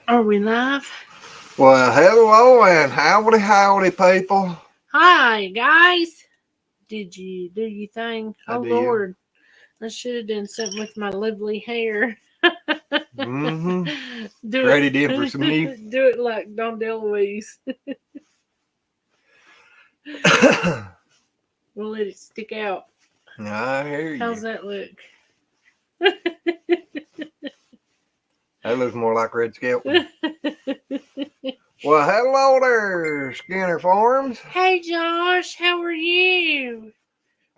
Are we live? Well, hello and howdy, people. Hi, guys. Did you do your thing? I Oh, did. Lord. I should have done something with my lovely hair. Mm-hmm. do it. Ready then for some new. Do it like Don DeLuise. We'll let it stick out. I hear How's you. that look? That looks more like Red Skelton. Well, hello there, Skinner Farms. Hey, Josh. How are you?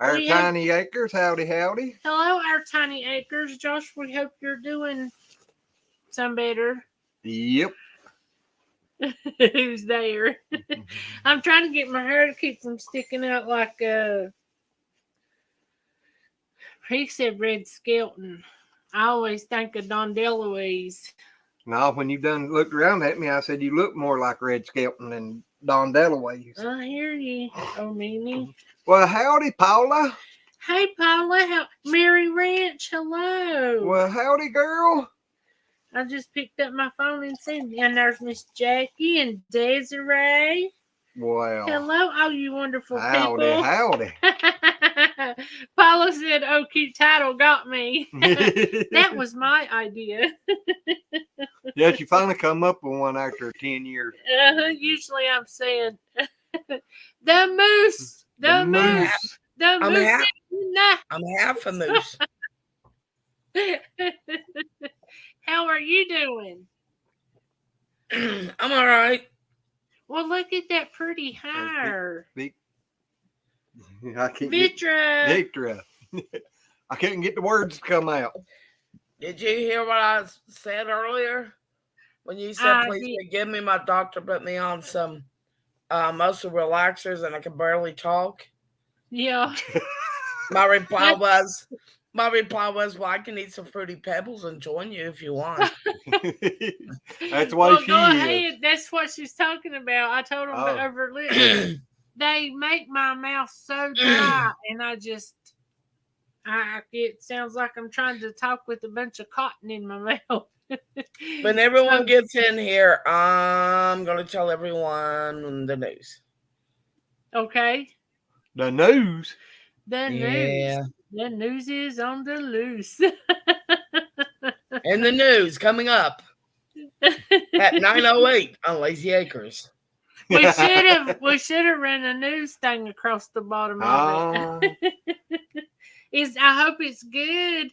Our We have. tiny acres, howdy. Hello, our tiny acres. Josh, we hope you're doing some better. Yep. Who's there? I'm trying to get my hair to keep from sticking out like he said Red Skelton. I always think of Don DeLuise. Now, when you done looked around at me, I said you look more like Red Skelton than Don DeLuise. I hear you, oh Meanie. Well, howdy, Paula. Hey Paula, Mary Ranch, hello. Well, howdy, girl. I just picked up my phone and seen, and there's Miss Jackie and Desiree. Well, Hello, all you wonderful howdy, people. howdy. Paula said, "Oh, cute title got me." That was my idea. Yeah, she finally come up with one after 10 years. Usually I'm saying, the moose, the moose, the I'm moose. I'm half a moose. How are you doing? I'm all right. Well, look at that pretty hair. I can't Vitra. Victra. I couldn't get the words to come out. Did you hear what I said earlier? When you said, please forgive me, my doctor put me on some muscle relaxers and I can barely talk. Yeah. My reply was, well, I can eat some Fruity Pebbles and join you if you want. That's why well, she go is. ahead. That's what she's talking about. I told them to overlook it. They make my mouth so dry, and it sounds like I'm trying to talk with a bunch of cotton in my mouth. When everyone gets in here, I'm going to tell everyone the news. Okay. The news? The news. The news is on the loose. And the news coming up at 9:08 on Lazy Acres. We should have run a news thing across the bottom of it. I hope it's good.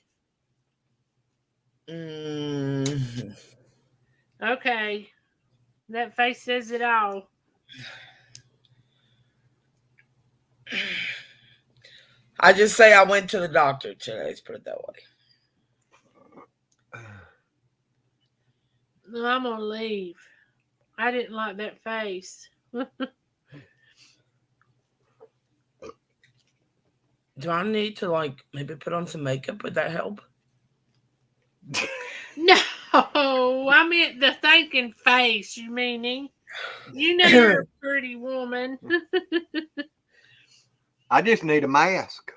Okay. That face says it all. I just say I went to the doctor today. Let's put it that way. No, I'm gonna leave. I didn't like that face. Do I need to maybe put on some makeup? Would that help? No, I meant the thinking face. You meaning? You know you're a pretty woman. I just need a mask.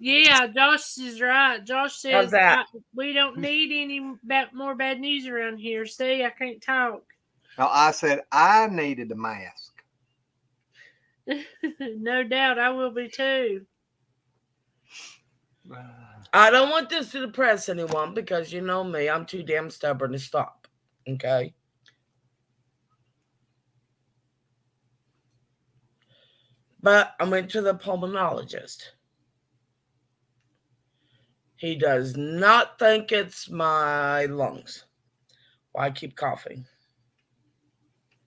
Yeah, Josh is right. Josh says we don't need any more bad news around here. See, I can't talk. No, I said I needed a mask. No doubt, I will be too. I don't want this to depress anyone because you know me, I'm too damn stubborn to stop. Okay? But I went to the pulmonologist. He does not think it's my lungs. Why I keep coughing.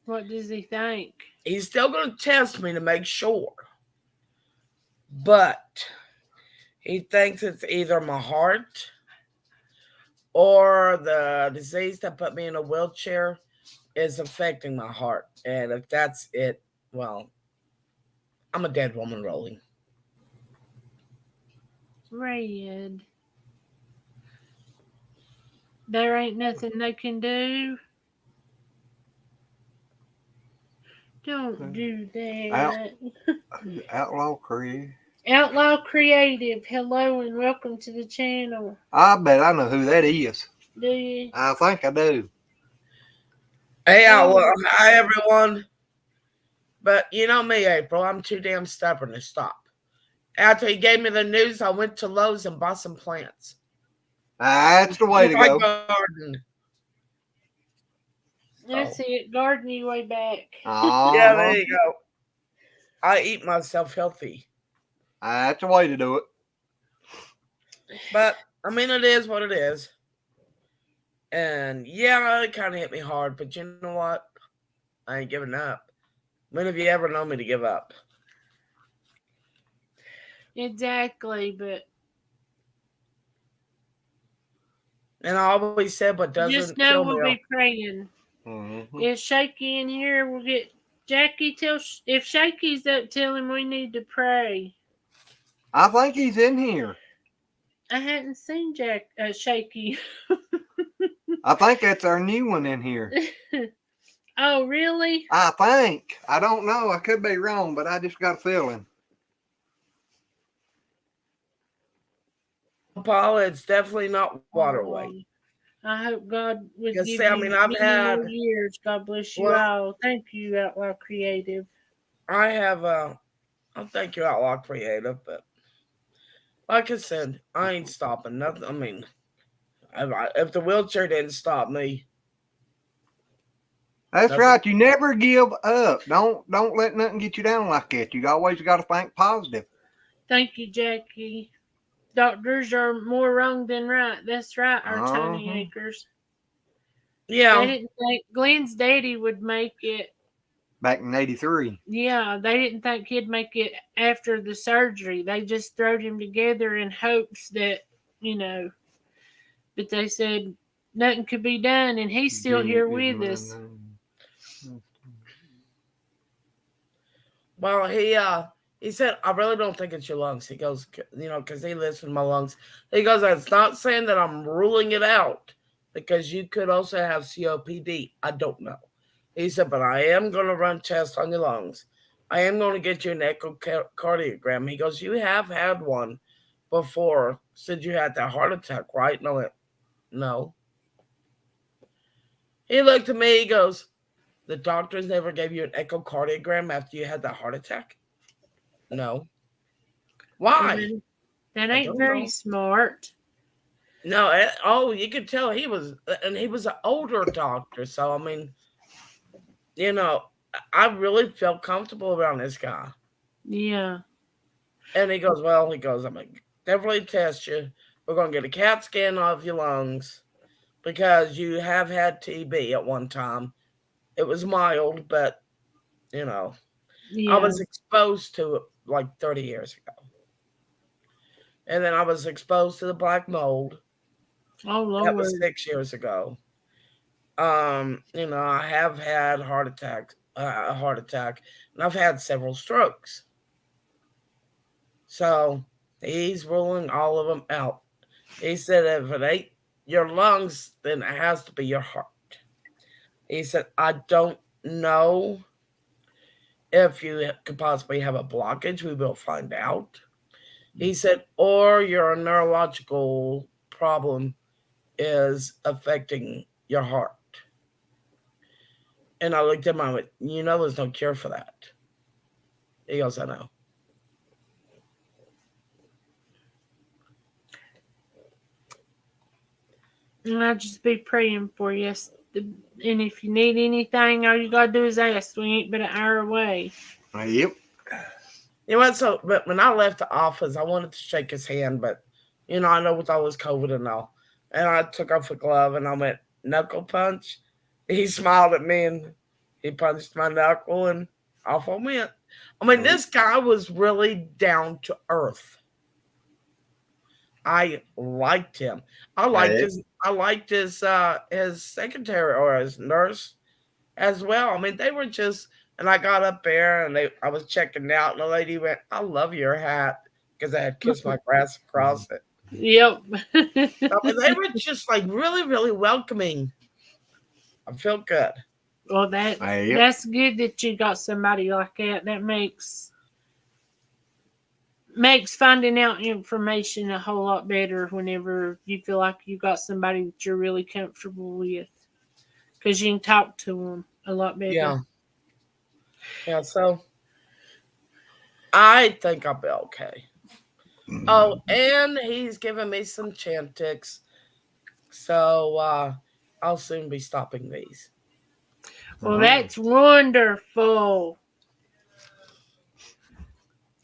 What does he think? He's still going to test me to make sure. But he thinks it's either my heart or the disease that put me in a wheelchair is affecting my heart. And if that's it, well, I'm a dead woman rolling. Red. There ain't nothing they can do. Don't do that. Outlaw Creative. Outlaw Creative. Hello and welcome to the channel. I bet I know who that is. Do you? I think I do. Hey, Oh. well, hi everyone. But you know me, April. I'm too damn stubborn to stop. After he gave me the news, I went to Lowe's and bought some plants That's the way for to my go. garden. That's it. Garden your way back. Yeah, there Uh-huh. you go. I eat myself healthy. That's the way to do it. But I mean, it is what it is. And yeah, it kind of hit me hard. But you know what? I ain't giving up. When have you ever known me to give up? Exactly, but And I always said, what just doesn't know kill me. we'll be praying. Mm-hmm. If Shaky in here, we'll get Jackie. If Shaky's up, tell him we need to pray. I think he's in here. I hadn't seen Shaky. I think that's our new one in here. Oh, really? I think. I don't know. I could be wrong, but I just got a feeling. Paula, it's definitely not Waterway. I hope God would Because, give see, I you mean, I've many more had, years. God bless you well, all. Thank you, Outlaw Creative. I have, I'll thank you, Outlaw Creative, but like I said, I ain't stopping nothing. I mean, if the wheelchair didn't stop me, That's nothing. right. You never give up. Don't let nothing get you down like that. You always got to think positive. Thank you, Jackie. Doctors are more wrong than right. That's right, our Tony Uh-huh. Acres. They Yeah, didn't think Glenn's daddy would make it. Back in '83. Yeah, they didn't think he'd make it after the surgery. They just throwed him together in hopes that, you know, but they said nothing could be done, and he's still here with us. well, he said, I really don't think it's your lungs. He goes, because he lives in my lungs. He goes, it's not saying that I'm ruling it out because you could also have COPD. I don't know. He said, but I am going to run tests on your lungs. I am going to get you an echocardiogram. He goes, you have had one before since you had that heart attack, right? And I went, no. He looked at me, he goes, the doctors never gave you an echocardiogram after you had that heart attack? No. Why? That I ain't don't very know. smart. No, you could tell he was an older doctor. So, I mean, I really felt comfortable around this guy. Yeah. And he goes, I'm going to definitely test you. We're going to get a CAT scan of your lungs because you have had TB at one time. It was mild, but, I Yeah. was exposed to it like 30 years ago. And then I was exposed to the black mold. Oh, That was Lord. 6 years ago. I have had a heart attack, and I've had several strokes. So he's ruling all of them out. He said if it ain't your lungs, then it has to be your heart. He said, I don't know if you could possibly have a blockage. We will find out. He said, or your neurological problem is affecting your heart. And I looked at him, I went, there's no cure for that. He goes, I know. And I'll just be praying for you. And if you need anything, all you got to do is ask. We ain't but an hour away. Yep. You know what? But when I left the office, I wanted to shake his hand, but, I know with all this COVID and all. And I took off a glove and I went, knuckle punch. He smiled at me and he punched my knuckle and off I went. I mean, this guy was really down to earth. I liked him. I liked his secretary or his nurse as well. I mean, they were just, and I got up there and I was checking out, and the lady went, "I love your hat," because I had kissed my grass across it. Yep. I mean, they were just like really, really welcoming. I felt good. Well, that's good that you got somebody like that. That makes makes finding out information a whole lot better whenever you feel like you got somebody that you're really comfortable with, because you can talk to them a lot better. Yeah. Yeah. So I think I'll be okay. Oh, and he's giving me some Chantix. So I'll soon be stopping these. Well, that's wonderful.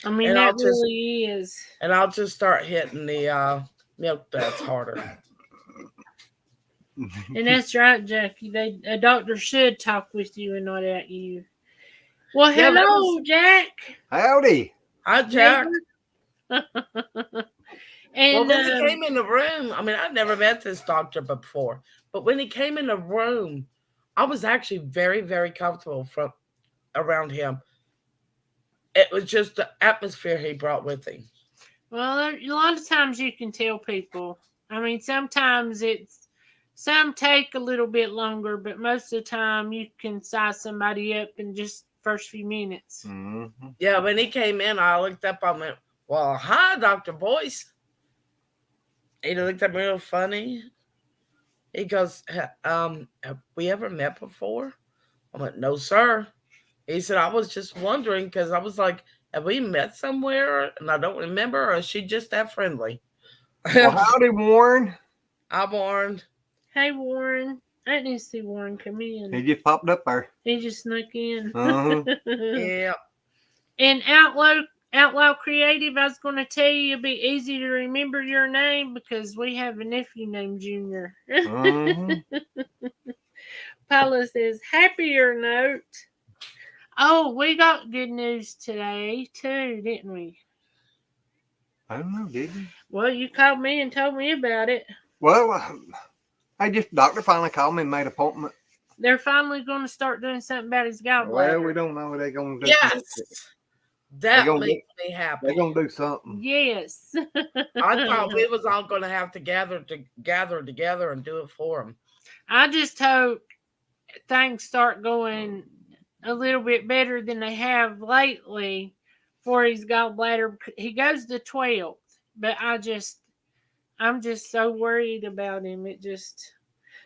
I mean, And that I'll just really is. and I'll just start hitting the milk duds harder. And that's right, Jackie. A doctor should talk with you and not at you. Well, Yeah, that hello, was Jack. Howdy. Hi, Jack. And Well, when he came in the room, I mean, I've never met this doctor before, but when he came in the room, I was actually very, very comfortable from around him. It was just the atmosphere he brought with him. well, a lot of times you can tell people. I mean, sometimes some take a little bit longer, but most of the time you can size somebody up in just first few minutes. Mm-hmm. Yeah, when he came in, I looked up. I went, "Well, hi, Dr. Boyce." He looked at me real funny. He goes, have we ever met before? I went, no, sir. He said, I was just wondering because I was like, have we met somewhere? And I don't remember, or is she just that friendly? Well, howdy, Warren. I warned. Hey, Warren. I didn't see Warren come in. He just popped up there. He just snuck in. Yeah. And Outlaw Creative, I was going to tell you it'll be easy to remember your name because we have a nephew named Junior. Paula says, happier note. Oh, we got good news today, too, didn't we? I don't know, did you? Well, you called me and told me about it. Well, doctor finally called me and made an appointment. They're finally going to start doing something about his gallbladder. Well, we don't know what they're going to do. Yes. That makes me happy. They're going to do something. Yes. I thought we was all going to have to gather together and do it for him. I just hope things start going a little bit better than they have lately for his gallbladder. He goes to 12th, but I'm just so worried about him.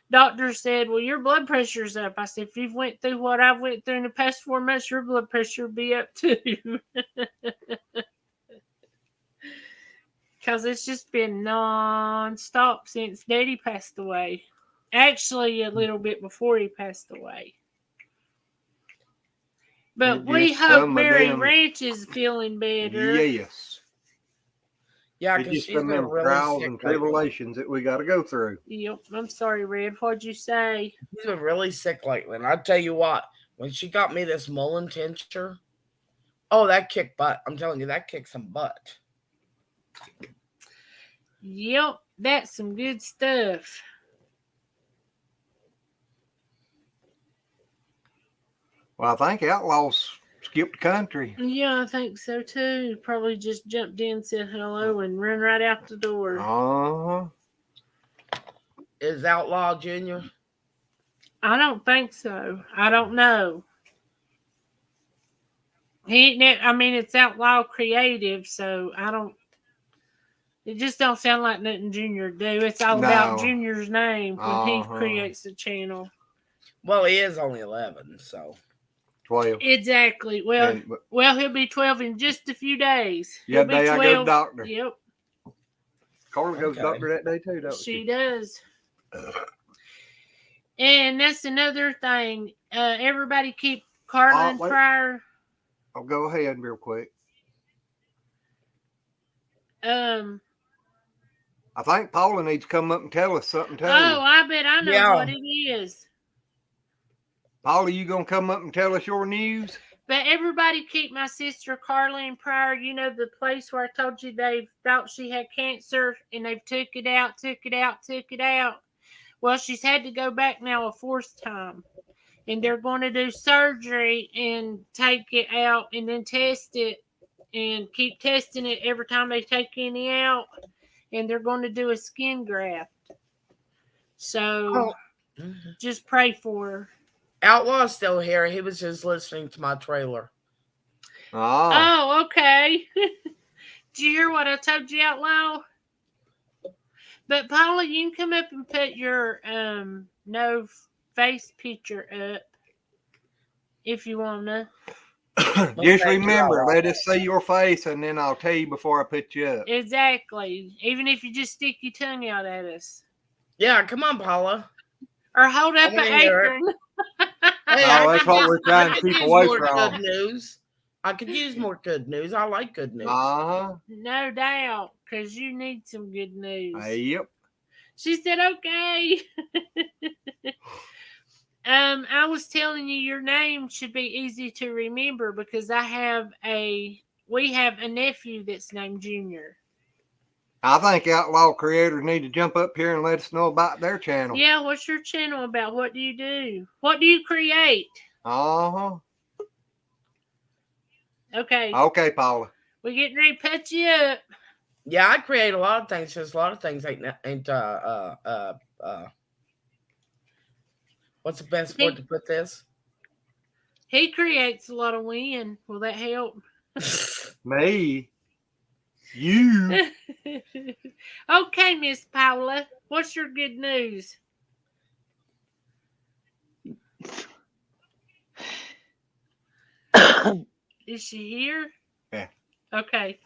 Doctor said, well, your blood pressure's up. I said, if you've went through what I've went through in the past 4 months, your blood pressure will be up too. Because it's just been non-stop since Daddy passed away. Actually, a little bit before he passed away. But we hope Mary Ranch is feeling better. Yes. Yeah, because she's been really trials sick and tribulations that we got to go through. Yep. I'm sorry, Red. What'd you say? She's been really sick lately. And I tell you what, when she got me this Mullen tincture, oh, that kicked butt. I'm telling you, that kicked some butt. Yep. That's some good stuff. Well, I think Outlaws skipped the country. Yeah, I think so too. Probably just jumped in, said hello, and run right out the door. Is Outlaw Junior? I don't think so. I don't know. It's Outlaw Creative, so I don't. It just don't sound like nothing Junior do. It's all about Junior's name when he creates the channel. Well, he is only 11, so 12. Exactly. Well, he'll be 12 in just a few days. Yeah, day 12. I go to doctor. Yep. Carla goes to doctor that day too, don't she? She does. And that's another thing. Everybody keep Carla in prayer. I'll go ahead real quick. I think Paula needs to come up and tell us something too. Oh, I bet I know what it is. Paula, you gonna come up and tell us your news? But everybody keep my sister Carla in prayer. You know the place where I told you they thought she had cancer and they've took it out. Well, she's had to go back now a 4th time. And they're going to do surgery and take it out and then test it and keep testing it every time they take any out. And they're going to do a skin graft. So just pray for her. Outlaw's still here. He was just listening to my trailer. Oh, okay. Did you hear what I told you out loud? But Paula, you can come up and put your no face picture up if you wanna. Just thank you, remember, Lala. let us see your face, and then I'll tell you before I put you up. Exactly. Even if you just stick your tongue out at us. Yeah, come on, Paula. Or hold up wanna an hear it. apron. Hey, No, that's what we're I trying to could keep use away more good from. news. I could use more good news. I like good news. Uh-huh. No doubt, because you need some good news. Yep. She said, okay. I was telling you your name should be easy to remember because we have a nephew that's named Junior. I think Outlaw creators need to jump up here and let us know about their channel. Yeah, what's your channel about? What do you do? What do you create? Uh-huh. Okay. Okay, Paula. We're getting ready to put you up. Yeah, I create a lot of things. There's a lot of things ain't what's the best word to put this? He creates a lot of wind. Will that help? Me. You. Okay, Miss Paula. What's your good news? Is she here? Yeah. Okay.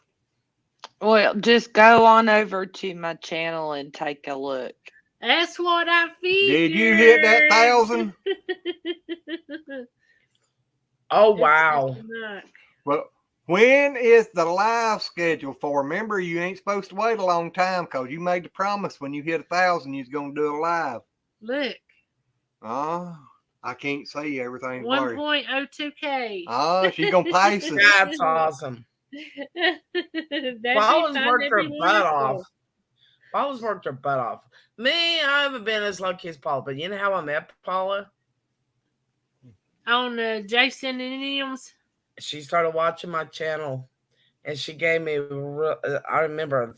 Well, just go on over to my channel and take a look. That's what I figured. Did you hit that 1,000? Oh, wow. Well, when is the live schedule for? Remember, you ain't supposed to wait a long time because you made the promise when you hit 1,000 you was going to do a live. Look. I can't see everything's blurry. 1.02K. She's going to pace us. That's awesome. Paula's worked her butt off. Paula's worked her butt off. Me, I haven't been as lucky as Paula, but you know how I met Paula? On Jason and Nims. She started watching my channel, and she gave me. I remember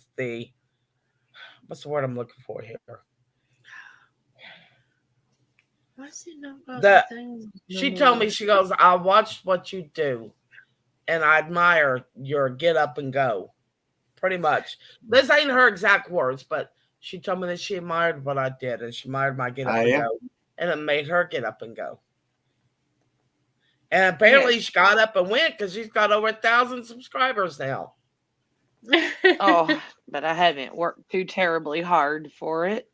what's the word I'm looking for here? What's it not got the things? She told me, she goes, I watched what you do, and I admire your get up and go. Pretty much. This ain't her exact words, but she told me that she admired what I did, and she admired my get up and go, and it made her get up and go. And apparently she got up and went because she's got over 1,000 subscribers now. Oh, but I haven't worked too terribly hard for it.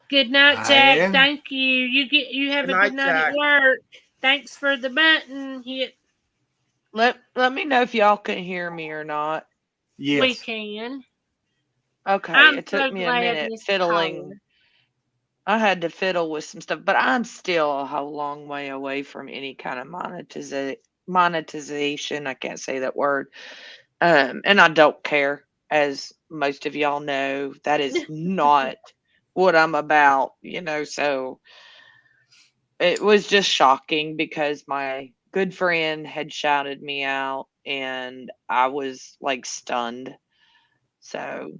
Good night, Jack. Thank you. You have a good night at work. Thanks for the button hit. Let me know if y'all can hear me or not. Yes. We can. Okay. It took me a minute fiddling. I had to fiddle with some stuff, but I'm still a whole long way away from any kind of monetization. I can't say that word. And I don't care, as most of y'all know. That is not what I'm about, so it was just shocking because my good friend had shouted me out and I was like stunned. So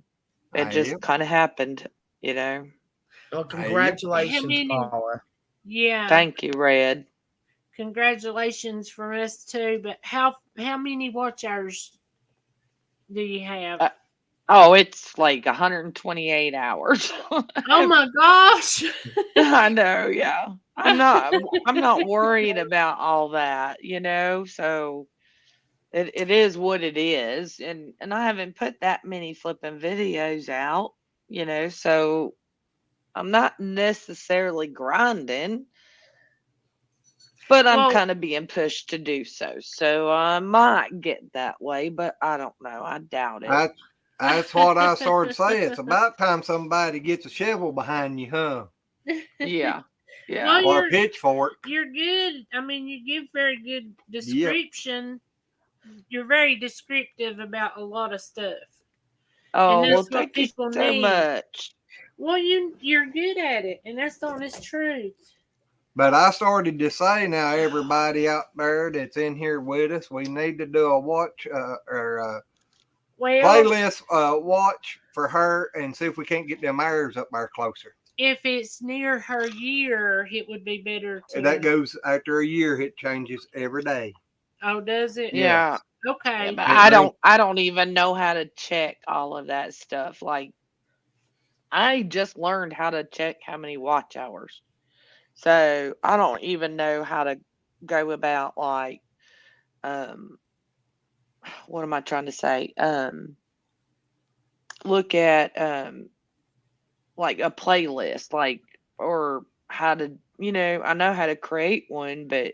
it just kind of happened, Well, congratulations, Paula. Yeah. Thank you, Red. Congratulations from us too. But how many watch hours do you have? It's like 128 hours. Oh my gosh. I know, yeah. I'm not worried about all that, so it is what it is. And I haven't put that many flipping videos out, so I'm not necessarily grinding, but I'm kind of being pushed to do so. So I might get that way, but I don't know. I doubt it. That's what I sort of say. It's about time somebody gets a shovel behind you, huh? Yeah. Yeah. Well, or a pitchfork. You're good. I mean, you give very good description. Yep. You're very descriptive about a lot of stuff. Oh, well, thank you so much. Well, you're good at it, and that's the honest truth. But I started to say now, everybody out there that's in here with us, we need to do a watch playlist watch for her and see if we can't get them hours up there closer. If it's near her year, it would be better to. That goes after a year. It changes every day. Oh, does it? Yeah. Yes. Yeah, Okay. but It may, I don't even know how to check all of that stuff. Like I just learned how to check how many watch hours. So I don't even know how to go about like um what am I trying to say? Look at like a playlist, like or how to I know how to create one, but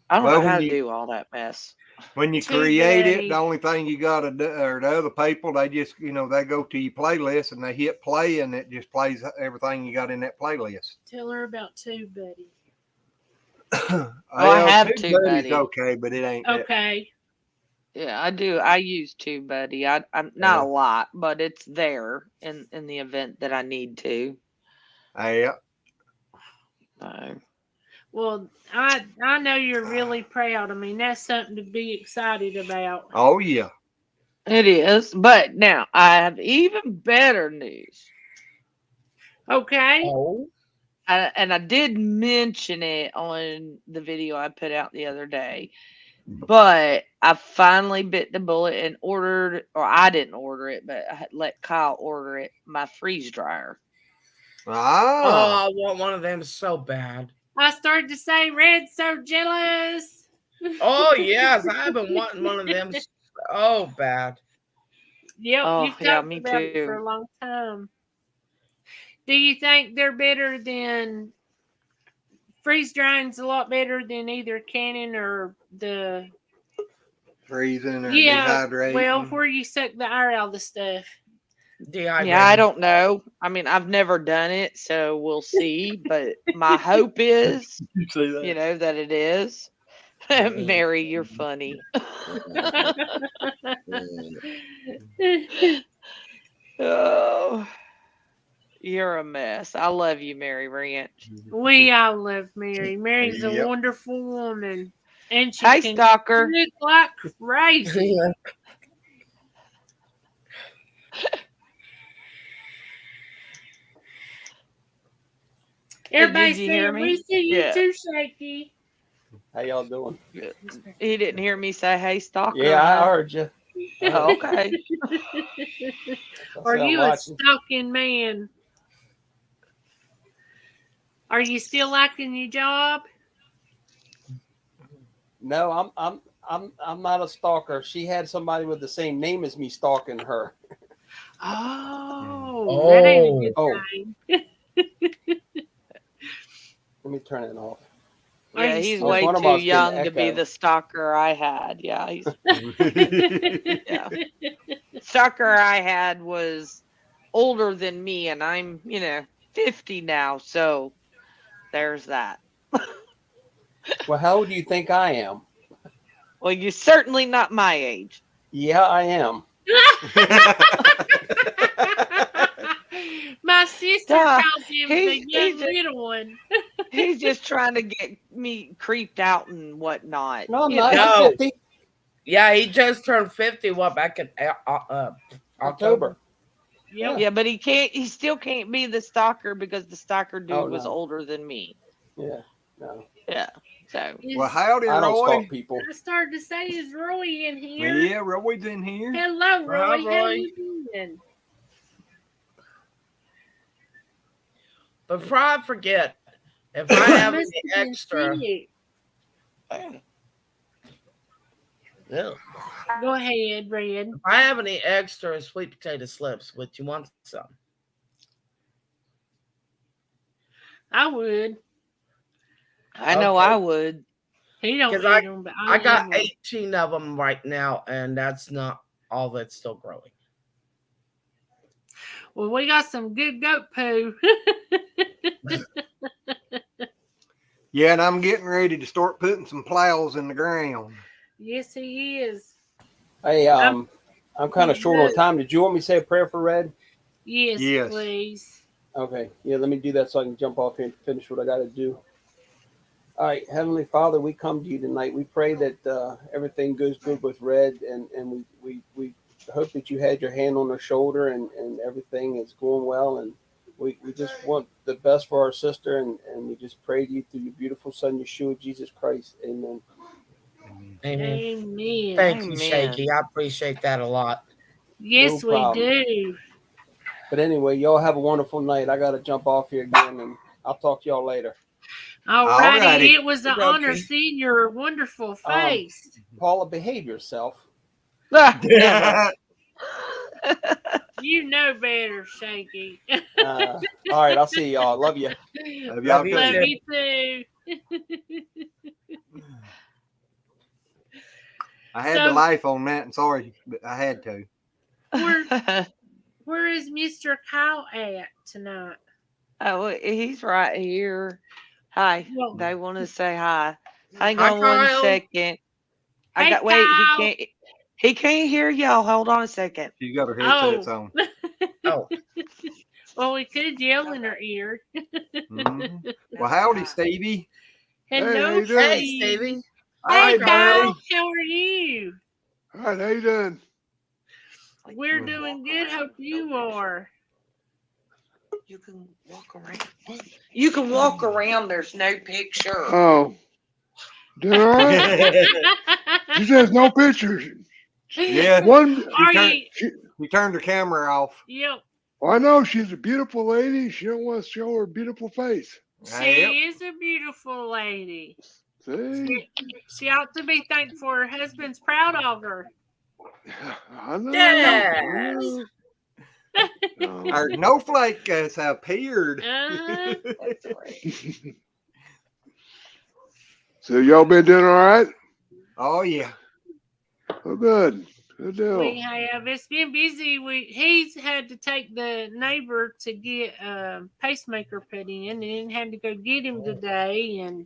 I don't know well, how to do all that mess. when you Too create it, the buddy. only thing you got to do, or the other people, they just, they go to your playlist and they hit play and it just plays everything you got in that playlist. Tell her about Too Buddy. Oh, I Well, have TubeBuddy's TubeBuddy. okay, but it ain't that. Okay. Yeah, I do. I use TubeBuddy. I'm not Yeah. a lot, but it's there in the event that I need to. Yeah. So, Well, I know you're really proud of me. And that's something to be excited about. Oh, yeah. it is. But now I have even better news. Okay. Oh, And I did mention it on the video I put out the other day. But I finally bit the bullet and ordered, or I didn't order it, but I had let Kyle order it, my freeze dryer. Ah. I want one of them so bad. I started to say, Red's so jealous. Oh yes, I've been wanting one of them so bad. Yep, Oh, you've yeah, talked me about it for too. a long time. Do you think they're better than freeze drying's a lot better than either canning or the Freezing or yeah, well, dehydrating. where you suck the air out of the stuff. Yeah, I Dehydrating. don't know. I mean, I've never done it, so we'll see. But my hope is, You see that? that it is. Mary, you're funny. Oh, you're a mess. I love you, Mary Ranch. We all love Mary. Mary's a Yep. wonderful woman. And she Hey, can Stalker. cook like crazy. Everybody Did you hear saying, we me? see you Yeah. too, Shaky. How y'all doing? He didn't hear me say, "Hey, Stalker." Yeah, I Huh? heard you. Oh, okay. Are I'm you a watching. stalking man? Are you still liking your job? No, I'm not a stalker. She had somebody with the same name as me stalking her. Oh, that ain't a Oh, good Oh, thing. let me turn it off. Are Yeah, you he's I was still? way wondering too why I was getting young to be echo. the stalker I had. Yeah, yeah. Stalker I had was older than me, and I'm 50 now. So there's that. Well, how old do you think I am? Well, you're certainly not my age. Yeah, I am. My sister Duh. calls him the He's young he's just little one. he's just trying to get me creeped out and whatnot. No, I'm You not. know. I'm no. 50. Yeah, he just turned 50. What, back in October? October. Yep. Yeah. Yeah, but he can't. He still can't be the stalker because the stalker Oh dude was no. older than me. Yeah. No. Yeah. So Well, Is howdy, I don't Roy. stalk people. I started to say, is Roy in here? Yeah, Roy's in here. Hello, Hi, Roy. How Roy. you doing? But before I forget, if I You have must any have been extra, sick. yeah, Go ahead, Red. if I have any extra sweet potato slips, would you want some? I would. I know Okay. I would. He don't Because eat them, but I I got love them. 18 of them right now, and that's not all that's still growing. Well, we got some good goat poo. Yeah, and I'm getting ready to start putting some plows in the ground. Yes, he is. Hey, I'm I'm kind of short on time. Did you want me to say a prayer for Red? Yes, Yes. please. Okay. Yeah, let me do that so I can jump off here and finish what I got to do. All right, Heavenly Father, we come to you tonight. We pray that everything goes good with Red, and we hope that you had your hand on her shoulder and everything is going well. And we just want the best for our sister, and we just pray to you through your beautiful son, Yeshua, Jesus Christ. Amen. Amen. Amen. Thank you, Amen. Shaky. I appreciate that a lot. Yes, No we problem. do. But anyway, y'all have a wonderful night. I got to jump off here again, and I'll talk to y'all later. Alrighty. Alrighty. It was an Okay. honor seeing your wonderful face. Paula, behave yourself. Ah, never. You know better, Shaky. All right, I'll see y'all. Love you. Love y'all Love you Love too. you too. I had So- the life on that, and sorry, but I had to. Where is Mr. Kyle at tonight? Oh, he's right here. Hi. Well, They want to say hi. Hang Hi, on one Kyle. second. Hey, Wait, Kyle. he can't hear y'all. Hold on a second. She's got her headsets Oh. on. Oh, Well, we could yell in her ear. Mhm. Well, howdy, Stevie. Hello, how you doing? hey, Steve. Stevie. Hey, Hi, Kyle. buddy. How are you? All right, how you doing? We're doing good. Hope you are. You can walk around. You can walk around. There's no picture. Oh, doing all right? She says no pictures. Yeah, One, Are turned- you? she turned her camera off. Yep. well, I know she's a beautiful lady. She don't want to show her beautiful face. She Yep. is a beautiful lady. See, She ought to be thankful her husband's proud of her. I know. Yes. I know. Our snowflake has appeared. Uh-huh. That's right. So y'all been doing all right? Oh yeah. Oh, good. Good deal. We have. It's been busy. He's had to take the neighbor to get a pacemaker put in, and had to go get him today. And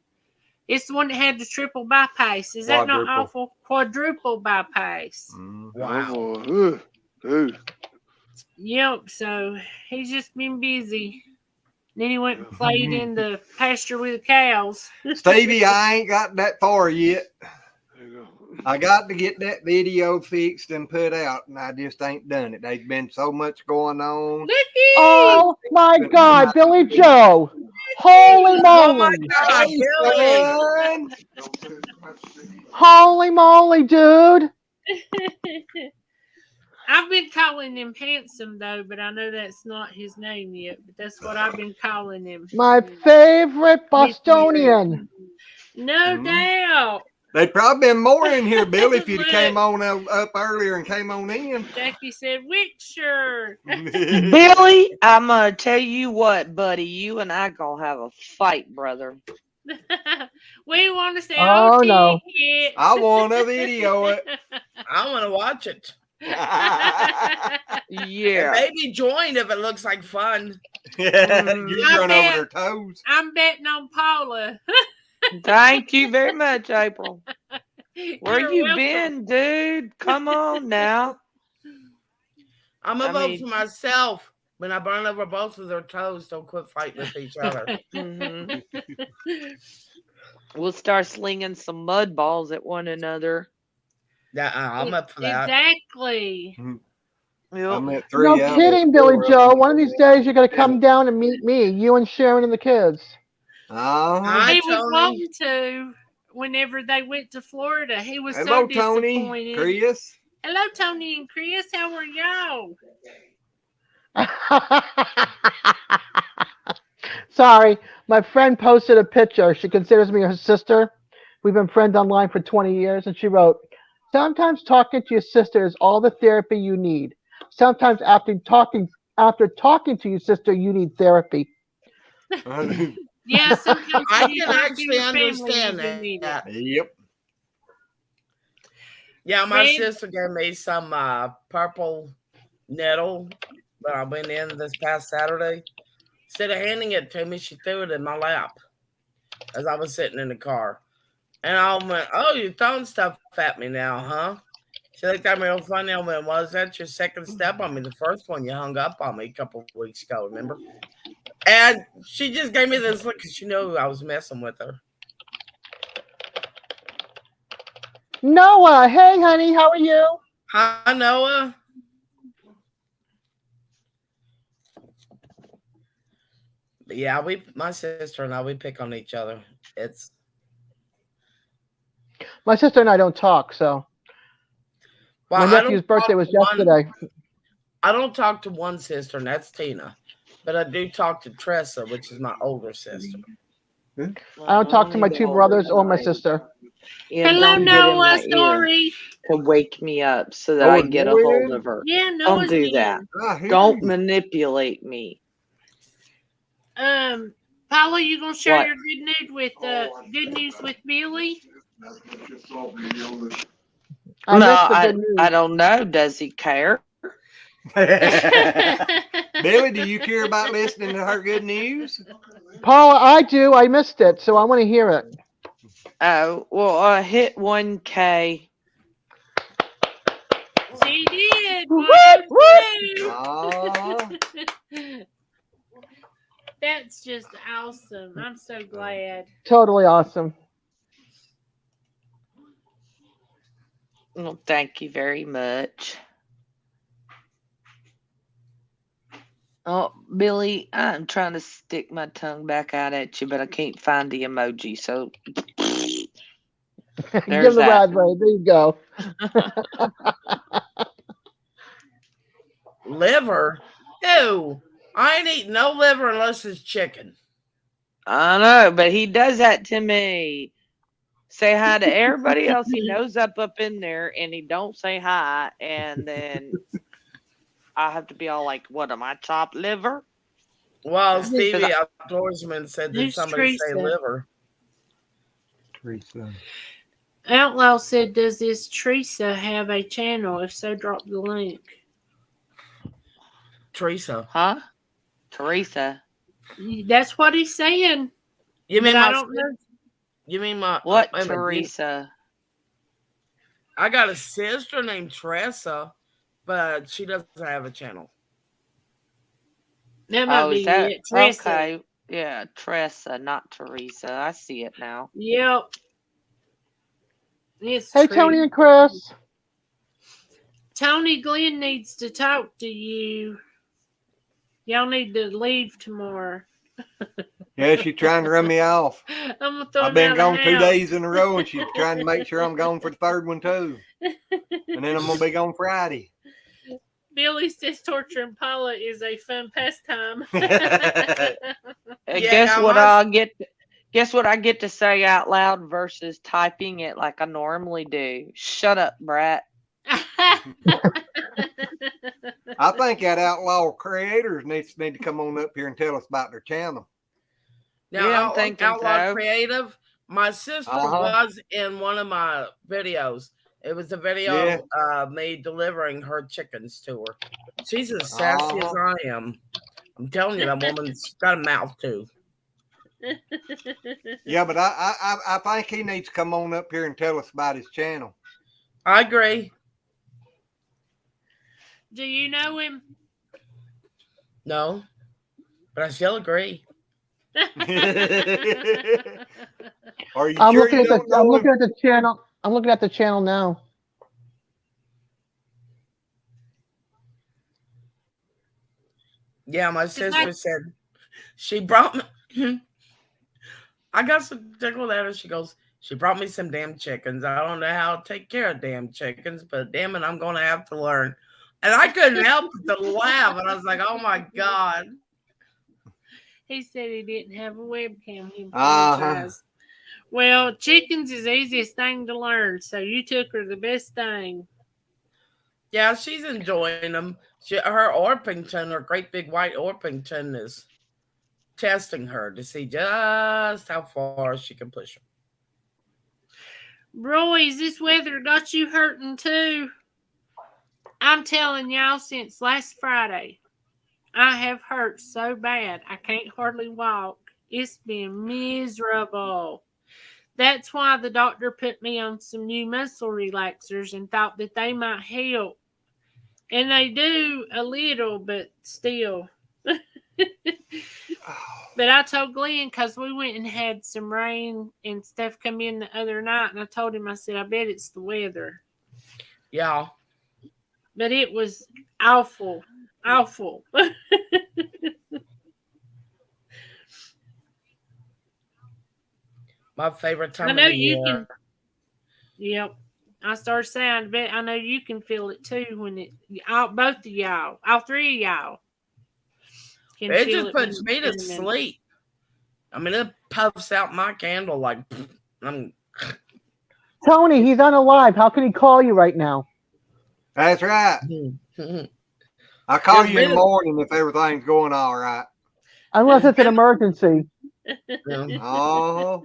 it's the one that had the triple bypass. Is that not Quadruple. awful? Quadruple bypass. Mhm. Wow. Oh, boy. Ugh. Yep. So he's just been busy. Then he went and played in the pasture with the cows. Stevie, I ain't got that far yet. There you go. I got to get that video fixed and put out, and I just ain't done it. There's been so much going on. Looky! Oh my God, Billy Joe. Holy Oh my moly. God, Hey, Billy. son. Holy moly, dude. I've been calling him handsome though, but I know that's not his name yet. But that's what I've been calling him. My favorite Bostonian. No Mhm. doubt. There'd probably been more in here, Billy, if you'd have came on up earlier and came on in. Jackie said, "Witcher." Billy, I'm gonna tell you what, buddy. You and I gonna have a fight, brother. We want to say, Oh, no. ticket." I want to video it. I want to watch it. And Yeah. maybe join if it looks like fun. You I run bet. over their toes. I'm betting on Paula. Thank you very much, April. Where You're you welcome. been, dude? Come on now. I'm I a vote mean- for myself. When I burn over both of their toes, don't quit fighting with each other. Mhm. We'll start slinging some mud balls at one another. Yeah, I'm up for that. Exactly. I Yep. met No three out of kidding, Billy four of Joe. them. One of these days you're going to come down and meet me, you and Sharon and the kids. Uh-huh. Hi, He was Tony. wanting to whenever they went to Florida. He was Hello, so Tony, disappointed. Chris. Hello, Tony and Chris. How are y'all? Sorry, my friend posted a picture. She considers me her sister. We've been friends online for 20 years, and she wrote, "Sometimes talking to your sister is all the therapy you need. Sometimes after talking to your sister, you need therapy." Yeah, sometimes I when you can talk to actually your family, understand you do need it. that. Yep. Yeah, my Red- sister gave me some purple nettle when I went in this past Saturday. Instead of handing it to me, she threw it in my lap as I was sitting in the car. And I went, "Oh, you're throwing stuff at me now, huh?" She looked at me real funny. I went, "Was that your second step on me? The first one you hung up on me a couple of weeks ago, remember?" And she just gave me this look because she knew I was messing with her. Noah, hey honey, how are you? Hi, Noah. But yeah, my sister and I, we pick on each other. It's My sister and I don't talk, so Well, my nephew's birthday was yesterday. I don't talk to one sister, and that's Tina. But I do talk to Tressa, which is my older sister. I don't talk to my two brothers or my sister. Yeah, Hello, don't get in Noah. my ear Sorry. to wake me up so that Oh, I is can get a Noah hold in? of her. Yeah, Don't Noah's do in. that. I hear Don't you. manipulate me. Paula, you gonna share What? your good news with Billy? I No, missed the good news. I don't know. Does he care? Billy, do you care about listening to her good news? Paula, I do. I missed it, so I want to hear it. Oh, well, hit 1K. She did. Woo, 102. Aw. That's just awesome. I'm so glad. Totally awesome. Well, thank you very much. Oh, Billy, I'm trying to stick my tongue back out at you, but I can't find the emoji. So Give there's the that. raspberry. There you go. Liver? Ew. I ain't eating no liver unless it's chicken. I know, but he does that to me. Say hi to everybody else he knows up in there, and he don't say hi, and then I have to be all like, "What am I, chopped liver?" Well, Because Stevie Outdoorsman said that Who's somebody say Teresa? liver. Teresa. Outlaw said, "Does this Teresa have a channel? If so, drop the link." Teresa. Huh? Teresa. That's what he's saying. You mean But I my don't know. You mean my What wait a minute, Teresa? I got a sister named Tressa, but she doesn't have a channel. That might Oh, is be that it. Teresa. okay? Yeah, Tressa, not Teresa. I see it now. Yep. It's Hey, true. Tony and Chris. Tony Glenn needs to talk to you. Y'all need to leave tomorrow. Yeah, she's trying to run me off. I'm gonna throw I've him been out of gone 2 house. days in a row, and she's trying to make sure I'm gone for the third one too. And then I'm gonna be gone Friday. Billy says torturing Paula is a fun pastime. Guess what Guess what I get to say out loud versus typing it like I normally do. Shut up, brat. I think that Outlaw Creators need to come on up here and tell us about their channel. Now, Yeah, I'm thinking Outlaw so. Creative, my sister was in one of my videos. It was a video of me delivering her chickens to her. She's as sassy as I am. I'm telling you, that woman's got a mouth too. Yeah, but I think he needs to come on up here and tell us about his channel. I agree. Do you know him? No, but I still agree. Are you I'm sure looking you at don't the. I'm know looking him? at the channel. I'm looking at the channel now. Yeah, my sister said she brought me. I got some tickled at her. She goes, she brought me some damn chickens. I don't know how to take care of damn chickens, but damn it, I'm going to have to learn. And I couldn't help but to laugh. And I was like, oh my God. He said he didn't have a webcam. He apologized. Well, chickens is the easiest thing to learn, so you took her the best thing. Yeah, she's enjoying them. Her Orpington, her great big white Orpington, is testing her to see just how far she can push her. Roy's, this weather got you hurting too. I'm telling y'all, since last Friday, I have hurt so bad I can't hardly walk. It's been miserable. That's why the doctor put me on some new muscle relaxers and thought that they might help. And they do a little, but still. But I told Glenn, because we went and had some rain and stuff come in the other night, and I told him, I said, I bet it's the weather. Yeah. But it was awful. Awful. My favorite time I know of the you year. can. Yep. I started saying, but I know you can feel it too when both of y'all, all three of y'all can It feel just it when puts it's me to coming. sleep. I mean, it puffs out my candle like I'm. Tony, he's unalive. How can he call you right now? That's right. It's I'll call Just you in the been- morning if everything's going all right. Unless There's it's an been- emergency. Oh,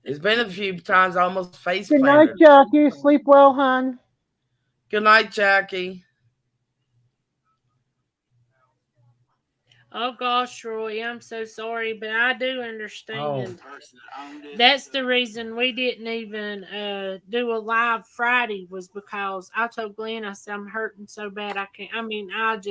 It's been a few times I almost face Good night, planted. Jackie. Sleep well, hon. Good night, Jackie. Oh gosh, Roy, I'm so sorry, but I do Oh, understand. That's the reason we didn't even do a live Friday was because I told Glenn, I said, I'm hurting so bad I can't. I mean, I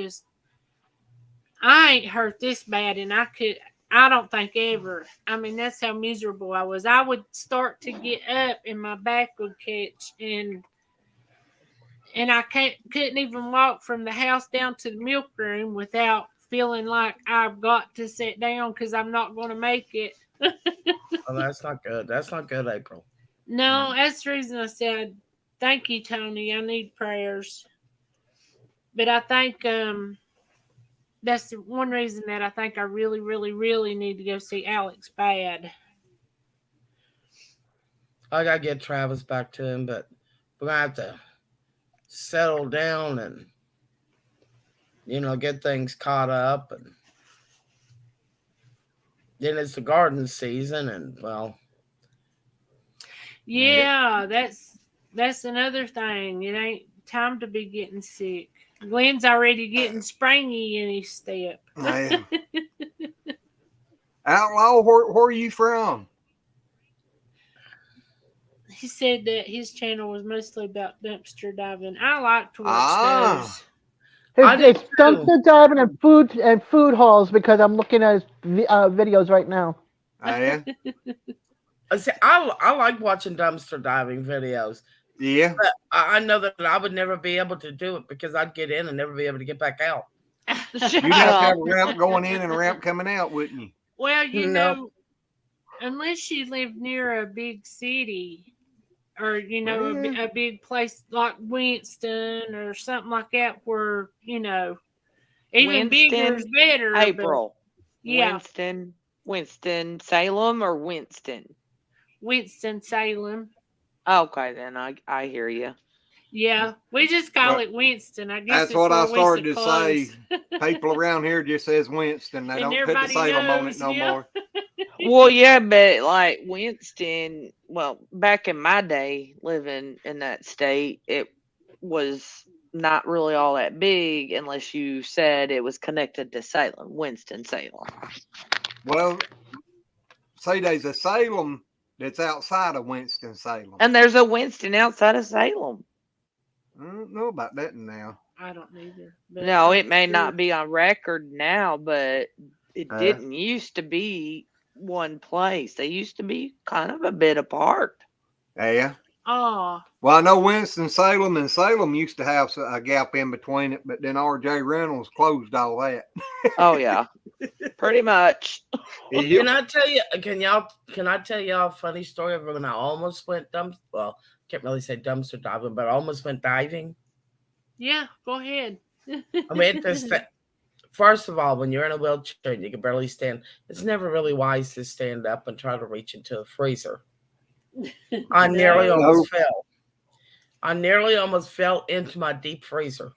ain't hurt this bad, and I don't think ever. I mean, that's how miserable I was. I would start to get up, and my back would catch, and I couldn't even walk from the house down to the milk room without feeling like I've got to sit down because I'm not going to make it. oh, that's not good. That's not good, April. No, that's the reason I said, thank you, Tony. I need prayers. But I think that's the one reason that I think I really, really, really need to go see Alex bad. I gotta get Travis back to him, but we're gonna have to settle down and get things caught up, and then it's the garden season, and well, Yeah, that's another thing. It ain't time to be getting sick. Glenn's already getting springy in his step. man. Outlaw, where are you from? He said that his channel was mostly about dumpster diving. I like to watch those. I did It's too. dumpster diving and food halls because I'm looking at his videos right now. Yeah. See, I like watching dumpster diving videos, Yeah. but I know that I would never be able to do it because I'd get in and never be able to get back out. Shut You'd have to have up. a ramp going in and a ramp coming out, wouldn't you? Well, you No. know, unless you live near a big city or, a big place like Winston or something like that where, even bigger is Winston, better. But April. yeah, Winston, Salem, or Winston? Winston-Salem. Okay, then I hear you. Yeah, we just call Well, it Winston. I guess That's it's what I where we started to close. say. People around here just says Winston. They And don't put the everybody Salem on it knows, no yeah. more. Well, yeah, but like Winston, well, back in my day living in that state, it was not really all that big unless you said it was connected to Salem, Winston-Salem. Well, say there's a Salem that's outside of Winston-Salem. And there's a Winston outside of Salem. I don't know about that now. I don't either. But No, I'm it may sure. not be on record now, but it Yeah. didn't used to be one place. They used to be kind of a bit apart. Yeah. Oh, Well, I know Winston-Salem and Salem used to have a gap in between it, but then R.J. Reynolds closed all that. Oh yeah, pretty much. Yep. Can I tell y'all a funny story of when I almost went can't really say dumpster diving, but I almost went diving. yeah, go ahead. I mean, first of all, when you're in a wheelchair and you can barely stand, it's never really wise to stand up and try to reach into a freezer. I nearly almost fell. I nearly almost fell into my deep freezer.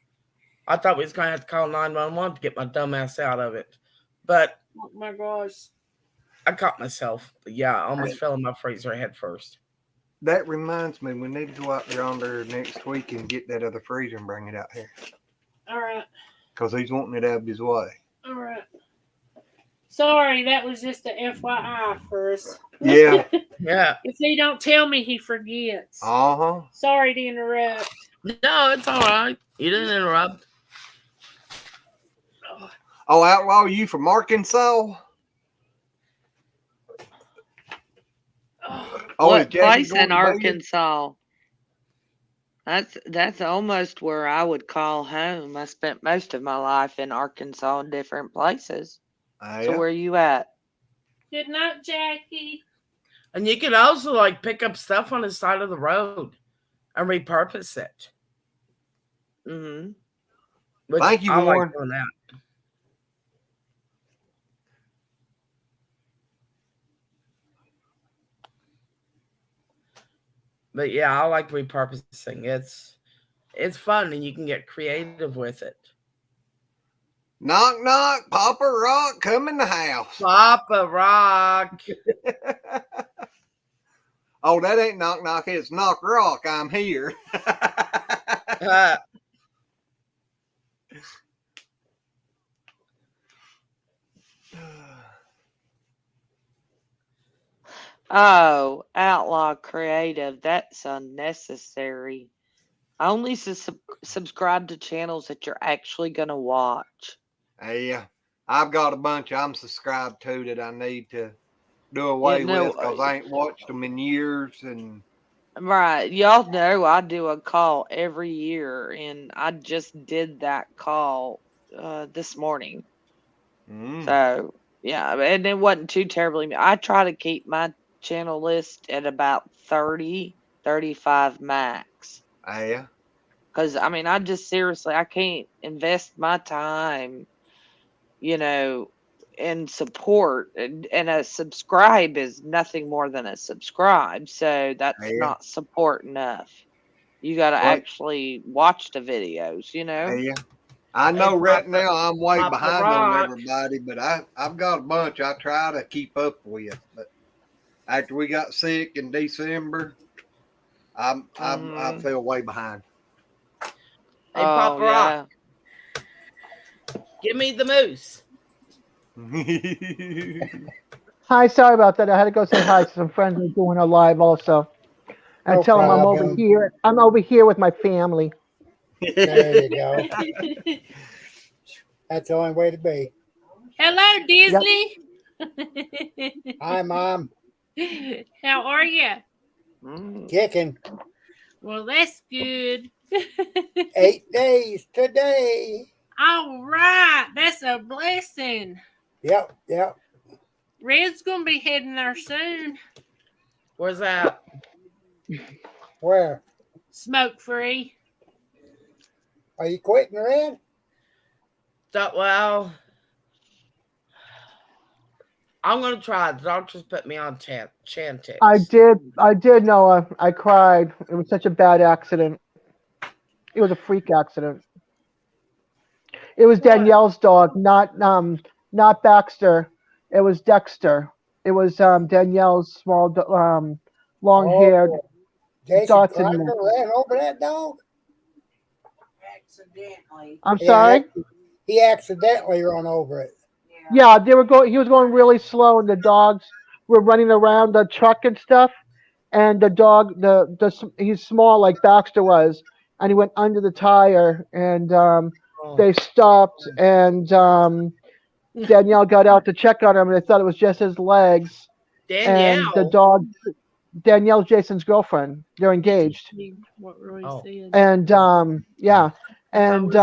I thought we was going to have to call 911 to get my dumb ass out of it. But Oh my gosh. I caught myself. But yeah, I almost fell in my freezer head first. That reminds me, we need to go out there on there next week and get that other freezer and bring it out here. All right. Because he's wanting it out of his way. All right. Sorry, that was just a FYI for us. Yeah. Yeah. If he don't tell me, he forgets. Uh-huh. Sorry to interrupt. No, it's all right. You didn't interrupt. Oh, Outlaw, you from Arkansas? Oh, What is Jackie place going in to Vegas? Arkansas? That's almost where I would call home. I spent most of my life in Arkansas in different places. So Yeah. where you at? Good night, Jackie. And you could also like pick up stuff on the side of the road. and repurpose it. Mm-hmm. Which Thank you, I like Warren. doing that. But yeah, I like repurposing. It's fun and you can get creative with it. Knock, knock, Papa Rock, come in the house. Papa Rock. Oh, that ain't knock, knock, it's knock rock. I'm here. Oh, Outlaw Creative. That's unnecessary. I only subscribe to channels that you're actually going to watch. Yeah, I've got a bunch I'm subscribed to that I need to do You away know, with because I ain't watched them in years. And right. Y'all know I do a call every year, and I just did that call this morning. So, yeah, and it wasn't too terribly. I try to keep my channel list at about 30, 35 max. yeah, Because, I mean, I just seriously, I can't invest my time, you know, in support. And a subscribe is nothing more than a subscribe. So that's yeah, not support enough. You got to well, actually watch the videos, you know? yeah. I Hey, know right Papa, now I'm way Papa behind on Rock. everybody, but I've got a bunch I try to keep up with. But after we got sick in December, I Mhm. feel way behind. Hey, Oh, Papa Rock, yeah. give me the moose. Hi, sorry about that. I had to go say hi to some friends who are doing a live also. And No tell them I'm over problem. here. I'm over here with my family. There you go. That's the only way to be. Hello, Yep. Disney. Hi, Mom. How are you? Mm. Kicking. Well, that's good. 8 days today. All right, that's a blessing. Yep, yep. Red's gonna be heading there soon. Where's that? Where? Smoke free. Are you quitting, Red? Well, I'm gonna try. The doctors put me on Chantix. I did, Noah. I cried. It was such a bad accident. It was a freak accident. It was What? Danielle's dog, not Baxter. It was Dexter. It was Danielle's small long-haired Oh, Jason Dotson Crocker mix. ran over that dog? Accidentally. I'm Yeah, sorry? he accidentally run over it. Yeah, they were going. He was going really slow, and the dogs were running around the truck and stuff. And the dog, he's small like Baxter was, and he went under the tire, and Oh. they stopped, and Danielle got out to check on him, and they thought it was just his legs. And the Danielle. dog, Danielle's Jason's girlfriend. They're engaged, What Roy Oh. said. and yeah, and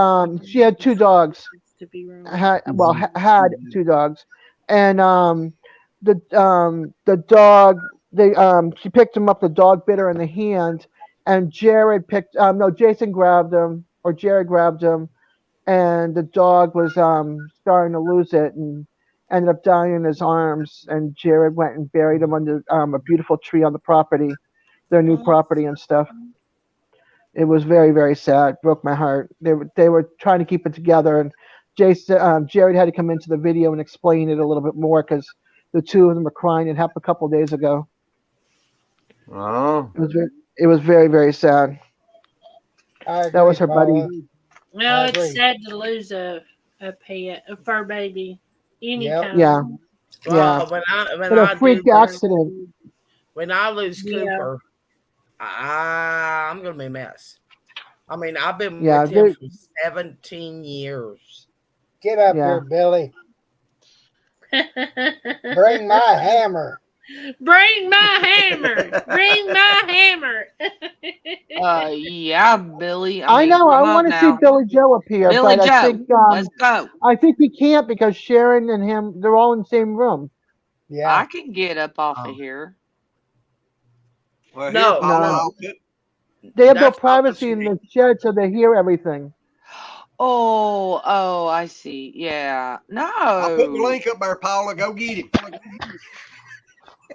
she had two dogs. To be wrong. Had two dogs, and the dog, they she picked him up. The dog bit her in the hand, and Jason grabbed him, or Jared grabbed him, and the dog was starting to lose it and ended up dying in his arms. And Jared went and buried him under a beautiful tree on the property, their new property and stuff. It was very, very sad. Broke my heart. They were trying to keep it together, and Jared had to come into the video and explain it a little bit more because the two of them were crying. It happened a couple of days ago. Oh, It was very, very sad. I agree, That was her Paula. buddy. Well, I it's agree. sad to lose a pet, a fur baby, anytime. Yeah, Well, yeah. when But a I freak do accident. when I lose Yeah. Cooper, I'm gonna be a mess. I mean, I've been Yeah, with him for 17 years. Get up Yeah. here, Billy. Bring my hammer. Bring my hammer. Bring my hammer. Yeah, Billy. I mean, know. I come on want to see now. Billy Joe appear, Billy but Joe, let's go. I think he can't because Sharon and him, they're all in the same room. Yeah. I can get up off of Oh. here. well, here, No. Paula, No. They have no That's not what privacy she in means. the shed, so they hear everything. Oh, I see. Yeah. I'll put the No. link up there, Paula. Go get it.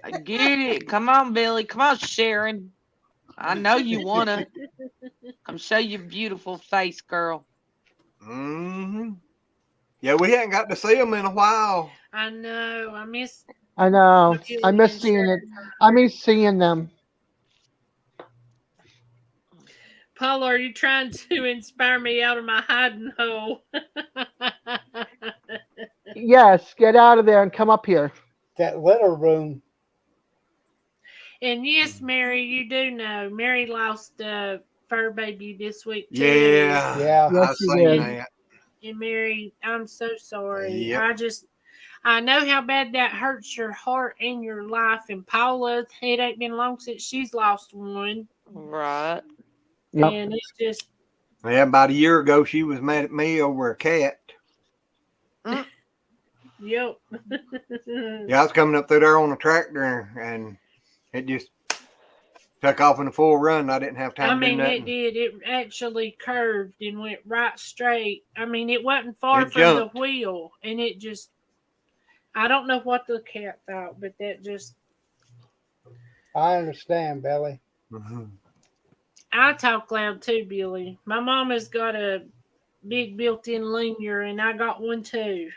I get it. Come on, Billy. Come on, Sharon. I know you wanna. Come show your beautiful face, girl. Mm-hmm. Yeah, we hadn't got to see them in a while. I know. I miss I know. I Billy miss and seeing it. Sharon. I miss seeing them. Paula, are you trying to inspire me out of my hiding hole? Yes, get out of there and come up here. That litter room. And yes, Mary, you do know Mary lost a fur baby this week too. Yeah, Yeah. Yes, I she seen did. that. And Mary, I'm so sorry. Yep. I know how bad that hurts your heart and your life. And Paula, it ain't been long since she's lost one. Right. Yep. And it's just, Yeah, about a year ago, she was mad at me over a cat. yep. Yeah, I was coming up through there on a tractor, and it just took off in a full run. I didn't have I time to do mean, it nothing. did. It actually curved and went right straight. I mean, it wasn't far It from the jumped. wheel. And it just, I don't know what the cat thought, but that just, I understand, Billy. Mhm. I talk loud too, Billy. My mama's got a big built-in linear, and I got one too.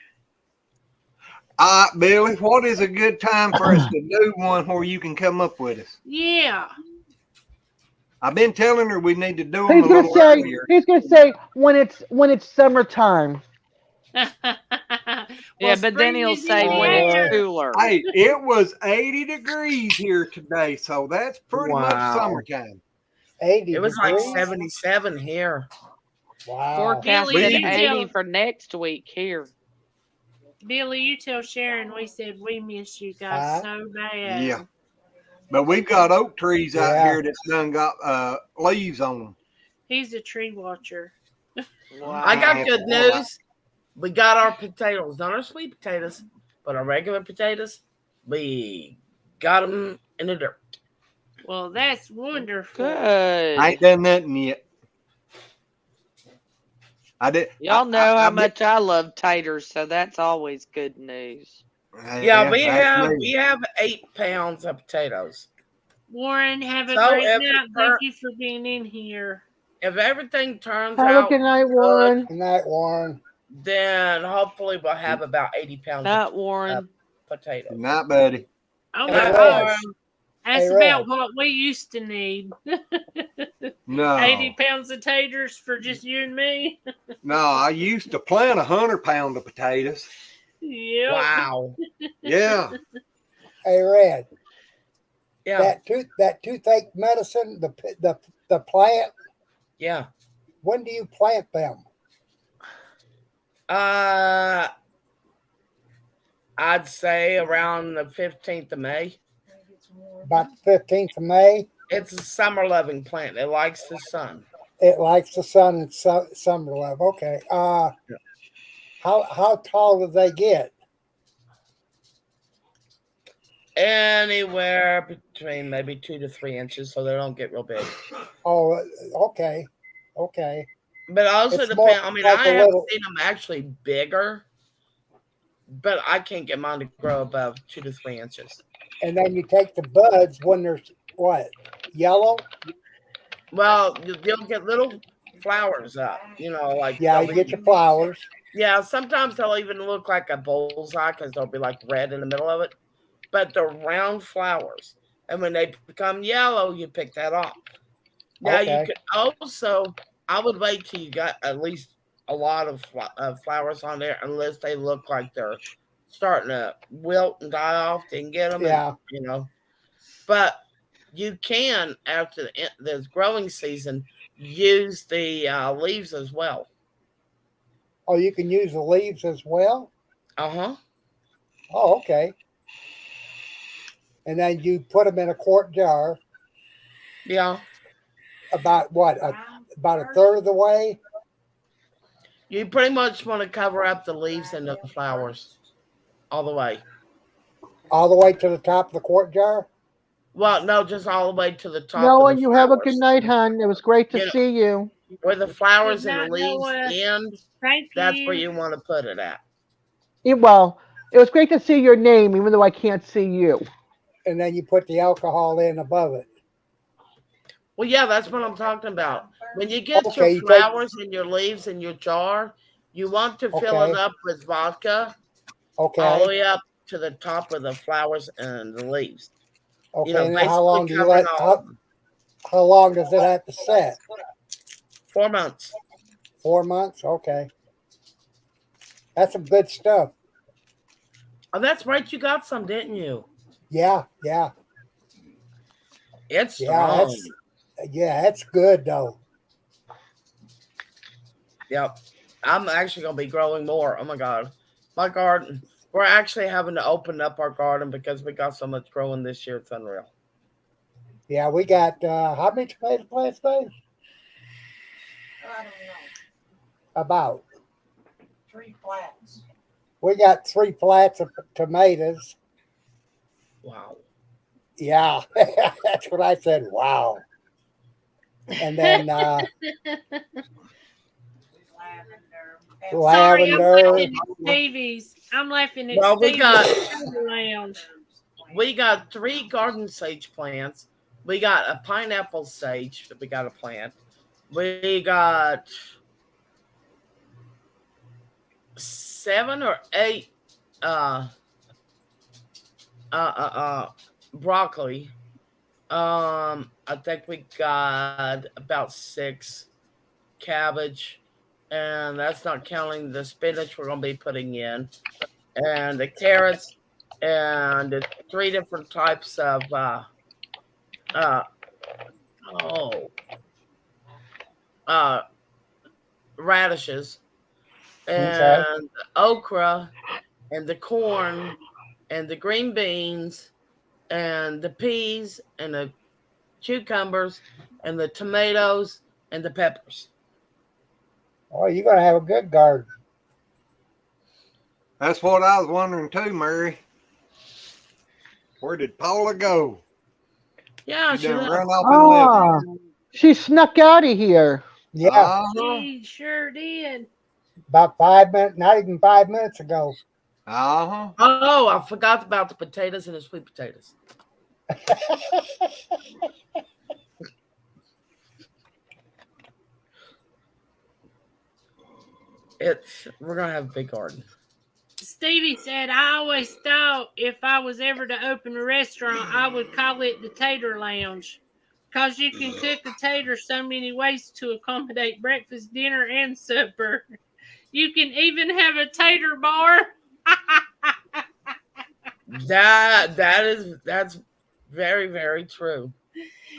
Billy, what is a good time for us to do one where you can come up with us? Yeah. I've been telling her we need to do them He's a gonna little say. earlier. He's gonna say when it's summertime. Well, Yeah, but then spring he'll is in say the when it's air. cooler. Hey, it was 80 degrees here today, so that's pretty much Wow. summertime. 80 It was like degrees. 77 here. Wow. Forecasted Billy, you 80 tell for next week here. Billy, you tell Sharon we said we miss you guys Huh? so bad. Yeah. But we've got oak trees out Yeah. here that's done got leaves on them. He's a tree watcher. Wow. I got Wow. good news. We got our potatoes, not our sweet potatoes, but our regular potatoes. We got them in the dirt. Well, that's wonderful. Good. I ain't done nothing yet. I did. Y'all know how much I love taters, so that's always good news. Yeah, we that's me. have 8 pounds of potatoes. Warren, have a So great if night. it Thank turn- you for being in here. If everything turns Have a out good night, good, Warren. Good night, Warren. then hopefully we'll have about 80 pounds Not of Warren. potatoes. Good night, buddy. Oh, Hey, my Red. gosh. That's Hey, about Red. what we used to need. No, 80 pounds of taters for just you and me. no. I used to plant 100-pound of potatoes. Yep. Wow. Yeah. Hey, Red. Yeah. That toothache medicine, the plant. Yeah. When do you plant them? I'd say around the 15th of May. About the 15th of May. It's a summer loving plant. It likes the sun. It likes the sun and summer love. Okay. How tall do they get? Anywhere between maybe 2 to 3 inches, so they don't get real big. Oh, okay. Okay. But also It's depends. more I mean, like I a have little- seen them actually bigger, but I can't get mine to grow above 2 to 3 inches. And then you take the buds when they're what? Yellow? Well, you'll get little flowers up, like Yeah, they'll you be- get your flowers. Yeah, sometimes they'll even look like a bullseye because they'll be like red in the middle of it, but they're round flowers. And when they become yellow, you pick that off. Now Okay. you could also, I would wait till you got at least a lot of flowers on there, unless they look like they're starting to wilt and die off. Then get them, Yeah. But you can after the growing season use the leaves as well. Oh, you can use the leaves as well? Uh-huh. Oh, okay. And then you put them in a quart jar Yeah. about what? About a third of the way? You pretty much want to cover up the leaves and the flowers all the way. All the way to the top of the quart jar? Well, no, just all the way to the top Noah, of the you have a good flowers. night, hon. It was great to You know, see you. where the Good flowers and the night, leaves Noah. end, Thank that's where you. you want to put it at. Well, it was great to see your name, even though I can't see you. And then you put the alcohol in above it. Well, yeah, that's what I'm talking about. When you get your Okay, you take. flowers and your leaves in your jar, you want to fill it Okay. up with vodka all the Okay. way up to the top of the flowers and the leaves. Okay. You know, And then how basically long do you covering let? all of them. How long does it have to set? 4 months. 4 months. Okay. That's some good stuff. Oh, that's right. You got some, didn't you? Yeah. Yeah. It's Yeah. strong. That's good though. Yep. I'm actually going to be growing more. Oh my God. My garden. We're actually having to open up our garden because we got so much growing this year. It's unreal. Yeah, we got how many tomato plants, Dave? I don't know. About. 3 flats. We got 3 flats of tomatoes. Wow. Yeah, that's what I said. Wow. And then Sorry, I'm lavender. laughing at Stevie's. I'm laughing at Well, Stevie's lounge. we got 3 garden sage plants. We got a pineapple sage that we got to plant. We got 7 or 8 uh broccoli. I think we got about 6 cabbage, and that's not counting the spinach we're gonna be putting in, and the carrots, and the 3 different types of uh oh uh radishes, Okay. and the okra, and the corn, and the green beans, and the peas, and the cucumbers, and the tomatoes, and the peppers. Oh, you're gonna have a good garden. That's what I was wondering too, Mary. Where did Paula go? Yeah, She she done left. run off and left. Ah, she snuck out of here. Yeah, Uh-huh. He sure did. about 5 minutes, not even 5 minutes ago. Uh-huh. Oh, I forgot about the potatoes and the sweet potatoes. We're gonna have a big garden. Stevie said, I always thought if I was ever to open a restaurant, I would call it the Tater Lounge. Because you can cook a tater so many ways to accommodate breakfast, dinner, and supper. You can even have a tater bar. That's very, very true.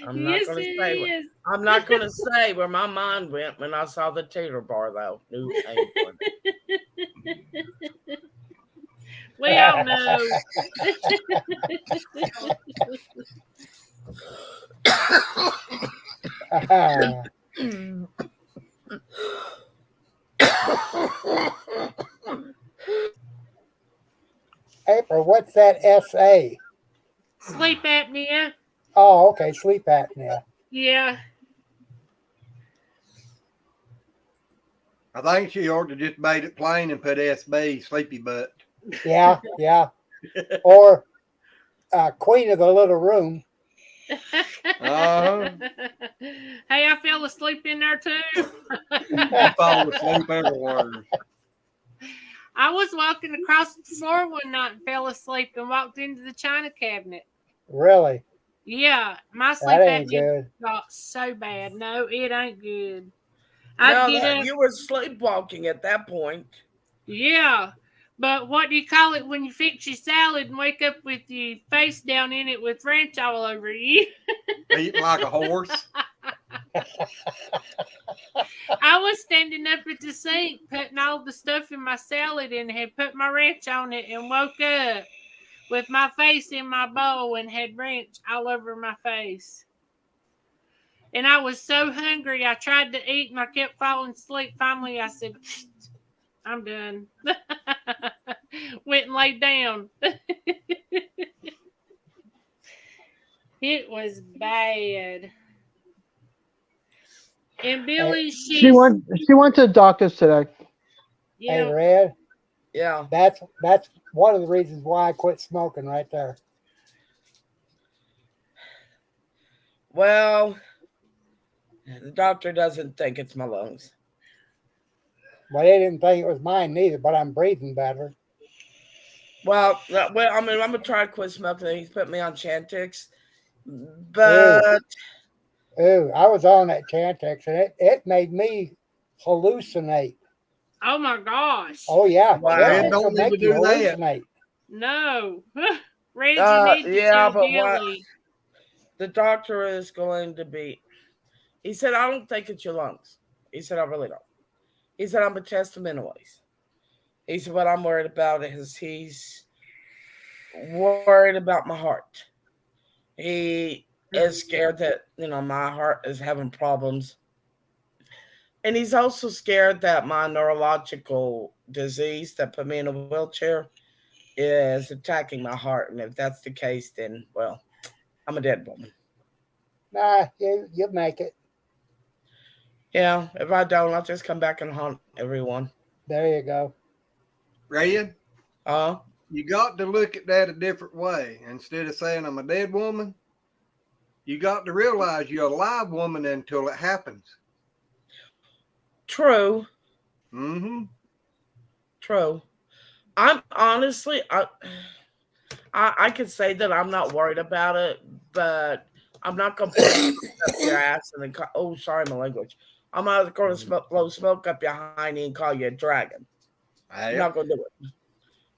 I'm not Yes, gonna it say is. I'm not gonna say where my mind went when I saw the tater bar though. No, I ain't doing it. We all know. April, what's that SA? Sleep apnea. Oh, okay, sleep apnea. Yeah. I think she ought to just made it plain and put SB, sleepy butt. Yeah, yeah. Or Queen of the Little Room. Uh-huh. Hey, I fell asleep in there too. You fall asleep everywhere. I was walking across the floor one night and fell asleep and walked into the china cabinet. Really? Yeah, my sleep That ain't apnea good. got so bad. No, it ain't good. No, I'd get up. you were sleepwalking at that point. Yeah, but what do you call it when you fix your salad and wake up with your face down in it with ranch all over you? Eating like a horse. I was standing up at the sink putting all the stuff in my salad and had put my ranch on it and woke up with my face in my bowl and had ranch all over my face. And I was so hungry, I tried to eat and I kept falling asleep. Finally, I said, I'm done. Went and laid down. It was bad. And Hey, Billy, She went to the doctor's today. hey, yeah. Red. Yeah. That's one of the reasons why I quit smoking right there. Well, the doctor doesn't think it's my lungs. Well, they didn't think it was mine neither, but I'm breathing better. Well, I mean, I'm gonna try to quit smoking. He's put me on Chantix, Ooh, but ooh, I was on that Chantix, and it made me hallucinate. Oh my gosh. Oh yeah, wow. Red, Chantix will don't let me make you do that. hallucinate. No. Red, you need to Yeah, tell but what Billy. the doctor is going to be, he said, I don't think it's your lungs. He said, I really don't. He said, I'm gonna test him anyways. He said, what I'm worried about is he's worried about my heart. He is scared that, my heart is having problems. And he's also scared that my neurological disease that put me in a wheelchair is attacking my heart. And if that's the case, then, well, I'm a dead woman. Nah, you make it. Yeah, if I don't, I'll just come back and haunt everyone. There you go. Red, Uh, you got to look at that a different way. Instead of saying I'm a dead woman, you got to realize you're a live woman until it happens. true, Mm-hmm. true. I'm honestly, I could say that I'm not worried about it, but I'm not gonna push you up your ass and then oh, sorry, my language. I'm not gonna blow smoke up your hiney and call you a dragon. I'm Yep. not gonna do it.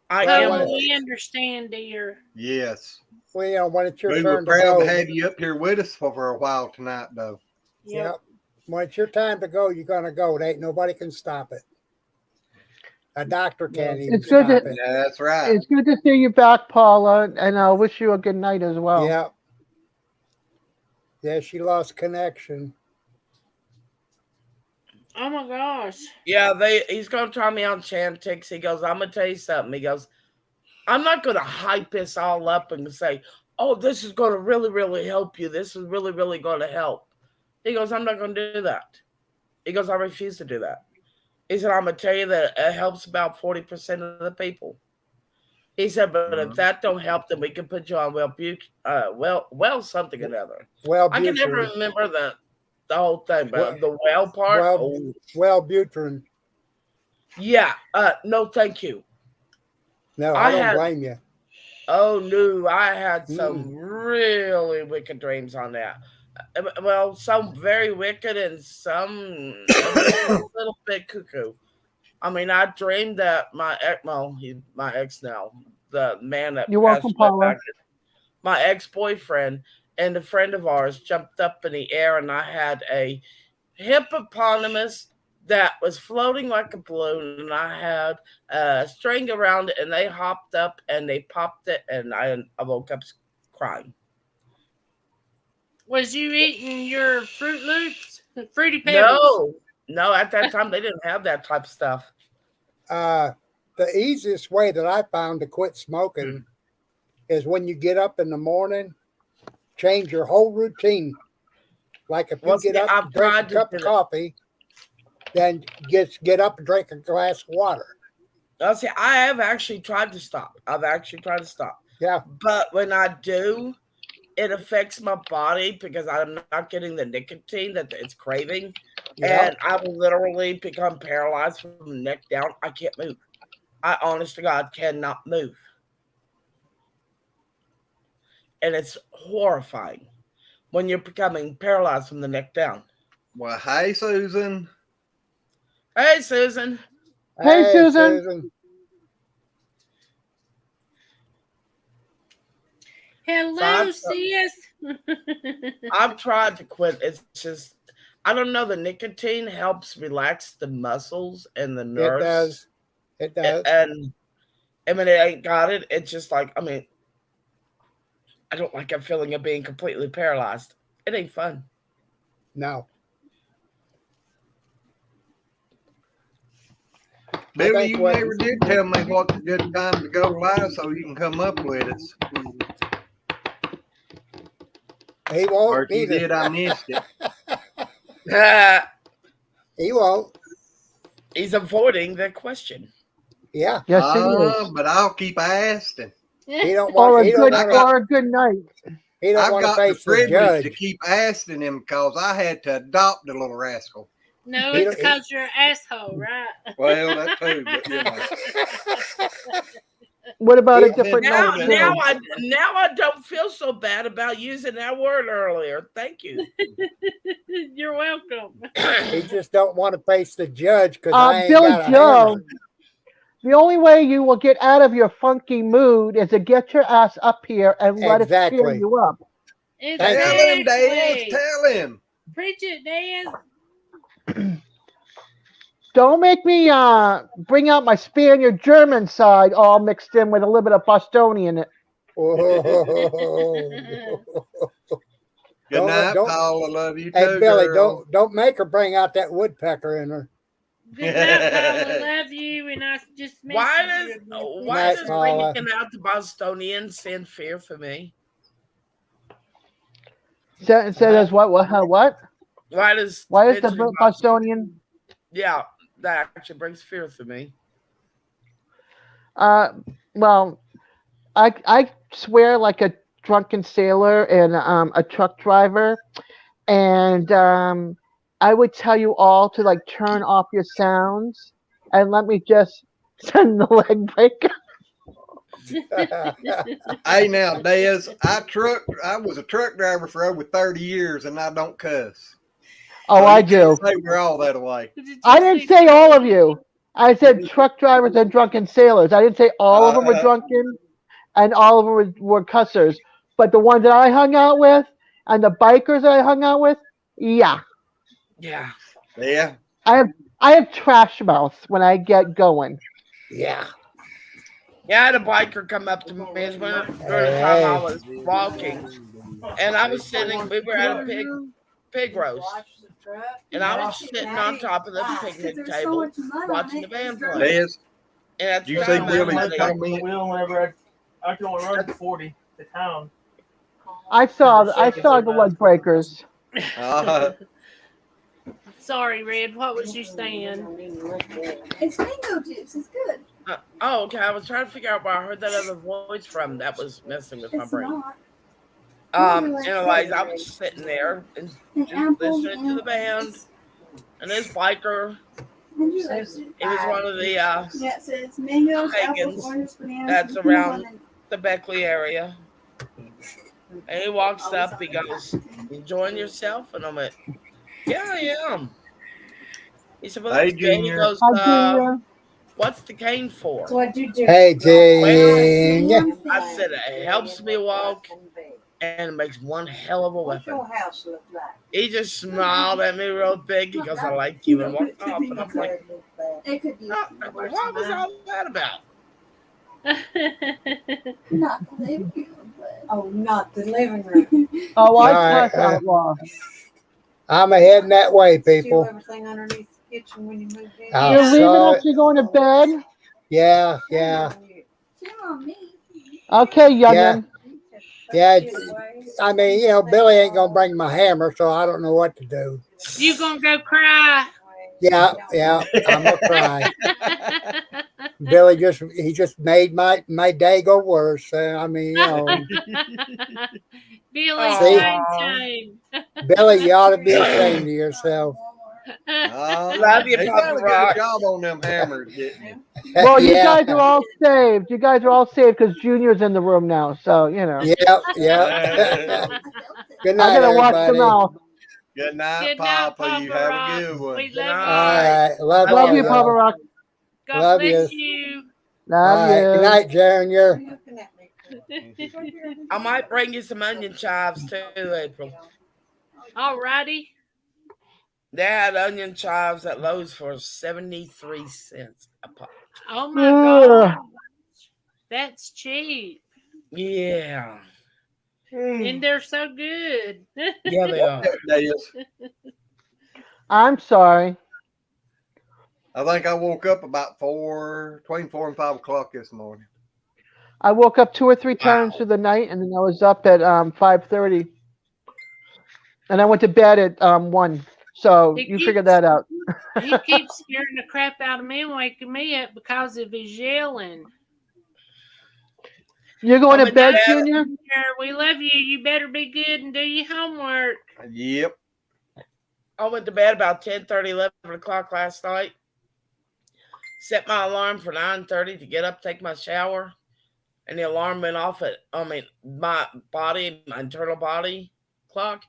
I Well, am. Thelma, when we understand, dear. Yes. when it's your We were turn to proud to go, have you up here with us for a while tonight, though. Yep. yep. When it's your time to go, you're gonna go. There ain't nobody can stop it. A doctor can't even It's good stop to it. That's right. it's good to see you back, Paula, and I wish you a good night as well. Yep. Yeah, she lost connection. Oh my gosh. Yeah, he's gonna try me on Chantix. He goes, I'm gonna tell you something. He goes, I'm not gonna hype this all up and say, oh, this is gonna really, really help you. This is really, really gonna help. He goes, I'm not gonna do that. He goes, I refuse to do that. He said, I'm gonna tell you that it helps about 40% of the people. He said, but if that don't help, then we can put you on well something or another. Well, I can never remember the whole thing, but the well part. Wellbutrin. Yeah. No, thank you. No, I don't blame you. Oh no, I had some really wicked dreams on that. Well, some very wicked and some a little bit cuckoo. I mean, I dreamed that he's my ex now, the man that You're passed welcome, away Paula. back, my ex-boyfriend and a friend of ours jumped up in the air, and I had a hippopotamus that was floating like a balloon, and I had a string around it, and they hopped up and they popped it, and I woke up crying. Was you eating your Fruit Loops? Fruity Pebbles? No, at that time they didn't have that type of stuff. The easiest way that I found to quit smoking is when you get up in the morning, change your whole routine. Like if you get up, drink a cup of coffee, then get up and drink a glass of water. See, I have actually tried to stop. Yeah. But when I do, it affects my body because I'm not getting the nicotine that it's craving. Yep. And I will literally become paralyzed from the neck down. I can't move. I honest to God cannot move. And it's horrifying when you're becoming paralyzed from the neck down. Well, hey, Susan. Hey, Susan. Hey, Susan. Hello, sis. I've tried to quit. It's just, I don't know. The nicotine helps relax the muscles and the nerves. It does. And when it ain't got it, it's just like, I mean, I don't like that feeling of being completely paralyzed. It ain't fun. No. Billy, you never did tell me what's a good time to go live so you can come up with us. He Or won't if you either. did, I missed it. He won't. He's avoiding the question. Yeah. Yes, he is. But I'll keep asking. He don't want. Or a He good don't want. or a good night. He don't I've want to got the face the privilege to judge. keep asking him because I had to adopt the little rascal. No, He it's don't- because you're an asshole, right? Well, that too, but you know. What about a He- different Now, night now too? I don't feel so bad about using that word earlier. Thank you. You're welcome. He just don't want to face the judge because I ain't Billy got a Joe, hammer. the only way you will get out of your funky mood is to get your ass up here and let it cheer Exactly. you up. Tell him, Daz. Exactly. Tell him. Preach it, Daz. Don't make me bring out my Spaniard German side all mixed in with a little bit of Bostonian in it. Whoa. Good night, don't- Paul. I love you Hey too, Billy, girl. don't make her bring out that woodpecker in her. Good night, Paula. Love you, and I just miss Why you. does Night, Paula. bringing out the Bostonian send fear for me? Says what? Why does Why is the mentioning Bostonian? Yeah, that actually brings fear for me. Well, I swear like a drunken sailor and a truck driver, and I would tell you all to like turn off your sounds and let me just send the leg breaker. Hey, now, Daz, I was a truck driver for over 30 years, and I don't cuss. Oh, So I you can't do. say we're all that away. I didn't say all of you. I said truck drivers and drunken sailors. I didn't say all of them were drunken and all of them were cussers. But the ones that I hung out with and the bikers that I hung out with, yeah. Yeah. Yeah. I have trash mouth when I get going. Yeah. Yeah, I had a biker come up to me during the time I was walking, and I was sitting. We were at a pig roast, and I was sitting on top of the picnic table watching the band play. Daz, And at did you the say time, Billy's I was comment? Whenever I can only run 40 to town. I saw the leg breakers. Sorry, Red. What was you saying? It's mango juice. It's good. Oh, okay. I was trying to figure out where I heard that other voice from. That was messing with my It's brain. not. Anyways, I was sitting there and just listening to the band, and this biker, he was one of the Yeah, it says mangoes, apples, pagans oranges, bananas. that's and around lemon. the Beckley area. And he walks up, he goes, "You enjoying yourself?" And I went, "Yeah, I am." He said, "Well, Hey, that's good." He Junior. goes, Hi, Junior. "What's the cane for?" So what you do? Hey, Junior. I said, "It helps me walk, and it makes one hell of a What's weapon." your house look like? He just smiled at me real big. He goes, "I like you," and walked off. And I'm like, It could be. what was all that about? Not the living room, but not the living room. Oh, I Alright, cuss outlaw. I'm heading that way, people. Everything underneath the kitchen when you moved in. I'm You're leaving sorry. us? You're going to bed? Yeah. Shame on me. Okay, youngin. Yeah. I mean, Billy ain't gonna bring my hammer, so I don't know what to do. You gonna go cry? Yeah, I'm gonna cry. Billy just made my day go worse. I mean, Billy, See? shame. Billy, you ought to be ashamed of yourself. Love you, He Papa done a Rock. good job on them hammers, didn't he? Well, you Yeah. guys are all saved. You guys are all saved because Junior's in the room now. So, Yeah. Good I night, gotta watch everybody. them out. Good night, Good night, Papa. You Papa have Rock. a good one. We Good love All you. right. Love, Love you, all. Papa Rock. God Love bless you. you. Love All right. you. Good night, Junior. I might bring you some onion chives too, April. Alrighty. They had onion chives at Lowe's for 73 cents a pop. Oh my God. That's cheap. Yeah. And they're so good. Yeah, they are. I'm sorry. I think I woke up about between 4 and 5 o'clock this morning. I woke up 2 or 3 times through the night, and then I was up at 5:30. and I went to bed at 1. So He you keeps figured that out. he keeps scaring the crap out of me and waking me up because of his yelling. You're going I'm to in bed, bed. Junior? We love you. You better be good and do your homework. Yep. I went to bed about 10:30, 11 o'clock last night. Set my alarm for 9:30 to get up, take my shower, and the alarm went off at, my internal body clock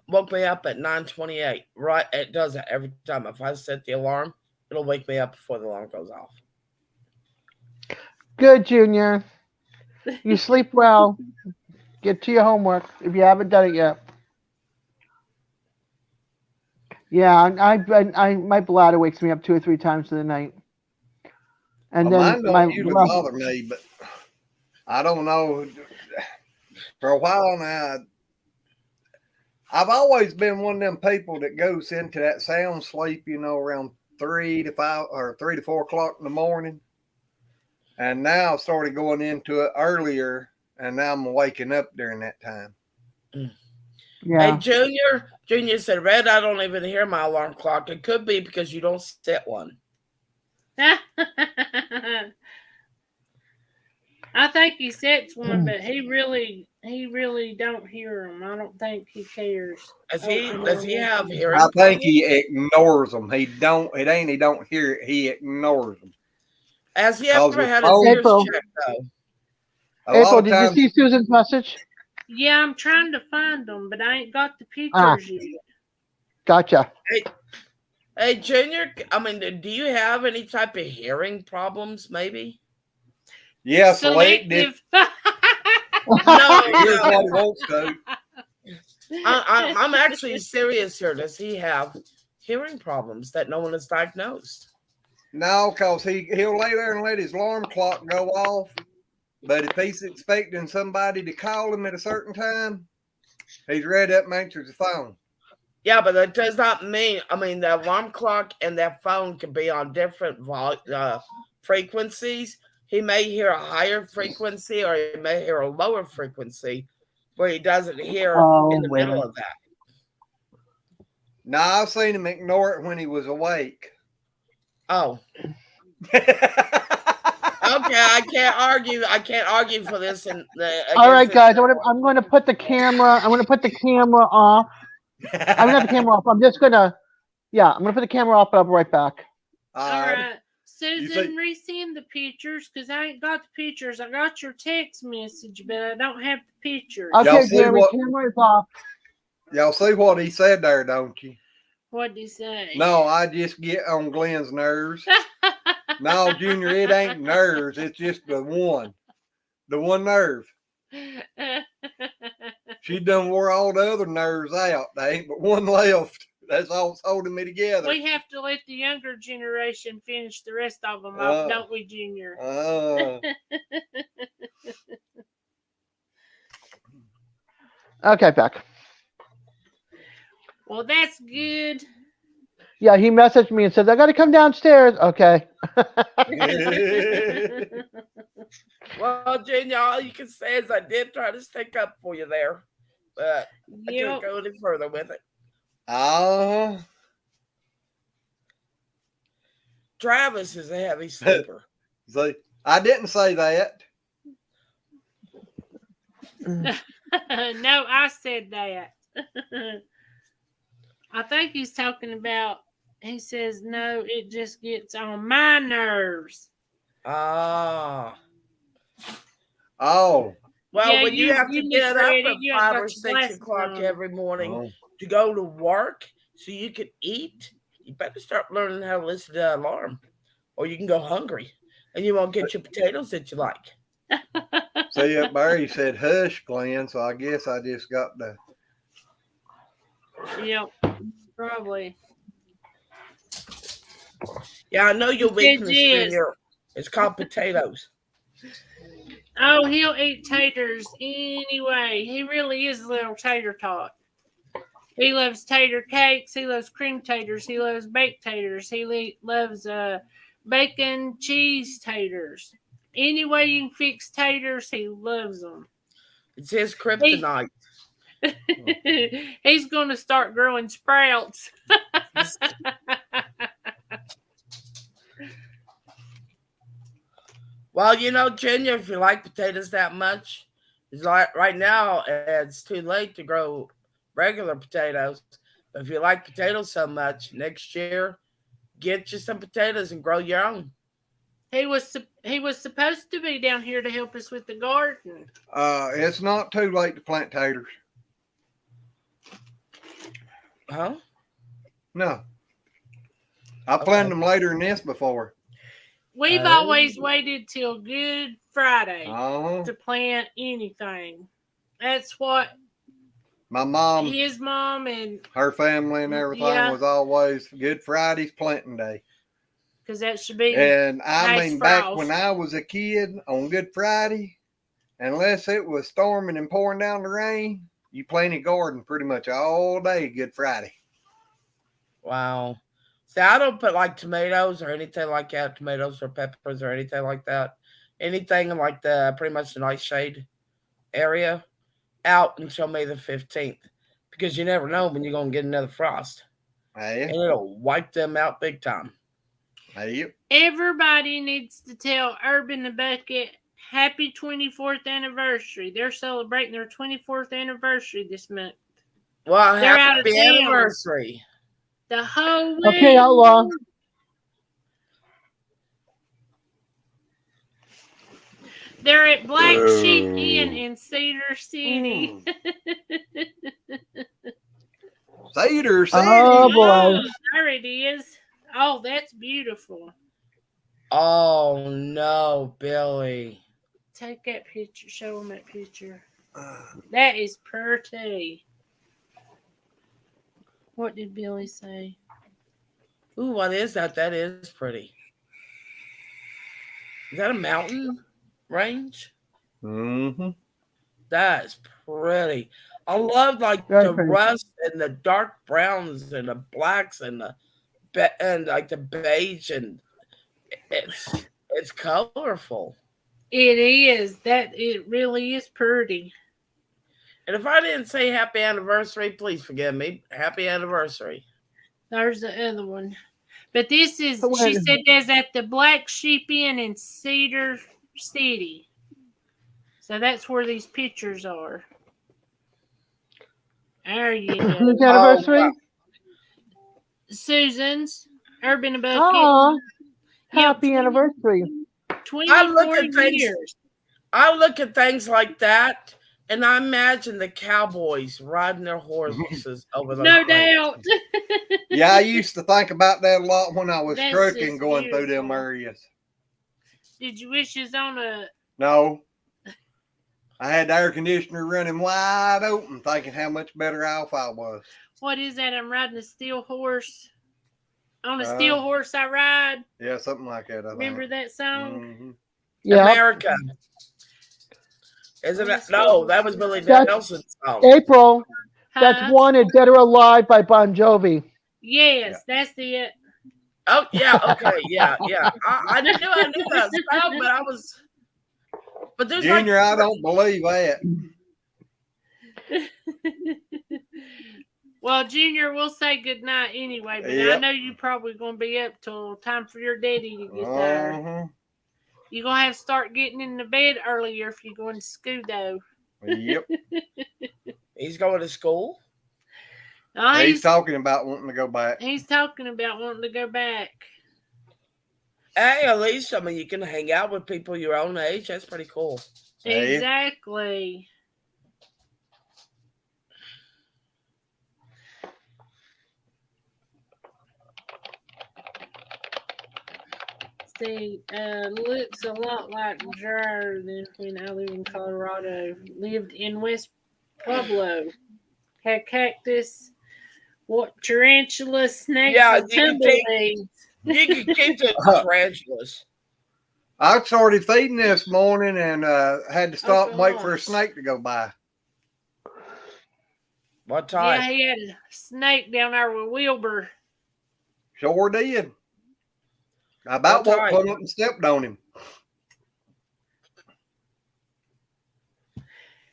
woke me up at 9:28. Right, it does that every time. If I set the alarm, it'll wake me up before the alarm goes off. Good, Junior. You sleep well. Get to your homework if you haven't done it yet. Yeah, I my bladder wakes me up 2 or 3 times in the night, and Well, then mine my don't usually bother me, but I don't know. For a while now, I've always been one of them people that goes into that sound sleep, around 3 to 5 or 3 to 4 o'clock in the morning. And now I've started going into it earlier, and now I'm waking up during that time. Yeah. Hey, Junior said, Red, I don't even hear my alarm clock. It could be because you don't set one. I think he sets one, but he really don't hear them. I don't think he cares. Does he have hearing? I think he ignores them. He don't hear it. He ignores them. Has he ever had his ears checked, though? April, did you see Susan's message? Yeah, I'm trying to find them, but I ain't got the pictures yet. Gotcha. Hey, Junior, do you have any type of hearing problems, maybe? Yeah, selective. No. I'm actually serious here. Does he have hearing problems that no one has diagnosed? No, because he'll lay there and let his alarm clock go off. But if he's expecting somebody to call him at a certain time, he's ready up and answers the phone. Yeah, but that does not mean, the alarm clock and that phone can be on different frequencies. He may hear a higher frequency or he may hear a lower frequency where he doesn't hear in the middle of that. No, I've seen him ignore it when he was awake. Oh. Okay, I can't argue. I can't argue for this. All right, guys. I'm going to put the camera. I'm going to put the camera off. I'm going to put the camera off. I'm just going to. Yeah, I'm going to put the camera off, but I'll be right back. All right. Susan, resend the pictures because I ain't got the pictures. I got your text message, but I don't have the pictures. Okay, Jeremy, camera is off. Y'all see what he said there, don't you? What did he say? No, I just get on Glenn's nerves. No, Junior, it ain't nerves. It's just the one nerve. She done wore all the other nerves out. There ain't but one left. That's all that's holding me together. We have to let the younger generation finish the rest of them off, don't we, Junior? Okay, back. Well, that's good. Yeah, he messaged me and says, I got to come downstairs. Okay. Well, Junior, all you can say is I did try to stick up for you there, but I couldn't go any further with it. Travis is a heavy sleeper. See, I didn't say that. No, I said that. I think he's talking about, he says, no, it just gets on my nerves. Oh. Well, yeah, when you have to get up at 5 or 6 o'clock every morning to go to work so you can eat, you better start learning how to listen to that alarm, or you can go hungry and you won't get your potatoes that you like. See, Barry said hush, Glenn, so I guess I just got to. Yep, probably. Yeah, I know your weakness, Junior. It's called potatoes. Oh, he'll eat taters anyway. He really is a little tater tot. He loves tater cakes. He loves cream taters. He loves baked taters. He loves bacon cheese taters. Any way you can fix taters, he loves them. It's his kryptonite. He's going to start growing sprouts. Well, Junior, if you like potatoes that much, it's like right now it's too late to grow regular potatoes. But if you like potatoes so much, next year get you some potatoes and grow your own. He was supposed to be down here to help us with the garden. It's not too late to plant taters. Huh? No. I planted them later than this before. We've always waited till Good Friday Oh. to plant anything. That's what my mom, his mom, and her family and everything was always Good Friday's planting day. Because that should be. And I nice mean, frost. back when I was a kid on Good Friday, unless it was storming and pouring down the rain, you planted garden pretty much all day Good Friday. Wow. See, I don't put like tomatoes or anything like that, tomatoes or peppers or anything like that. Anything in like the pretty much the nightshade area out until May the 15th. Because you never know when you're going to get another frost. Hey. And it'll wipe them out big time. Hey. Everybody needs to tell Urban the Bucket happy 24th anniversary. They're celebrating their 24th anniversary this month. Well, they're out of happy town. Anniversary. The whole week. Okay, Outlaw. They're at Black Sheep Inn in Cedar City. Cedar City. Oh, boy. There it is. Oh, that's beautiful. Oh, no, Billy. Take that picture. Show them that picture. That is pretty. What did Billy say? Ooh, what is that? That is pretty. Is that a mountain range? Mm-hmm. That's pretty. I love like Very the pretty. rust and the dark browns and the blacks and like the beige, and it's colorful. It is. It really is pretty. And if I didn't say happy anniversary, please forgive me. Happy anniversary. There's the other one. But this is, she said there's at the Black Sheep Inn in Cedar City. So that's where these pictures are. There you go. Whose anniversary? wow. Susan's. Urban and Bucket. Oh, happy anniversary. 24 years. I look at things like that, and I imagine the cowboys riding their horses over those No plains. doubt. Yeah, I used to think about that a lot when I was That's trucking just going through them beautiful. areas. Did you wish us on a... No. I had the air conditioner running wide open, thinking how much better off I was. What is that? I'm riding a steel horse. On a steel horse I ride. Yeah, something like that. Remember that song? Mm-hmm. Yeah. America. Isn't it? No, that was Billy Nelson's song. April. That's Wanted, Dead or Alive by Bon Jovi. Yes, that's it. Oh, yeah, okay, yeah. I knew that song, but I was... But there's Junior, I don't believe that. Well, Junior, we'll say goodnight anyway, but I know you're probably going to be up till time for your daddy to get there. You're going to have to start getting in the bed earlier if you're going to school, though. Yep. He's going to school? He's talking about wanting to go back. He's talking about wanting to go back. Hey, at least, I mean, you can hang out with people your own age. That's pretty cool. Exactly. See, looks a lot like Jer than when I lived in Colorado. Lived in West Pueblo. Had cactus, tarantula, snakes, and tumbleweeds. You can keep the tarantulas. I started feeding this morning and had to stop and wait for a snake to go by. What time? Yeah, he had a snake down there with Wilbur. Sure did. I about put up and stepped on him.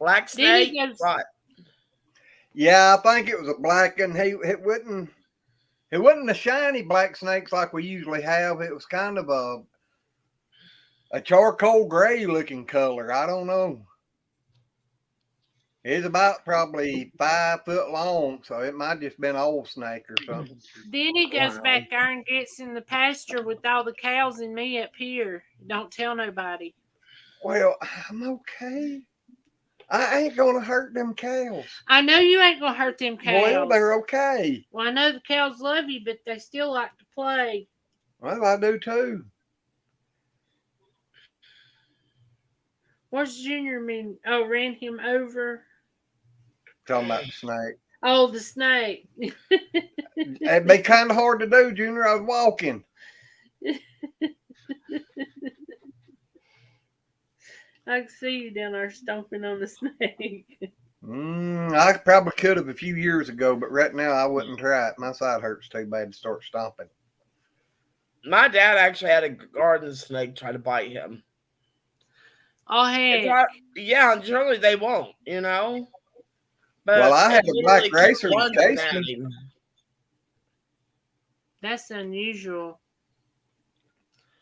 Black snake? What? Yeah, I think it was a black, and it wasn't the shiny black snakes like we usually have. It was kind of a charcoal gray looking color. I don't know. It's about probably 5 foot long, so it might just been an old snake or something. Then he goes back there and gets in the pasture with all the cows and me up here. Don't tell nobody. Well, I'm okay. I ain't gonna hurt them cows. I know you ain't gonna hurt them cows. Well, they're okay. Well, I know the cows love you, but they still like to play. Well, I do too. What's Junior mean? Oh, ran him over. Talking about the snake. Oh, the snake. It'd be kind of hard to do, Junior. I was walking. I can see you down there stomping on the snake. I probably could have a few years ago, but right now I wouldn't try it. My side hurts too bad to start stomping. My dad actually had a garden snake try to bite him. Oh, hey. Yeah, generally they won't, you know. But well, I had a black racer chase me. That's unusual.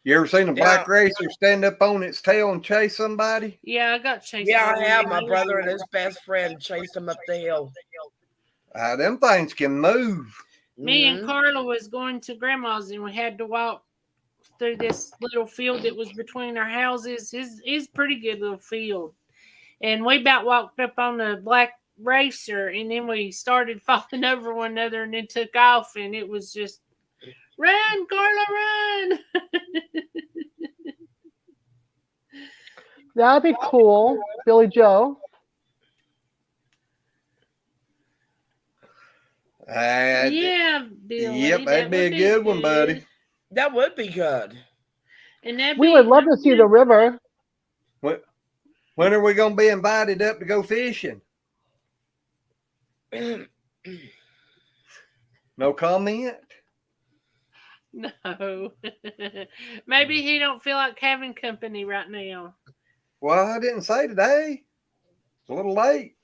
You ever seen a black racer stand up on its tail and chase somebody? Yeah, I got chased. Yeah, I have. My brother and his best friend chased him up the hill. Them things can move. Me and Carla was going to Grandma's, and we had to walk through this little field that was between our houses. It's pretty good little field. And we about walked up on the black racer, and then we started falling over one another and then took off, and it was just, run, Carla, run. That'd be cool, Billy Joe. Yeah, Billy. Yep, that'd be a good one, buddy. That would be good. And we would love to see the river. When are we going to be invited up to go fishing? No comment? No. Maybe he don't feel like having company right now. Well, I didn't say today. It's a little late.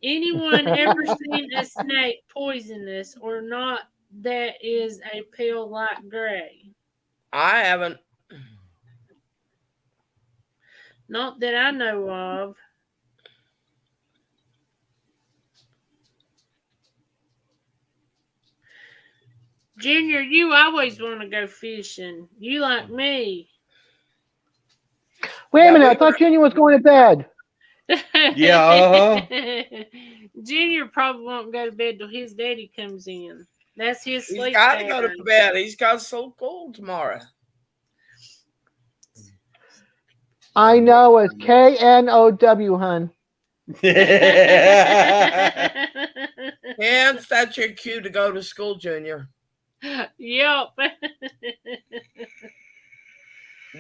Anyone ever seen a snake poisonous or not that is a pale light gray? I haven't. Not that I know of. Junior, you always want to go fishing. You like me. Wait a minute, I thought Junior was going to bed. Yeah. Junior probably won't go to bed till his daddy comes in. That's his sleep. He's got to go to bed. He's got so cold tomorrow. I know it's KNOW, hun. Hence, that's your cue to go to school, Junior. Yep.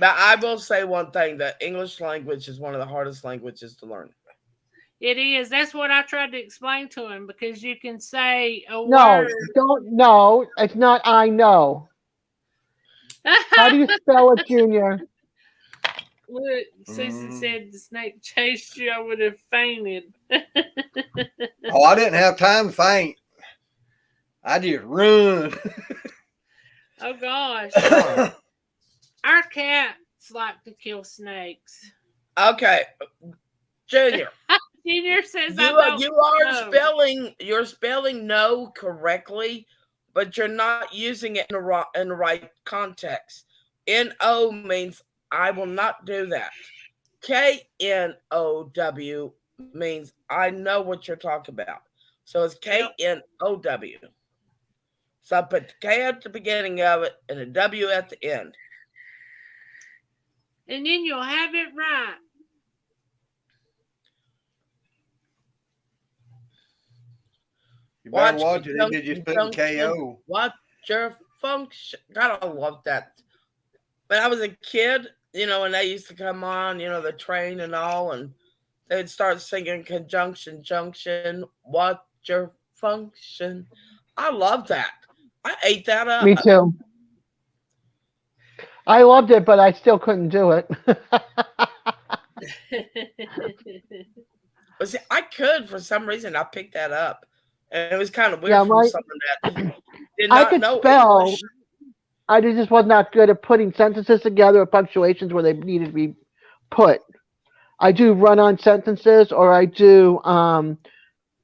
But I will say one thing: the English language is one of the hardest languages to learn. It is. That's what I tried to explain to him, because you can say a no, word. No, it's not I know. How do you spell it, Junior? Look, Susan said the snake chased you, I would have fainted. Oh, I didn't have time to faint. I just run. Oh, gosh. Our cats like to kill snakes. Okay. Junior. Junior says you're spelling no correctly, but you're not using it in the right context. N-O means I will not do that. K-N-O-W means I know what you're talking about. So it's K-N-O-W. So I put the K at the beginning of it and a W at the end. And then you'll have it right. You better watch it. They just put KO. Watch your function. God, I love that. When I was a kid, and they used to come on, the train and all, and they'd start singing conjunction, junction, watch your function. I love that. I ate that up. Me too. I loved it, but I still couldn't do it. See, I could, for some reason, I picked that up. And it was kind of weird Yeah, from someone that did I not could know spell. English. I just was not good at putting sentences together or punctuations where they needed to be put. I do run-on sentences, or I do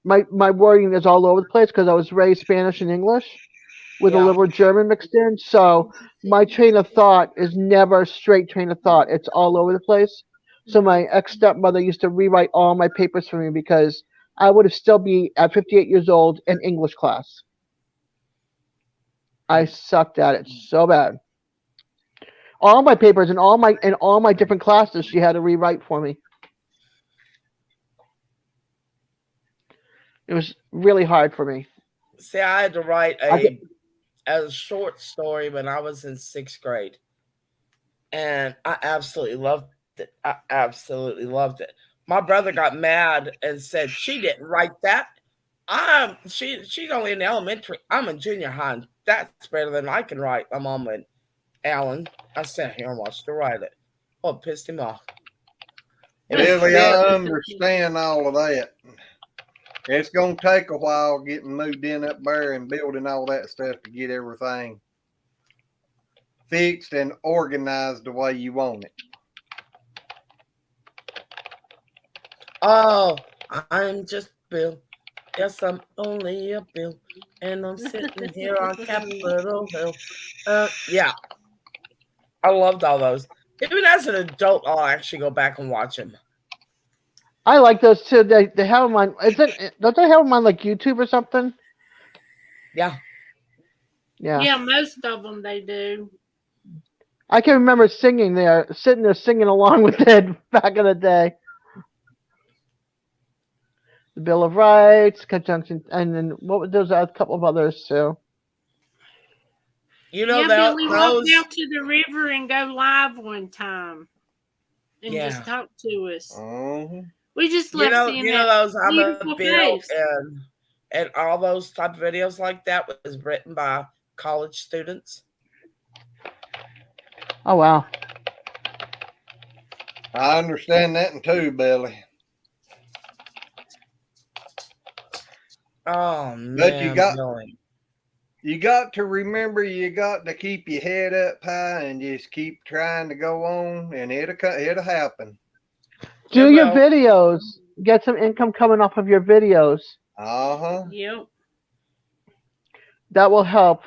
my wording is all over the place because I was raised Spanish and English with a Yeah. little German mixed in. So my train of thought is never a straight train of thought. It's all over the place. So my ex-stepmother used to rewrite all my papers for me because I would have still be at 58 years old in English class. I sucked at it so bad. All my papers and all my different classes she had to rewrite for me. It was really hard for me. See, I had to write a short story when I was in 6th grade. And I absolutely loved it. I absolutely loved it. My brother got mad and said, she didn't write that. She's only in elementary. I'm in junior high. And that's better than I can write. My mom went, Alan, I sat here and watched her write it. Oh, it pissed him off. Billy, I understand all of that. It's going to take a while getting moved in up there and building all that stuff to get everything fixed and organized the way you want it. Oh, I'm just Bill. Yes, I'm only a Bill. And I'm sitting here on Capitol Hill. Yeah. I loved all those. Even as an adult, I'll actually go back and watch them. I like those too. They have them on. Don't they have them on like YouTube or something? Yeah. Yeah. Yeah, most of them they do. I can remember sitting there singing along with it back in the day. The Bill of Rights, Conjunction, and then what was those? A couple of others too. You know, Billy walked out to the river and go live one time, and just talk to us. We just love seeing those I'm beautiful a Bill face. and all those type of videos like that was written by college students. Oh wow! I understand that too, Billy. Oh man! But you got to remember, you got to keep your head up high and just keep trying to go on, and it'll happen. Do your videos. Get some income coming off of your videos. Yep. That will help.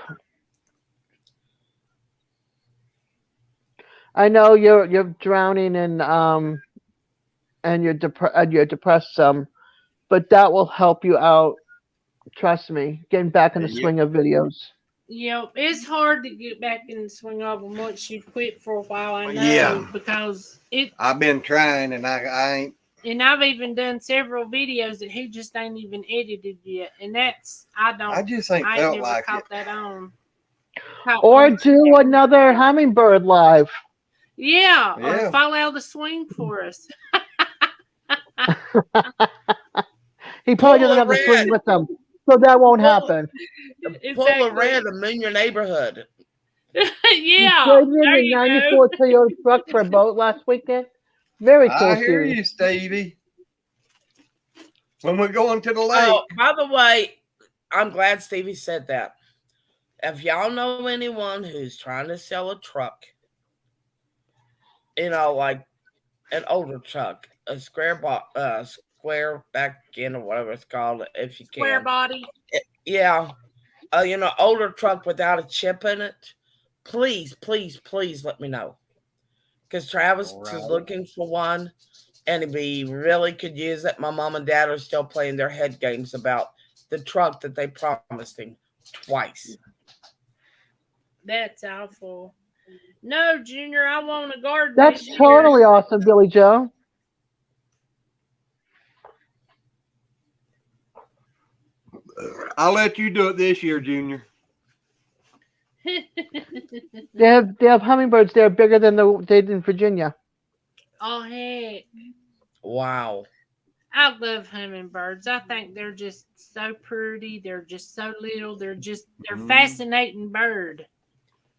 I know you're drowning in and you're depressed some, but that will help you out. Trust me, getting back in the swing of videos. Yep, it's hard to get back in the swing of them once you quit for a while. I know because I've been trying, and I ain't. And I've even done several videos that he just ain't even edited yet, and that's I just ain't felt never like caught it. that on. Or do another hummingbird live. Yeah, or fall out of the swing for us. He probably doesn't have the swing with him, so that won't happen. Pull a random in your neighborhood. Yeah, you traded in a '94 Toyota truck for a boat last weekend. Very cool. I hear you, Stevie. When we're going to the lake. Oh, by the way, I'm glad Stevie said that. If y'all know anyone who's trying to sell a truck, like an older truck, a square back end or whatever it's called, if you can. Square body. Older truck without a chip in it. Please, please, please let me know. Because Travis is looking for one, and he really could use it. My mom and dad are still playing their head games about the truck that they promised him twice. That's awful. No, Junior, I want a garden. That's totally awesome, Billy Joe. I'll let you do it this year, Junior. They have hummingbirds. They're bigger than they did in Virginia. Oh heck! Wow. I love hummingbirds. I think they're just so pretty. They're just so little. They're fascinating bird.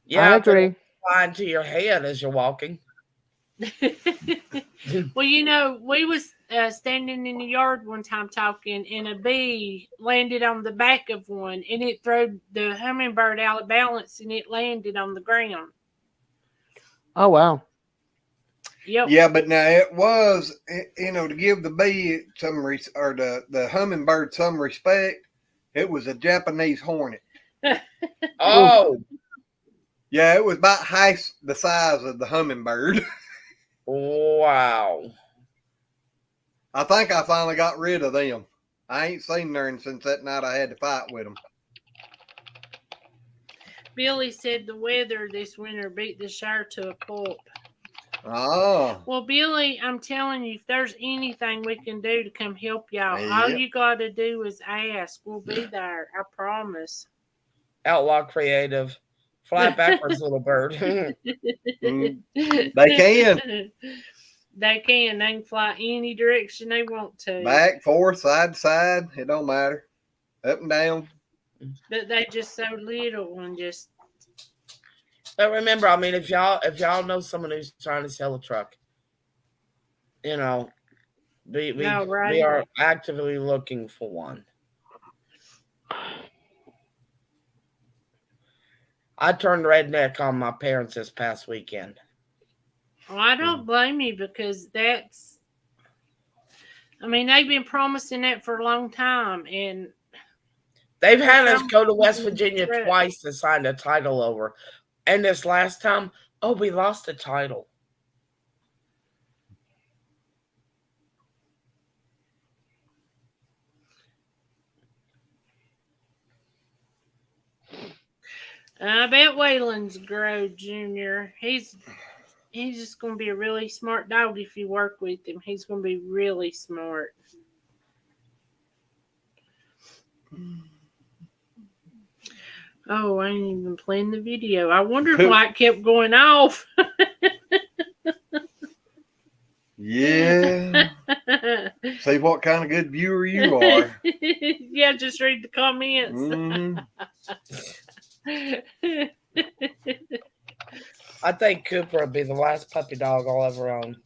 Yeah, I agree. Flying to your head as you're walking. Well, we was standing in the yard one time talking, and a bee landed on the back of one, and it threw the hummingbird out of balance, and it landed on the ground. Oh wow. Yep. Yeah, but now it was, to give the bee some or the hummingbird some respect, it was a Japanese hornet. Oh. Yeah, it was about half the size of the hummingbird. Wow. I think I finally got rid of them. I ain't seen them since that night I had to fight with them. Billy said the weather this winter beat the shower to a pulp. Oh. Well, Billy, I'm telling you, if there's anything we can do to come help y'all, Yep. all you got to do is ask. We'll be there. I promise. Outlaw creative. Fly backwards, little bird. They can. They can fly any direction they want to. Back, forth, side to side. It don't matter. Up and down. But they just so little and just. But remember, I mean, if y'all know someone who's trying to sell a truck, we are actively looking for one. I turned redneck on my parents this past weekend. Well, I don't blame you because they've been promising that for a long time, and they've had us go to West Virginia twice to sign the title over. And this last time, we lost the title. I bet Waylon's grow, Junior. He's just going to be a really smart dog if you work with him. He's going to be really smart. Oh, I ain't even playing the video. I wondered why it kept going off. Yeah. See what kind of good viewer you are. Yeah, just read the comments. Mm-hmm. I think Cooper would be the last puppy dog I'll ever own.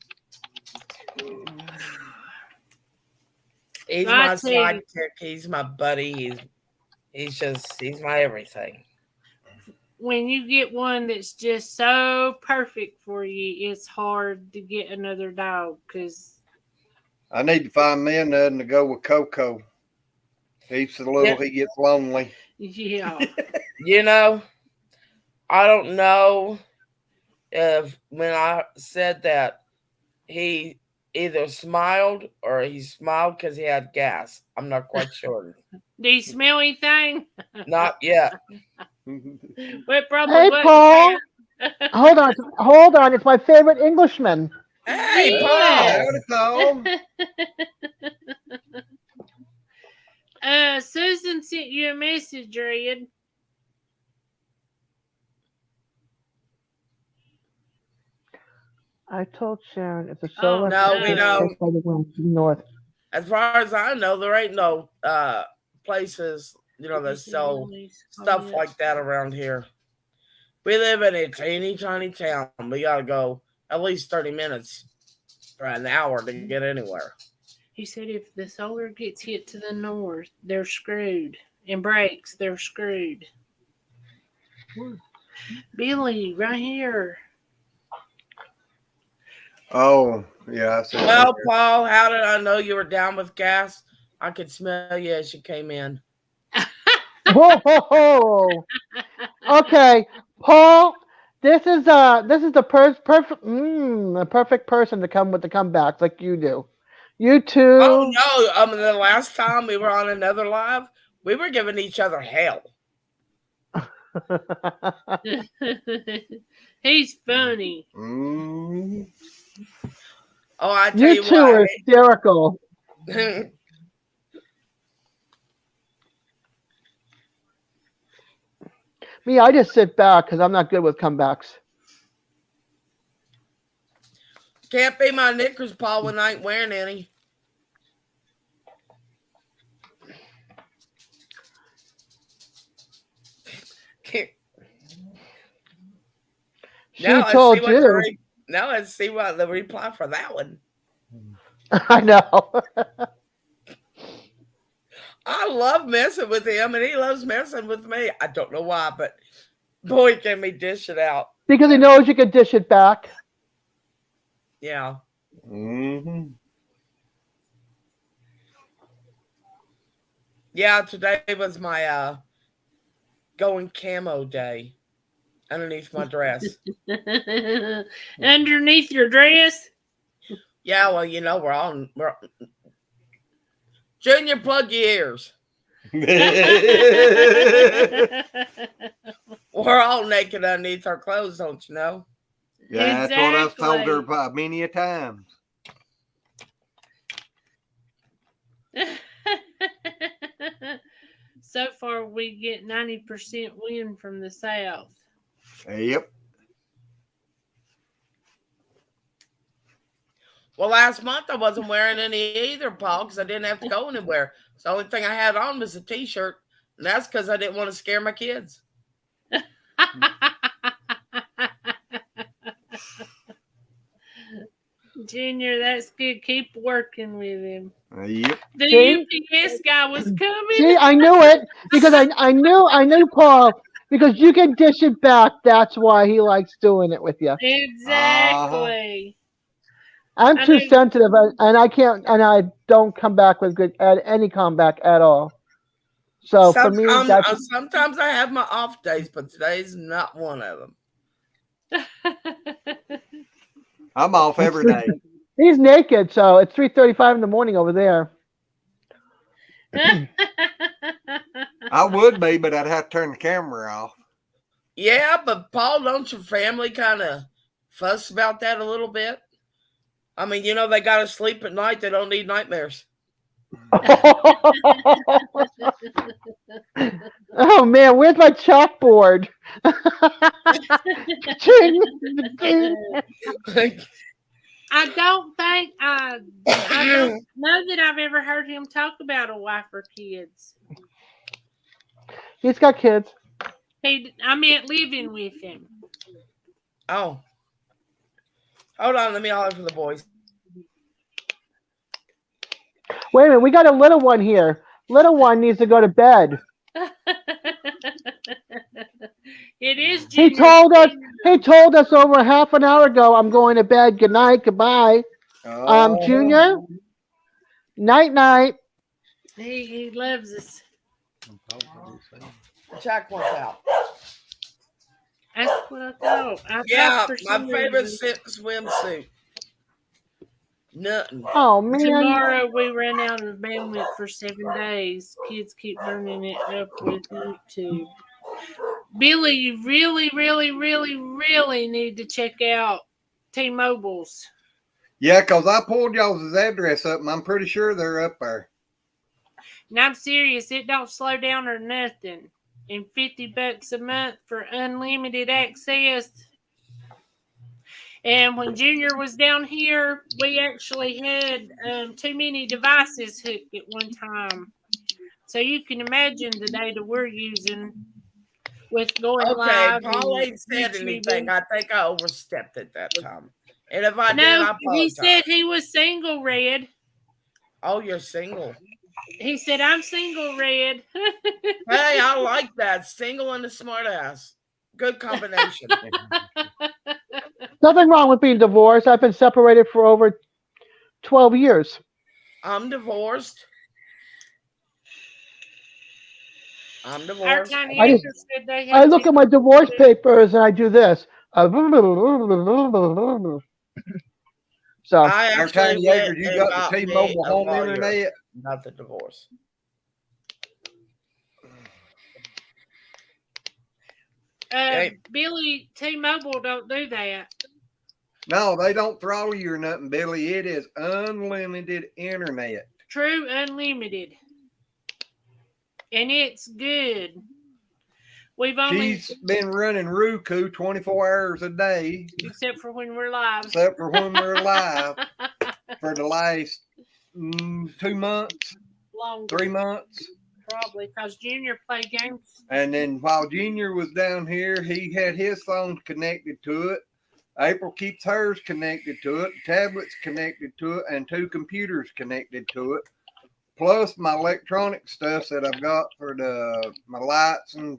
He's my sidekick. He's my buddy. He's my everything. When you get one that's just so perfect for you, it's hard to get another dog because I need to find me another to go with Coco. He's a little, he gets lonely. Yeah. I don't know if when I said that he either smiled or he smiled because he had gas. I'm not quite sure. Do you smell anything? Not yet. Hey, Paul. Hold on. It's my favorite Englishman. Hey, Paul. Susan sent you a message, Red. I told Sharon it's a solo. No, we don't. North. As far as I know, there ain't no places, that sell stuff like that around here. We live in a teeny tiny town. We gotta go at least 30 minutes or an hour to get anywhere. He said if the solar gets hit to the north, they're screwed. And breaks, they're screwed. Billy, right here. Oh, yeah. Well, Paul, how did I know you were down with gas? I could smell you as you came in. Whoa. Okay, Paul. This is the perfect person to come with the comebacks like you do. You too. Oh no! The last time we were on another live, we were giving each other hell. He's funny. Mm. Oh, I tell you two are hysterical. Me, I just sit back because I'm not good with comebacks. Can't be my knickers, Paul, when I ain't wearing any. She told you. Now let's see what the reply for that one. I know. I love messing with him, and he loves messing with me. I don't know why, but boy, can we dish it out. Because he knows you can dish it back. Yeah. Mm-hmm. Yeah, today was my going camo day underneath my dress. Underneath your dress? Yeah, well, we're Junior, plug your ears. We're all naked underneath our clothes, don't you know? Yeah, that's what I've told her about many a times. So far, we get 90% wind from the south. Yep. Well, last month I wasn't wearing any either, Paul, because I didn't have to go anywhere. So the only thing I had on was a t-shirt, and that's because I didn't want to scare my kids. Junior, that's good. Keep working with him. Yep. The UPS guy was coming. See, I knew it because I knew Paul, because you can dish it back. That's why he likes doing it with you. Exactly. I'm too sensitive, and I can't, and I don't come back with any comeback at all. So for me, sometimes I have my off days, but today's not one of them. I'm off every day. He's naked, so it's 3:35 in the morning over there. I would be, but I'd have to turn the camera off. Yeah, but Paul, don't your family kind of fuss about that a little bit? I mean, they got to sleep at night. They don't need nightmares. Oh man, where's my chalkboard? I don't think I don't know that I've ever heard him talk about a wife or kids. He's got kids. I meant living with him. Oh. Hold on, let me holler for the boys. Wait a minute, we got a little one here. Little one needs to go to bed. It is. He told us over half an hour ago, I'm going to bed. Good night, goodbye. Junior. Night night. He loves us. Jack wants out. That's what I thought. Yeah, my favorite swimsuit. Nothing. Oh man. Tomorrow we ran out of bandwidth for 7 days. Kids keep burning it up with YouTube. Billy, you really, really, really, really need to check out T-Mobile's. Yeah, because I pulled y'all's address up, and I'm pretty sure they're up there. And I'm serious, it don't slow down or nothing. And $50 a month for unlimited access. And when Junior was down here, we actually had too many devices hooked at one time. So you can imagine the data we're using with going live. Okay, Paul ain't said anything. I think I overstepped at that time. And if I did, I apologize. He said he was single, Red. Oh, you're single. He said, I'm single, Red. Hey, I like that. Single and a smart ass. Good combination. Nothing wrong with being divorced. I've been separated for over 12 years. I'm divorced. I look at my divorce papers and I do this. So every time you got the T-Mobile home internet, not the divorce. Billy, T-Mobile don't do that. No, they don't throttle you or nothing, Billy. It is unlimited internet. True unlimited. And it's good. She's been running Roku 24 hours a day. Except for when we're live. For the last 2 months. Longer. 3 months. Probably, because Junior played games. And then while Junior was down here, he had his phone connected to it. April keeps hers connected to it, tablets connected to it, and 2 computers connected to it. Plus my electronic stuff that I've got for my lights and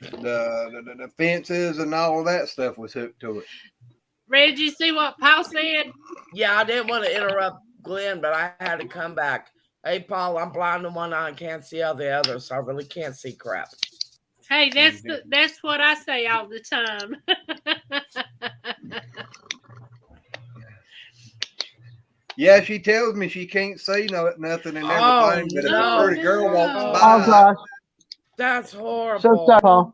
the fences and all of that stuff was hooked to it. Red, you see what Paul said? Yeah, I didn't want to interrupt Glenn, but I had to come back. Hey, Paul, I'm blind in one eye and can't see out the other, so I really can't see crap. Hey, that's what I say all the time. Yeah, she tells me she can't see nothing and everything, but if a pretty girl walks by, Oh gosh, that's horrible. so sorry, Paul.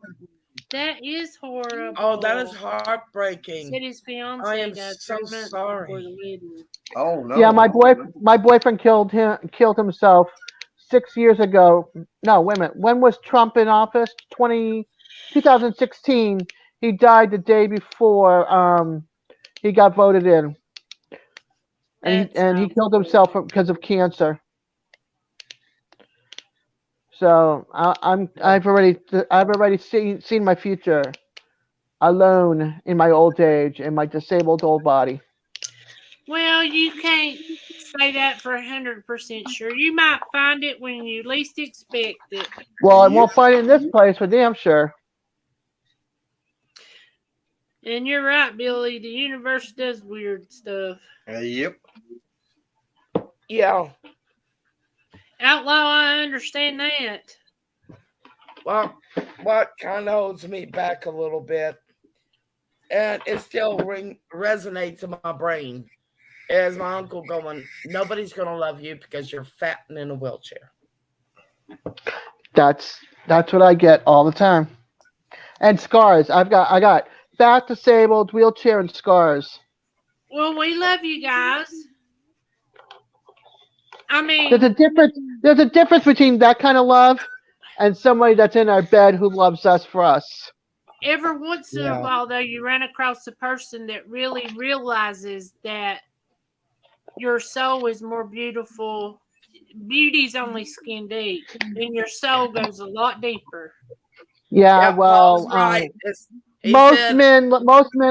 That is horrible. Oh, that is heartbreaking. Said his fiance I am died so 3 months sorry. before the wedding. Oh no. Yeah, my boyfriend killed himself 6 years ago. No, wait a minute. When was Trump in office? 2016. He died the day before he got voted in, and he killed himself because of cancer. So I've already seen my future alone in my old age in my disabled old body. Well, you can't say that for 100% sure. You might find it when you least expect it. Well, I won't find it in this place for damn sure. And you're right, Billy. The universe does weird stuff. Yep. Yeah. Outlaw, I understand that. Well, what kind of holds me back a little bit, and it still resonates in my brain, is my uncle going, nobody's going to love you because you're fat and in a wheelchair. That's what I get all the time. And scars. I got fat, disabled, wheelchair, and scars. Well, we love you guys. I mean, there's a difference between that kind of love and somebody that's in our bed who loves us for us. Every once in a while, though, you run across a person that really realizes that your soul is more beautiful. Beauty's only skin deep, and your soul goes a lot deeper. Yeah, well, right. Most men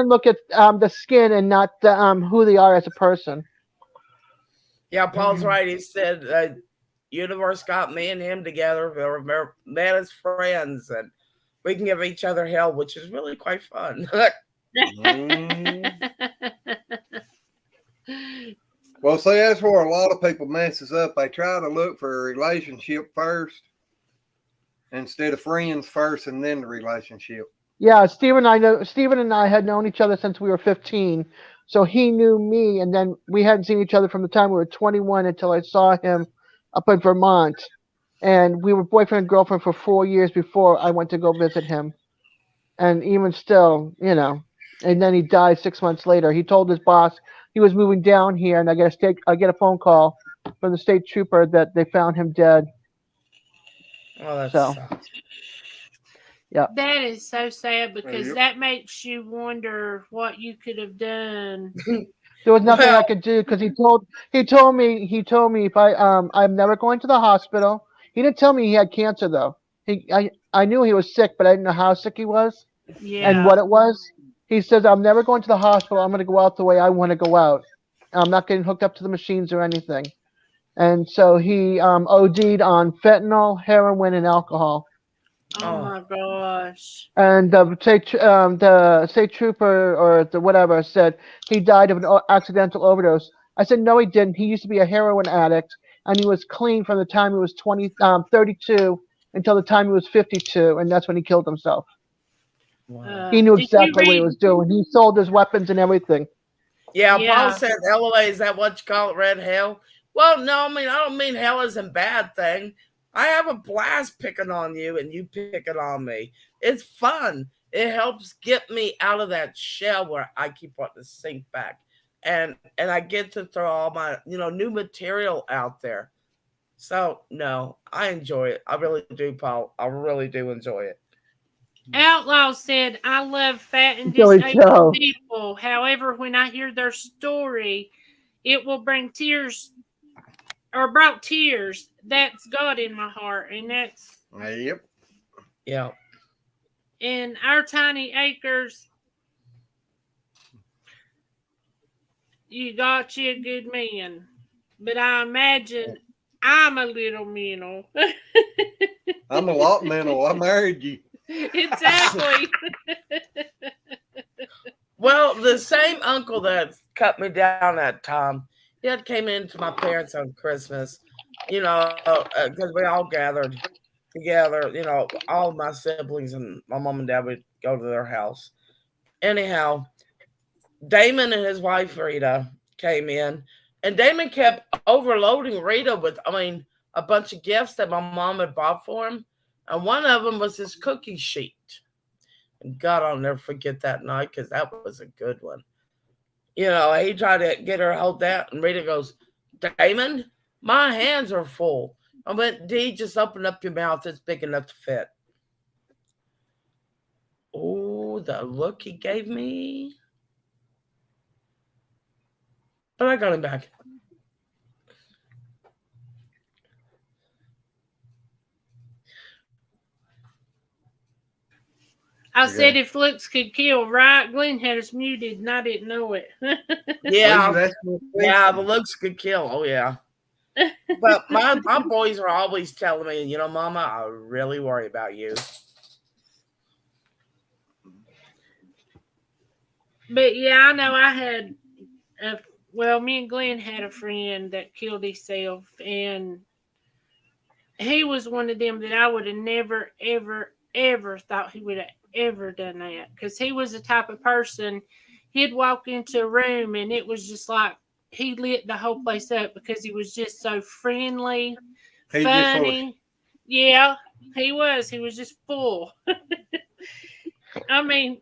look at the skin and not who they are as a person. Yeah, Paul's right. He said, universe got me and him together. We were met as friends, and we can give each other hell, which is really quite fun. Well, see, that's where a lot of people messes up. They try to look for a relationship first instead of friends first and then the relationship. Yeah, Steven and I had known each other since we were 15. So he knew me, and then we hadn't seen each other from the time we were 21 until I saw him up in Vermont. And we were boyfriend and girlfriend for 4 years before I went to go visit him. And even still, and then he died 6 months later. He told his boss he was moving down here, and I get a phone call from the state trooper that they found him dead. Oh, that sucks. Yeah. That is so sad because that makes you wonder what you could have done. There was nothing I could do because he told me if I'm never going to the hospital. He didn't tell me he had cancer though. I knew he was sick, but I didn't know how sick he was and what it was. He says I'm never going to the hospital. I'm going to go out the way I want to go out. I'm not getting hooked up to the machines or anything. And so he OD'd on fentanyl, heroin, and alcohol. Oh my gosh! And the state trooper or the whatever said he died of an accidental overdose. I said no, he didn't. He used to be a heroin addict, and he was clean from the time he was 32 until the time he was 52, and that's when he killed himself. Wow. He knew exactly what he was doing. He sold his weapons and everything. Yeah, Paul said, LOA, is that what you call it, red hell? Well, no, I don't mean hell is a bad thing. I have a blast picking on you and you picking on me. It's fun. It helps get me out of that shell where I keep wanting to sink back. And I get to throw all my, new material out there. So, no, I enjoy it. I really do, Paul. I really do enjoy it. Outlaw said, I love fat and disabled people. However, when I hear their story, it will bring tears or brought tears. That's God in my heart. And that's... Yep. Yeah. In our tiny acres, you got you a good man. But I imagine I'm a little mental. I'm a lot mental. I married you. Exactly. Well, the same uncle that cut me down that time, he had came into my parents on Christmas, because we all gathered together, all my siblings and my mom and dad would go to their house. Anyhow, Damon and his wife Rita came in, and Damon kept overloading Rita with, a bunch of gifts that my mom had bought for him, and one of them was his cookie sheet. And God, I'll never forget that night because that was a good one. He tried to get her to hold that, and Rita goes, Damon, my hands are full. I went, D, just open up your mouth. It's big enough to fit. Oh, the look he gave me. But I got him back. I said if looks could kill, right? Glenn had us muted and I didn't know it. Yeah, the looks could kill. Oh, yeah. But my boys are always telling me, Mama, I really worry about you. But yeah, I know I had, me and Glenn had a friend that killed himself, and he was one of them that I would have never, ever, ever thought he would have ever done that. Because he was the type of person, he'd walk into a room and it was just like he lit the whole place up because he was just so friendly, funny. Yeah, he was. He was just full. I mean,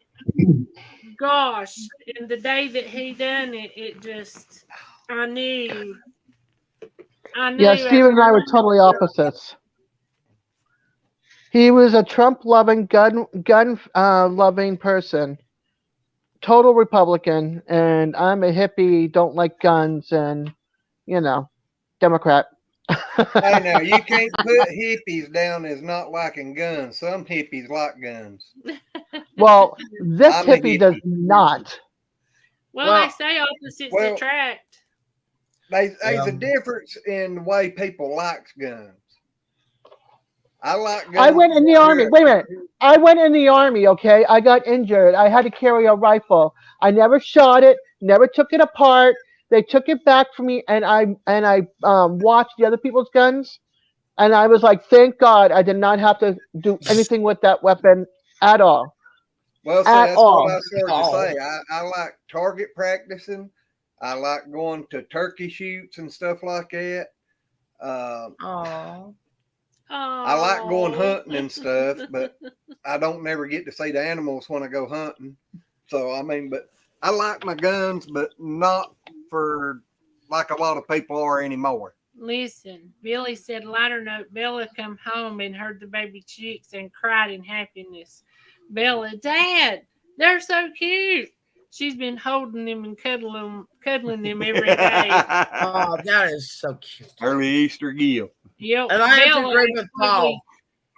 gosh, and the day that he done it, it just, I knew. Yeah, Steven and I were totally opposites. He was a Trump-loving, gun-loving person, total Republican, and I'm a hippie, don't like guns, and Democrat. Hey, now you can't put hippies down as not liking guns. Some hippies like guns. Well, this hippie does not. Well, they say opposites attract. There's a difference in the way people like guns. I like guns. I went in the Army. Wait a minute. I went in the Army, okay? I got injured. I had to carry a rifle. I never shot it, never took it apart. They took it back from me, and I watched the other people's guns, and I was like, thank God I did not have to do anything with that weapon at all. Well, see, that's what I started to say. I like target practicing. I like going to turkey shoots and stuff like that. I like going hunting and stuff, but I don't never get to see the animals when I go hunting. So, but I like my guns, but not for like a lot of people are anymore. Listen, Billy said, lighter note, Bella come home and heard the baby chicks and cried in happiness. Bella, Dad, they're so cute. She's been holding them and cuddling them every day. Oh, that is so cute. Early Easter gift. Yep. And I have to agree with Paul.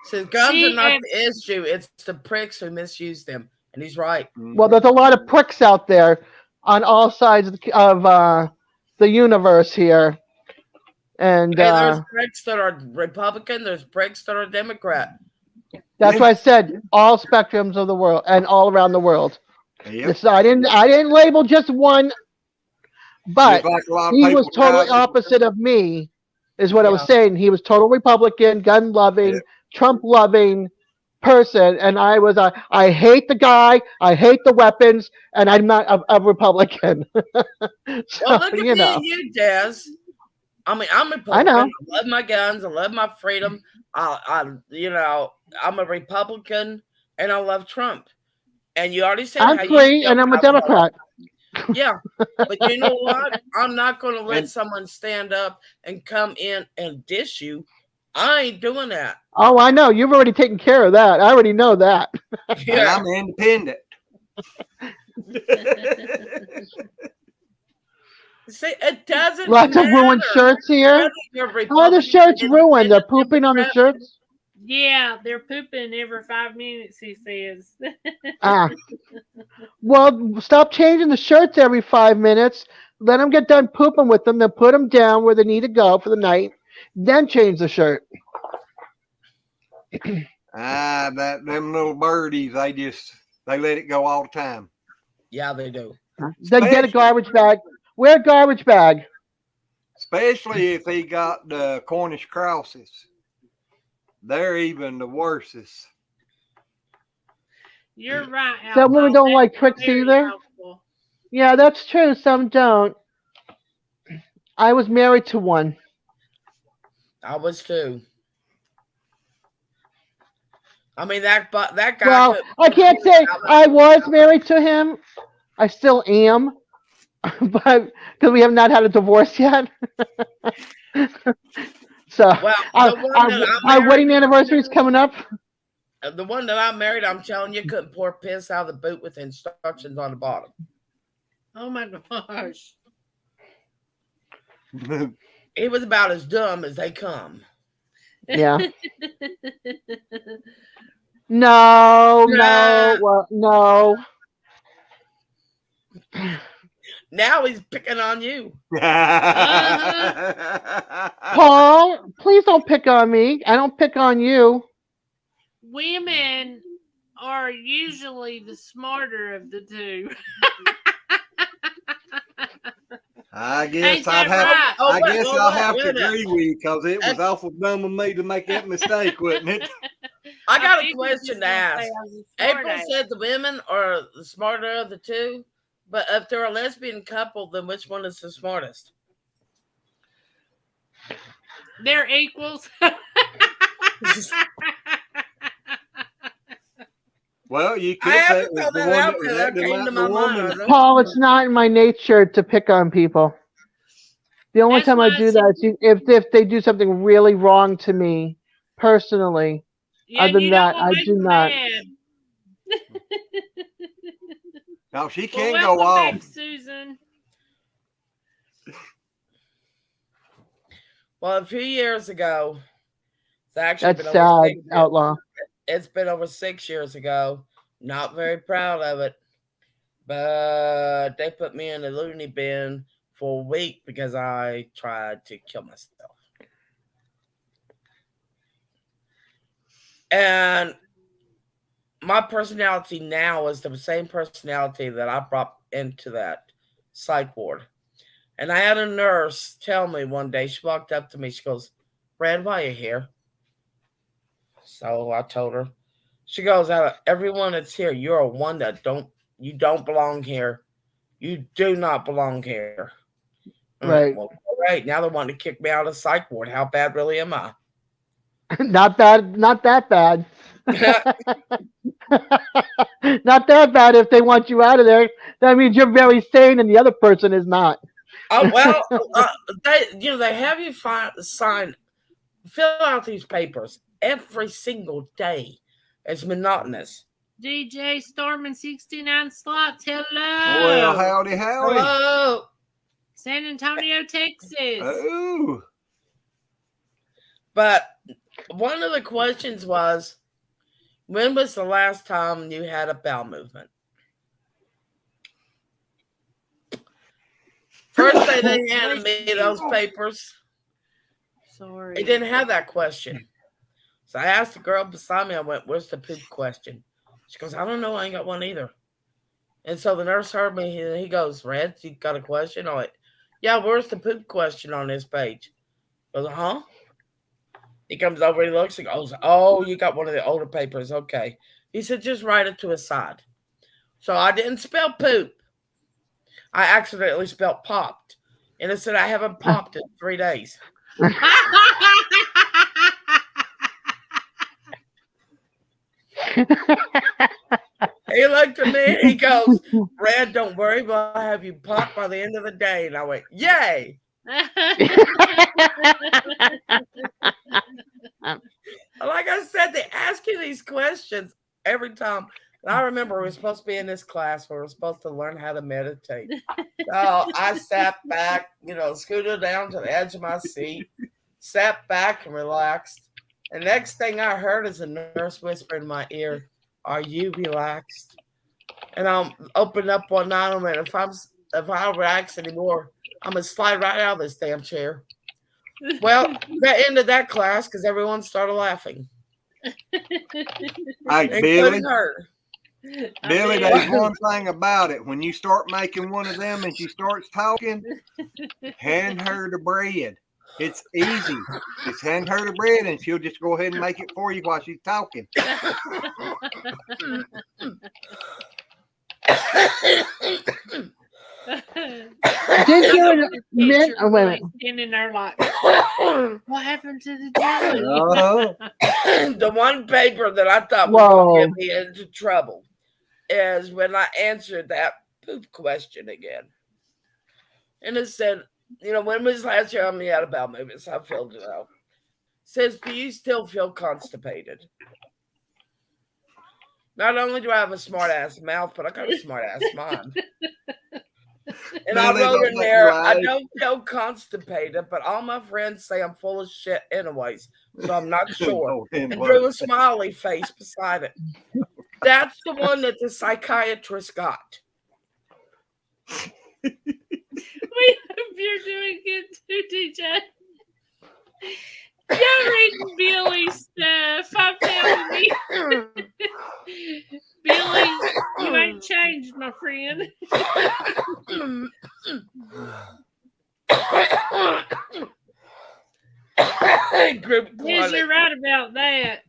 Says guns are not the issue; it's the pricks who misuse them, and he's right. Well, there's a lot of pricks out there on all sides of the universe here, and there's pricks that are Republican. There's pricks that are Democrat. That's why I said all spectrums of the world and all around the world. Yep. I didn't label just one, but he was totally opposite of me. Is what I was saying. He was total Republican, gun-loving, Trump-loving person, and I was I hate the guy, I hate the weapons, and I'm not a Republican. So, well, look at me and you, Daz. I'm Republican. I know. I love my guns. I love my freedom. I'm a Republican, and I love Trump. And you already said I'm free, and I'm a Democrat. Yeah, but you know what? I'm not going to let someone stand up and come in and dish you. I ain't doing that. Oh, I know. You've already taken care of that. I already know that. Yeah. And I'm independent. See, it doesn't Lots of ruined shirts here. Oh, the shirt's ruined. They're pooping on the shirts. Yeah, they're pooping every 5 minutes, he says. Well, stop changing the shirts every 5 minutes. Let them get done pooping with them. Then put them down where they need to go for the night. Then change the shirt. Them little birdies, they let it go all the time. Yeah, they do. Then get a garbage bag. Wear a garbage bag. Especially if he got the Cornish crosses. They're even the worstest. You're right. Some women don't like tricks very either. helpful. Yeah, that's true. Some don't. I was married to one. I was too. I mean that guy. Well, I can't say I was married to him. I still am, but because we have not had a divorce yet. So our wedding anniversary is coming up. The one that I married, I'm telling you, couldn't pour piss out of the boot with instructions on the bottom. Oh my gosh. He was about as dumb as they come. Yeah. No. Well, no. Now he's picking on you. Paul, please don't pick on me. I don't pick on you. Women are usually the smarter of the two. I guess I'll have to agree with you because it was awful dumb of me to make that mistake, wasn't it? I got a question to ask. April said the women are the smarter of the two, but if they're a lesbian couple, then which one is the smartest? They're equals. Well, you could say Paul, it's not in my nature to pick on people. The only time I do that is if they do something really wrong to me personally. Yeah, other than that, I do not. No, she can't go off. Back, Susan. Well, a few years ago, it's actually that's sad, Outlaw. It's been over 6 years ago. Not very proud of it, but they put me in a loony bin for a week because I tried to kill myself. And my personality now is the same personality that I brought into that psych ward. And I had a nurse tell me one day, she walked up to me, she goes, "Brad, why are you here?" So I told her. She goes, "Out of everyone that's here, you're one that you don't belong here. You do not belong here." Right. Well, right. Now they want to kick me out of the psych ward. How bad really am I? Not bad. Not that bad. Not that bad. If they want you out of there, that means you're very sane, and the other person is not. Oh well, they have you fill out these papers every single day. It's monotonous. DJ Storming 69 slots. Hello. Well, howdy. Hello. San Antonio, Texas. Oh. But one of the questions was, when was the last time you had a bowel movement? First day they handed me those papers. Sorry. They didn't have that question. So I asked the girl beside me, I went, "Where's the poop question?" She goes, "I don't know. I ain't got one either." And so the nurse heard me. He goes, "Red, you got a question?" I went, "Yeah, where's the poop question on this page?" I goes, "Huh?" He comes over, he looks, he goes, "Oh, you got one of the older papers. Okay." He said, "Just write it to his side." So I didn't spell poop. I accidentally spelled popped. And it said, "I haven't popped in 3 days." He looked at me and he goes, "Brad, don't worry, but I'll have you popped by the end of the day." And I went, "Yay." Like I said, they ask you these questions every time. And I remember we were supposed to be in this class where we were supposed to learn how to meditate. So I sat back, scooted down to the edge of my seat, sat back and relaxed. And next thing I heard is a nurse whisper in my ear, "Are you relaxed?" And I'm opened up one night and if I'm if I relax anymore, I'm gonna slide right out of this damn chair. Well, that ended that class because everyone started laughing, Hey, Billy. including her. Billy, there's one thing about it. When you start making one of them and she starts talking, hand her the bread. It's easy. Just hand her the bread and she'll just go ahead and make it for you while she's talking. Did you admit? Oh, wait a minute. Standing there like, what happened to the jelly? The one paper that I thought was going to get me into trouble is when I answered that poop question again. And it said, when was last year me out of bowel movements? I filled it out. Says, do you still feel constipated? Not only do I have a smart ass mouth, but I got a smart ass mind. And I wrote in there, I don't feel constipated, but all my friends say I'm full of shit anyways, so I'm not sure. And drew a smiley face beside it. That's the one that the psychiatrist got. We hope you're doing good too, DJ. You're reading Billy's stuff. I'm telling you. Billy, you ain't changed, my friend. Yes, you're right about that.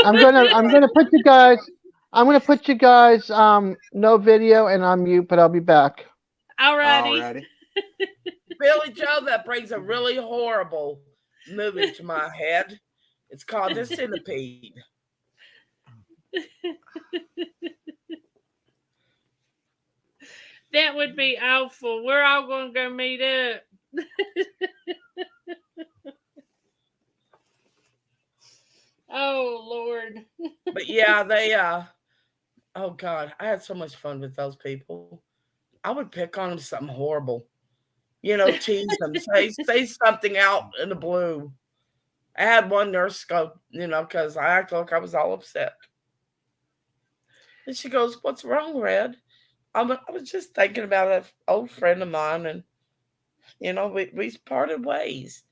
I'm gonna put you guys no video and on mute, but I'll be back. Alrighty. Billy Joe, that brings a really horrible movie to my head. It's called The Centipede. That would be awful. We're all going to go meet up. Oh, Lord. But yeah, they, oh God, I had so much fun with those people. I would pick on them something horrible. Tease them, say something out in the blue. I had one nurse go, because I acted like I was all upset. And she goes, "What's wrong, Red?" I was just thinking about an old friend of mine, and, we parted ways.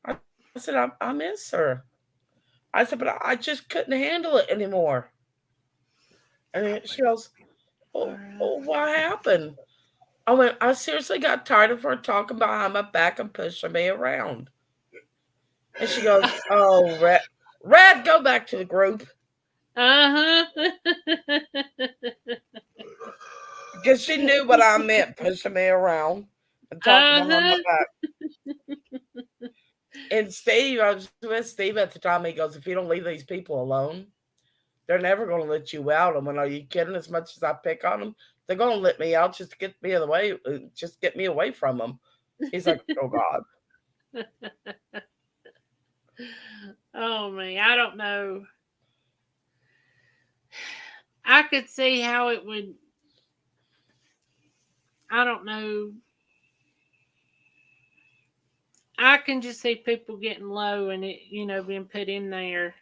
I said, I miss her. I said, but I just couldn't handle it anymore. And she goes, oh, what happened? I went, I seriously got tired of her talking behind my back and pushing me around. And she goes, oh, Red, go back to the group. Because she knew what I meant, pushing me around and talking behind my back. And Steve, I was with Steve at the time. He goes, if you don't leave these people alone, they're never going to let you out. I mean, are you kidding? As much as I pick on them, they're going to let me out just to get me away from them. He's like, oh God. Oh man, I don't know. I could see how it would. I don't know. I can just see people getting low and it, being put in there.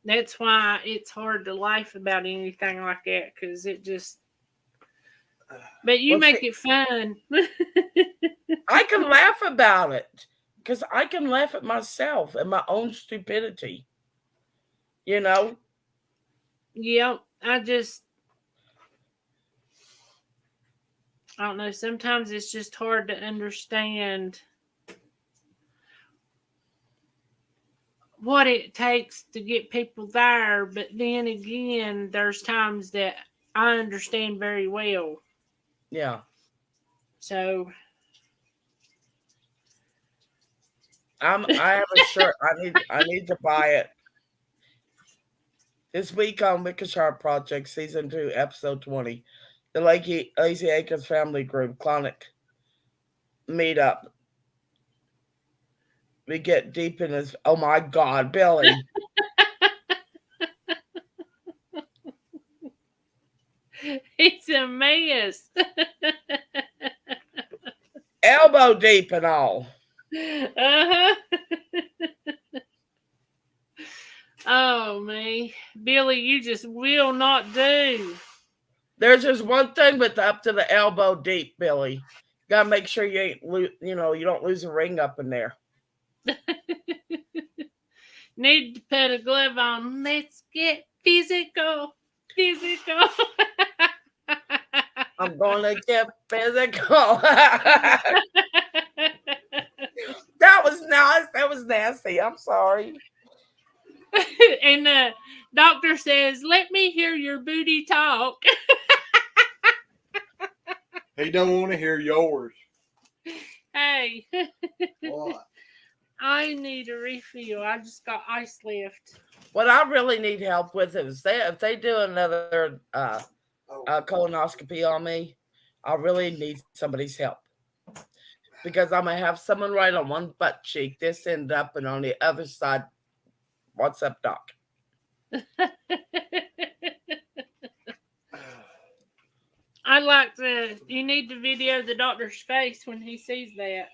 That's why it's hard to laugh about anything like that, because it just. But you make it fun. I can laugh about it because I can laugh at myself and my own stupidity. Yep. I don't know. Sometimes it's just hard to understand what it takes to get people there. But then again, there's times that I understand very well. Yeah. So I have a shirt. I need to buy it. This week on Wicked Sharp Project, Season 2, Episode 20, the Lazy Acres Family Group, Clonic Meetup. We get deep in this. Oh my God, Billy. It's a mess. Elbow deep and all. Oh, me. Billy, you just will not do. There's just one thing with up to the elbow deep, Billy. Gotta make sure you ain't, you don't lose a ring up in there. Need to put a glove on. Let's get physical. Physical. I'm gonna get physical. That was nice. That was nasty. I'm sorry. And the doctor says, "Let me hear your booty talk." He don't want to hear yours. Hey. What? I need a refill. I just got ice left. What I really need help with is if they do another colonoscopy on me, I really need somebody's help. Because I'm going to have someone right on one butt cheek, this end up, and on the other side, what's up, doc? I'd like to, you need to video the doctor's face when he sees that.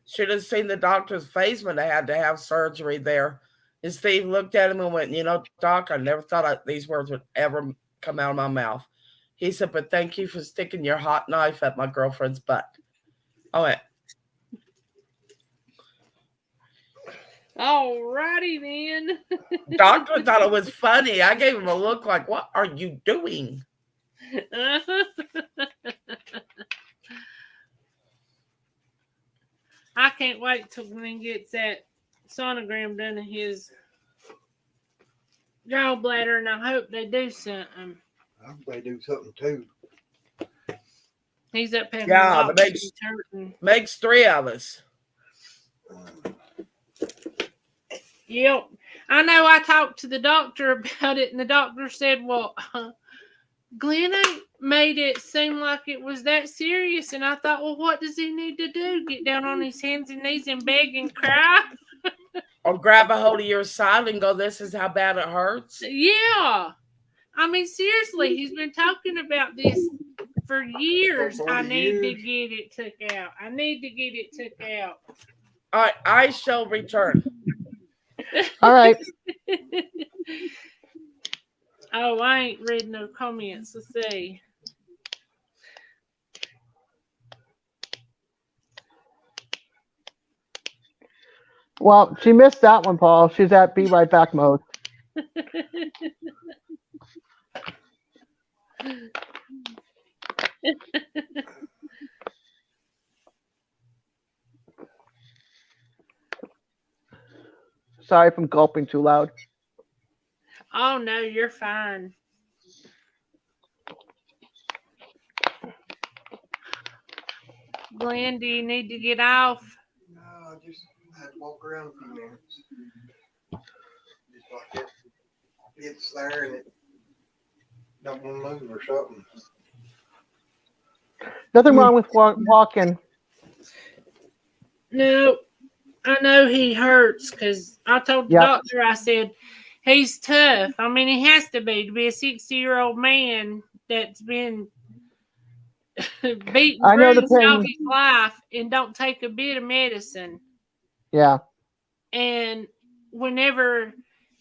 Should have seen the doctor's face when they had to have surgery there. And Steve looked at him and went, Doc, I never thought these words would ever come out of my mouth. He said, but thank you for sticking your hot knife at my girlfriend's butt. I went, alrighty then. Doctor thought it was funny. I gave him a look like, what are you doing? I can't wait till Glenn gets that sonogram done in his gallbladder, and I hope they do something. I hope they do something too. He's up having makes 3 of us. Yep. I know I talked to the doctor about it, and the doctor said, well, Glenn ain't made it seem like it was that serious. And I thought, well, what does he need to do? Get down on his hands and knees and beg and cry? Or grab a hold of your side and go, this is how bad it hurts? Yeah. I mean, seriously, he's been talking about this for years. I need to get it took out. I need to get it took out. All right, I shall return. All right. Oh, I ain't read no comments. Let's see. Well, she missed that one, Paul. She's at be right back mode. Sorry if I'm gulping too loud. Oh, no, you're fine. Glenn, do you need to get off? No, I just had to walk around a few minutes. Just like it's there and it don't want to move or something. Nothing wrong with walking. No, I know he hurts because I told the doctor, I said, he's tough. I mean, he has to be a 60-year-old man that's been beaten, bruised all his life and don't take a bit of medicine. Yeah. And whenever,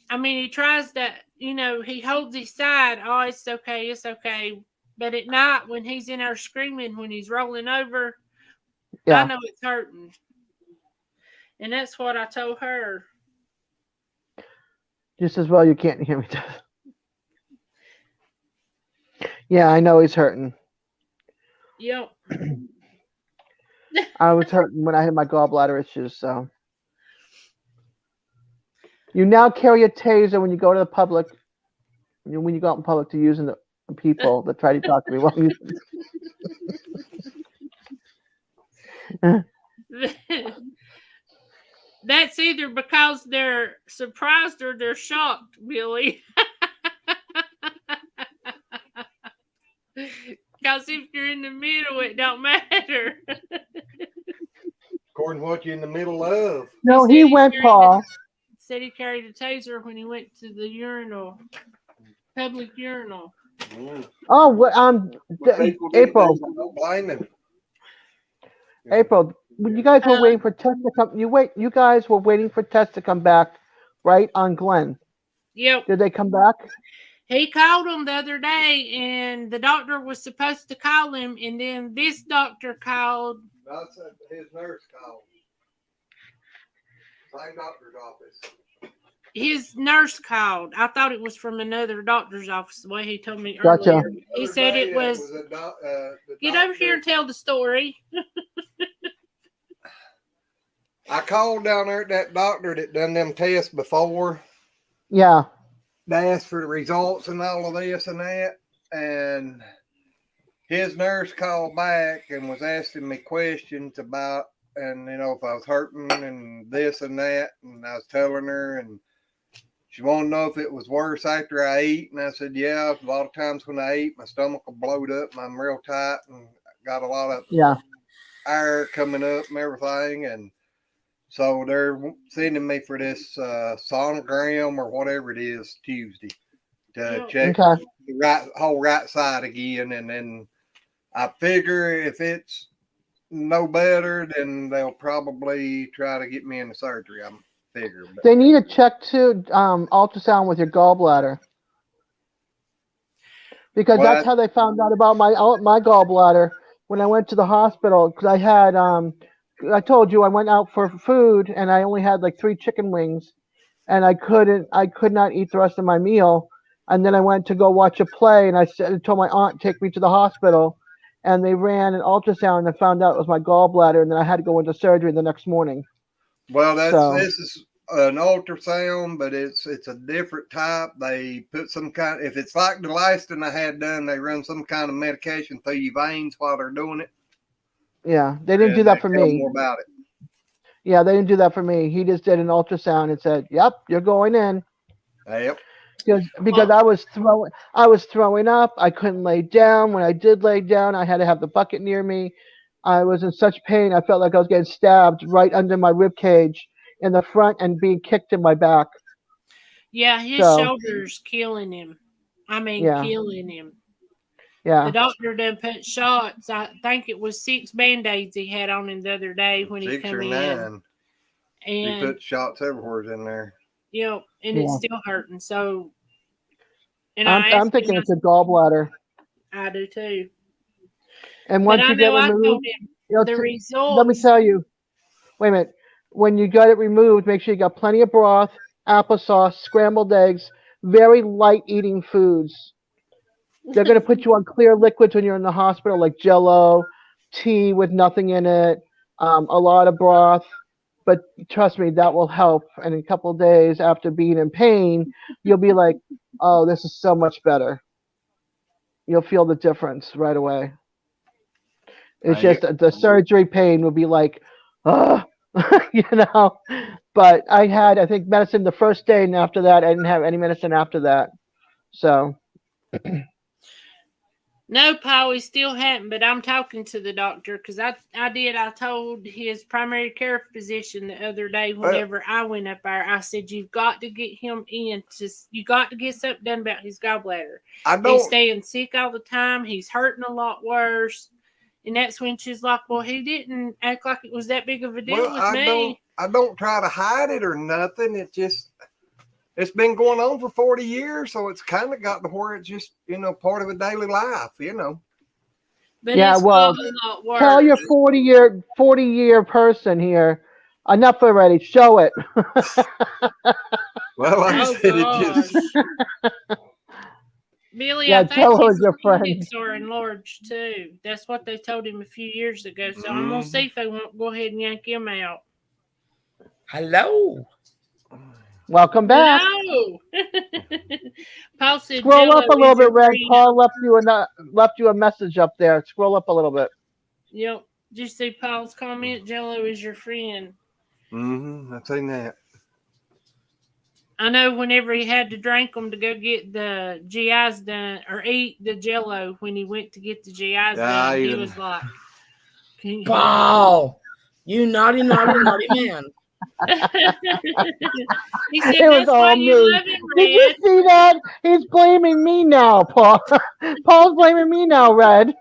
I mean, he tries to, he holds his side. Oh, it's okay, it's okay. But at night when he's in there screaming, when he's rolling over, I know it's hurting. And that's what I told her. Just as well you can't hear me. Yeah, I know he's hurting. Yep. I was hurting when I had my gallbladder issues, so. You now carry a taser when you go to the public, when you go out in public to using the people that try to talk to me. That's either because they're surprised or they're shocked, Billy. Because if you're in the middle, it don't matter. According to what you're in the middle of. No, he went, Paul. Said he carried a taser when he went to the urinal, public urinal. Oh, April. Don't blame him. April, when you guys were waiting for tests to come, you guys were waiting for tests to come back, right, on Glenn? Yep. Did they come back? He called him the other day, and the doctor was supposed to call him, and then this doctor called. That's his nurse called. Same doctor's office. His nurse called. I thought it was from another doctor's office, the way he told me Gotcha. earlier. He said it was. Get over here and tell the story. I called down there at that doctor that done them tests before. Yeah. They asked for the results and all of this and that. And his nurse called back and was asking me questions about, and you know, if I was hurting and this and that. And I was telling her, and she wanted to know if it was worse after I eat. And I said, yeah, a lot of times when I eat, my stomach will bloat up and I'm real tight and got a lot of air coming up and everything. And so they're sending me for this sonogram or whatever it is Tuesday to check the whole right side again. And then I figure if it's no better, then they'll probably try to get me into surgery. I'm figuring. They need to check too, ultrasound with your gallbladder. Because that's how they found out about my gallbladder when I went to the hospital. Because I had, I told you I went out for food and I only had like 3 chicken wings, and I could not eat the rest of my meal. And then I went to go watch a play, and I told my aunt take me to the hospital, and they ran an ultrasound and found out it was my gallbladder, and then I had to go into surgery the next morning. Well, this is an ultrasound, but it's a different type. They put some kind. If it's like the last one I had done, they run some kind of medication through your veins while they're doing it. Yeah, they didn't do that for me. More about it. Yeah, they didn't do that for me. He just did an ultrasound and said, "Yep, you're going in." Yep. Because I was throwing up. I couldn't lay down. When I did lay down, I had to have the bucket near me. I was in such pain. I felt like I was getting stabbed right under my rib cage in the front and being kicked in my back. Yeah, his shoulder's killing him. I mean, killing him. Yeah. The doctor done put shots. I think it was 6 Band-Aids he had on him the other day when he come in. 6 or 9. And he put shots everywhere in there. Yep, and it's still hurting. So, and I'm thinking it's a gallbladder. I do too. And once you get removed, the results. Let me tell you. Wait a minute. When you got it removed, make sure you got plenty of broth, applesauce, scrambled eggs, very light eating foods. They're going to put you on clear liquids when you're in the hospital, like Jell-O, tea with nothing in it, a lot of broth. But trust me, that will help. And in a couple of days after being in pain, you'll be like, oh, this is so much better. You'll feel the difference right away. It's just the surgery pain will be like, you know. But I think, medicine the first day, and after that, I didn't have any medicine after that. So. No, Paul, he still hadn't, but I'm talking to the doctor because I told his primary care physician the other day whenever I went up there, I said, you've got to get him in. You got to get something done about his gallbladder. He's staying sick all the time. He's hurting a lot worse. And that's when she's like, well, he didn't act like it was that big of a deal with me. I don't try to hide it or nothing. It's been going on for 40 years, so it's kind of got to where it's just, part of a daily life, But yeah, well, tell your 40-year person here, enough already. Show it. Well, I said it just. Billy, I think his your friend. appendix are enlarged too. That's what they told him a few years ago. So I'm gonna see if they won't go ahead and yank him out. Hello. Welcome back. No. Paul said, scroll up a little bit, Red. Paul left you a message up there. Scroll up a little bit. Yep. Did you see Paul's comment? Jello is your friend. I've seen that. I know whenever he had to drink them to go get the GIs done or eat the Jello when he went to get the GIs done, he was like, Paul, you naughty man. He said, it was all me. Did you see that? He's blaming me now, Paul. Paul's blaming me now, Red.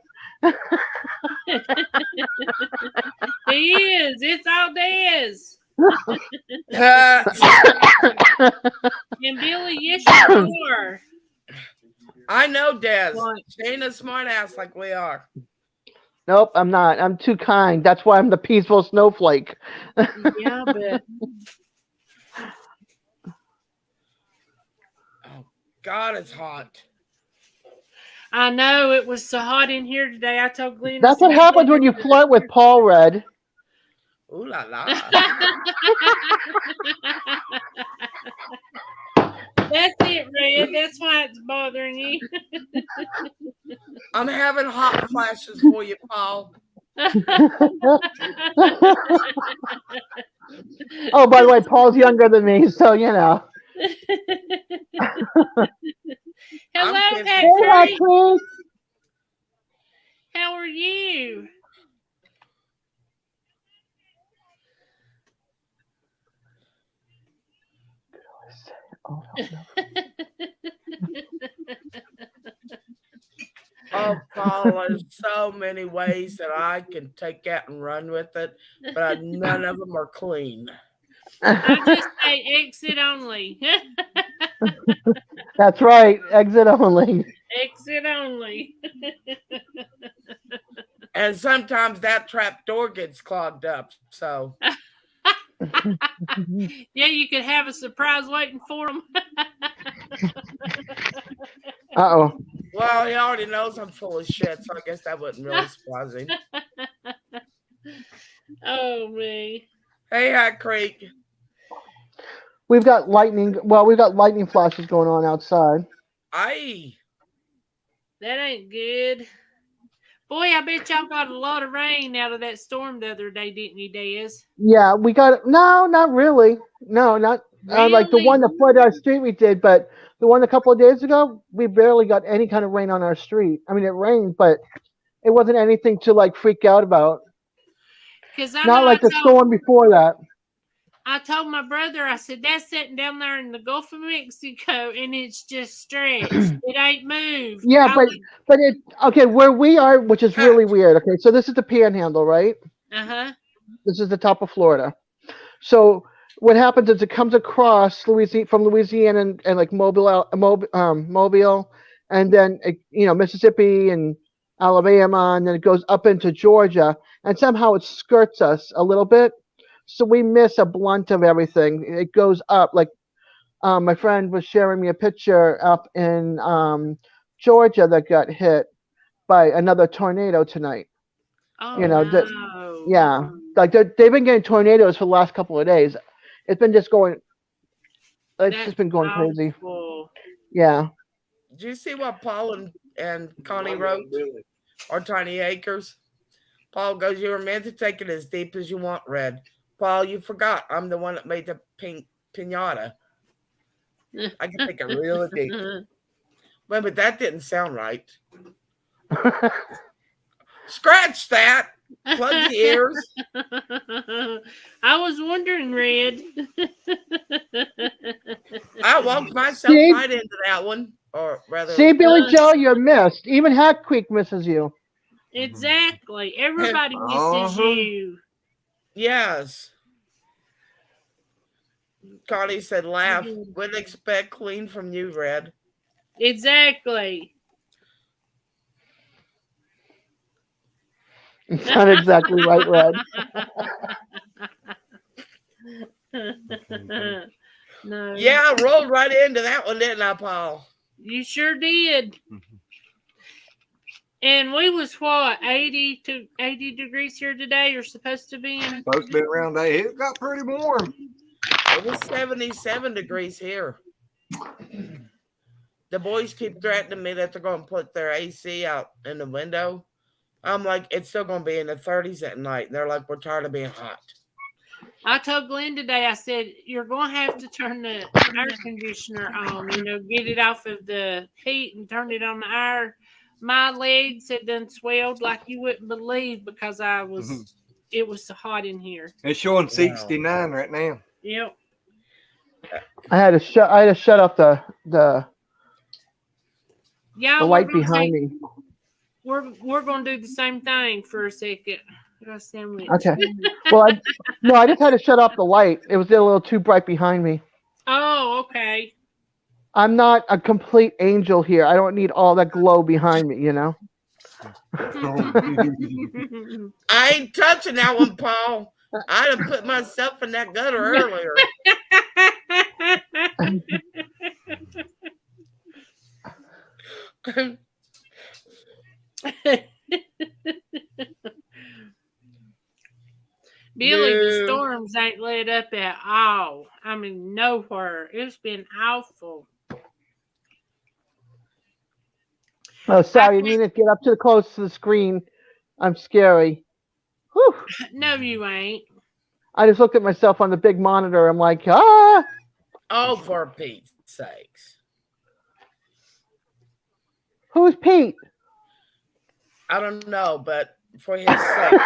He is. It's all Dez. And Billy, yes, you are. I know, Des. What? She ain't a smart ass like we are. Nope, I'm not. I'm too kind. That's why I'm the peaceful snowflake. Yeah, but Oh, God, it's hot. I know it was so hot in here today. I told Glenn. That's what happens when you flirt with Paul Red. Ooh la la. That's it, Red. That's why it's bothering you. I'm having hot flashes for you, Paul. Oh, by the way, Paul's younger than me, so you know. Hello, I'm Patrick. How are you? Oh, Paul, there's so many ways that I can take that and run with it, but none of them are clean. I just say exit only. That's right. Exit only. Exit only. And sometimes that trap door gets clogged up, so. Yeah, you could have a surprise waiting for them. Uh-oh. Well, he already knows I'm full of shit, so I guess that wouldn't really surprise him. Oh, me. Hey, Hat Creek. We've got lightning. Well, we've got lightning flashes going on outside. Aye. That ain't good. Boy, I bet y'all got a lot of rain out of that storm the other day, didn't you, Des? Yeah, we got no, not really. No, not like the one that flooded our street. We did, but the one a couple of days ago, we barely got any kind of rain on our street. I mean, it rained, but it wasn't anything to like freak out about. Not like the storm before that. I told my brother, I said, that's sitting down there in the Gulf of Mexico, and it's just stretched. It ain't moved. Yeah, but it okay where we are, which is really weird. Okay, so this is the Panhandle, right? This is the top of Florida. So what happens is it comes across from Louisiana and like Mobile, and then Mississippi and Alabama, and then it goes up into Georgia, and somehow it skirts us a little bit. So we miss a blunt of everything. It goes up like my friend was sharing me a picture up in Georgia that got hit by another tornado tonight. Oh, no. Yeah, like they've been getting tornadoes for the last couple of days. It's been just going. It's just been going crazy. Yeah. Did you see what Paul and Connie wrote? Or Tiny Acres? Paul goes, you were meant to take it as deep as you want, Red. Paul, you forgot. I'm the one that made the pink pinata. I can take it real deep. Wait, but that didn't sound right. Scratch that. Plug the ears. I was wondering, Red. I walked myself right into that one. Or rather, see, Billy Joe, you're missed. Even Hat Creek misses you. Exactly. Everybody misses you. Yes. Connie said, laugh. Wouldn't expect clean from you, Red. Exactly. It's not exactly right, Red. No. Yeah, I rolled right into that one, didn't I, Paul? You sure did. And we was what, 80 degrees here today? You're supposed to be in. Supposed to be around day. It got pretty warm. It was 77 degrees here. The boys keep threatening me that they're going to put their AC out in the window. I'm like, it's still going to be in the 30s at night. And they're like, we're tired of being hot. I told Glenn today, I said, you're going to have to turn the air conditioner on, get it off of the heat and turn it on the air. My legs had done swelled like you wouldn't believe because it was so hot in here. It's showing 69 right now. Yep. I had to shut off the light behind me. We're going to do the same thing for a second. A sandwich. Okay. Well, I just had to shut off the light. It was a little too bright behind me. Oh, okay. I'm not a complete angel here. I don't need all that glow behind me, I ain't touching that one, Paul. I'd have put myself in that gutter earlier. Billy, the No. storms ain't let up at all. I mean, nowhere. It's been awful. Oh, sorry, I didn't mean to get up too close to the screen. I'm scary. Whew. No, you ain't. I just looked at myself on the big monitor. I'm like, ah. Oh, for Pete's sakes. Who's Pete? I don't know, but for his sake.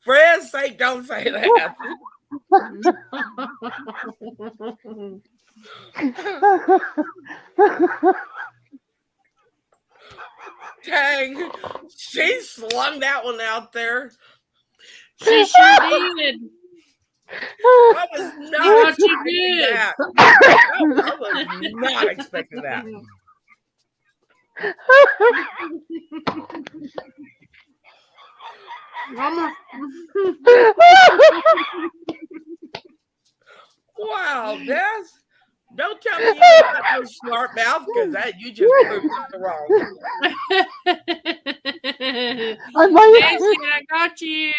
For his sake, don't say that. Dang, she slung that one out there. She sure did. I was not expecting did. that. I was not expecting that. Wow, that's. Don't tell me you got no smart mouth because that you just proved it wrong. I got you.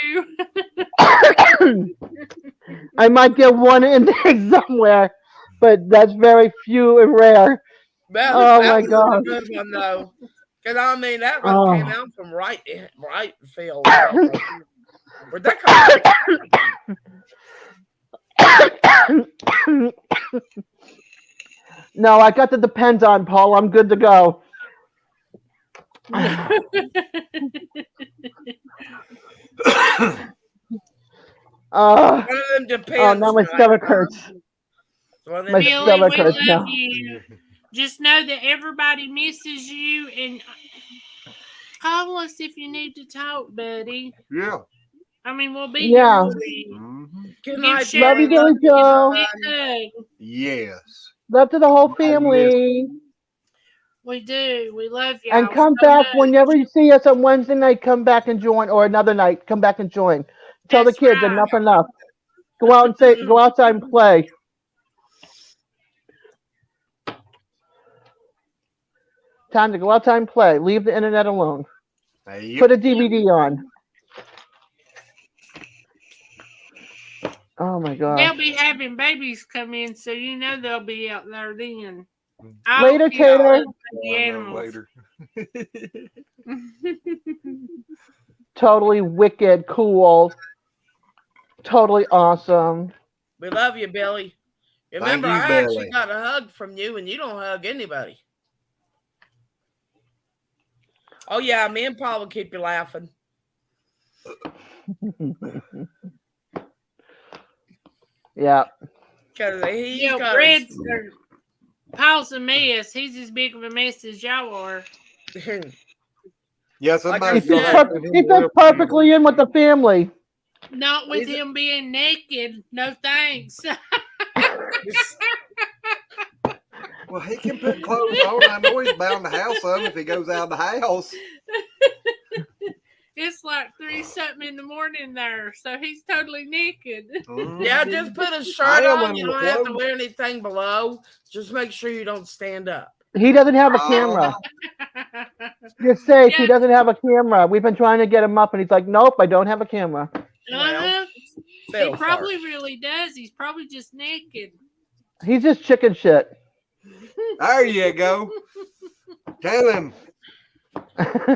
I might get one in there somewhere, but that's very few and rare. That my was God. a good one though, because I mean that one came out from right field. Where'd that come from? No, I got the Depends on, Paul. I'm good to go. One of them depends. Now my stomach hurts. Billy, we love you. Just know that everybody misses you, and call us if you need to talk, buddy. Yeah. I mean, we'll be here for you. Good night, love you, Billy Joe. Yes. Love to the whole family. We do. We love you. And come back whenever you see us on Wednesday night. Come back and join, or another night. Come back and join. Tell the kids enough. Go out and go outside and play. Time to go outside and play. Leave the internet alone. Put a DVD on. Oh my God. They'll be having babies come in, so you know they'll be out there then. Later, Tater. The animals. Later. Totally wicked, cool. Totally awesome. We love you, Billy. Remember, you, I Billy. actually got a hug from you, and you don't hug anybody. Oh yeah, me and Paul will keep you laughing. Yeah. Because he's got Brad's Paul's a mess. He's as big of a mess as y'all are. Yes, Like I'm He fits perfectly in with the family. Not with him being naked. No thanks. Well, he can put clothes on. I know he's bound to have some if he goes out of the house. It's like 3-something in the morning there, so he's totally naked. Yeah, just put a shirt on. You don't have to wear anything below. Just make sure you don't stand up. He doesn't have a camera. You're safe. He doesn't have a camera. We've been trying to get him up, and he's like, nope, I don't have a camera. He probably really does. He's probably just naked. He's just chicken shit. There you go. Tell him.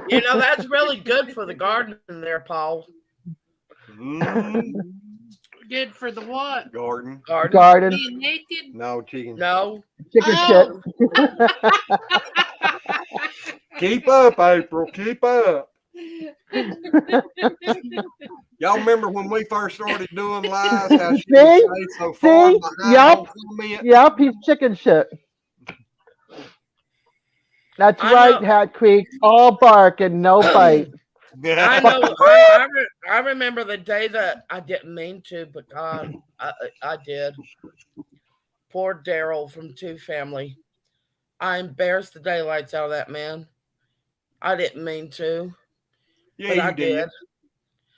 You know, that's really good for the garden there, Paul. Good for the what? Garden. Being naked? No, chicken. No. Chicken shit. Keep up, April. Keep up. Y'all remember when we first started doing lives? How she would say so far behind no comment? Yep, he's chicken shit. That's I right, know. Hat Creek. All bark and no bite. I know. I remember the day that I didn't mean to, but God, I did. Poor Daryl from Two Family. I embarrassed the daylights out of that man. I didn't mean to, Yeah, but I you did. did.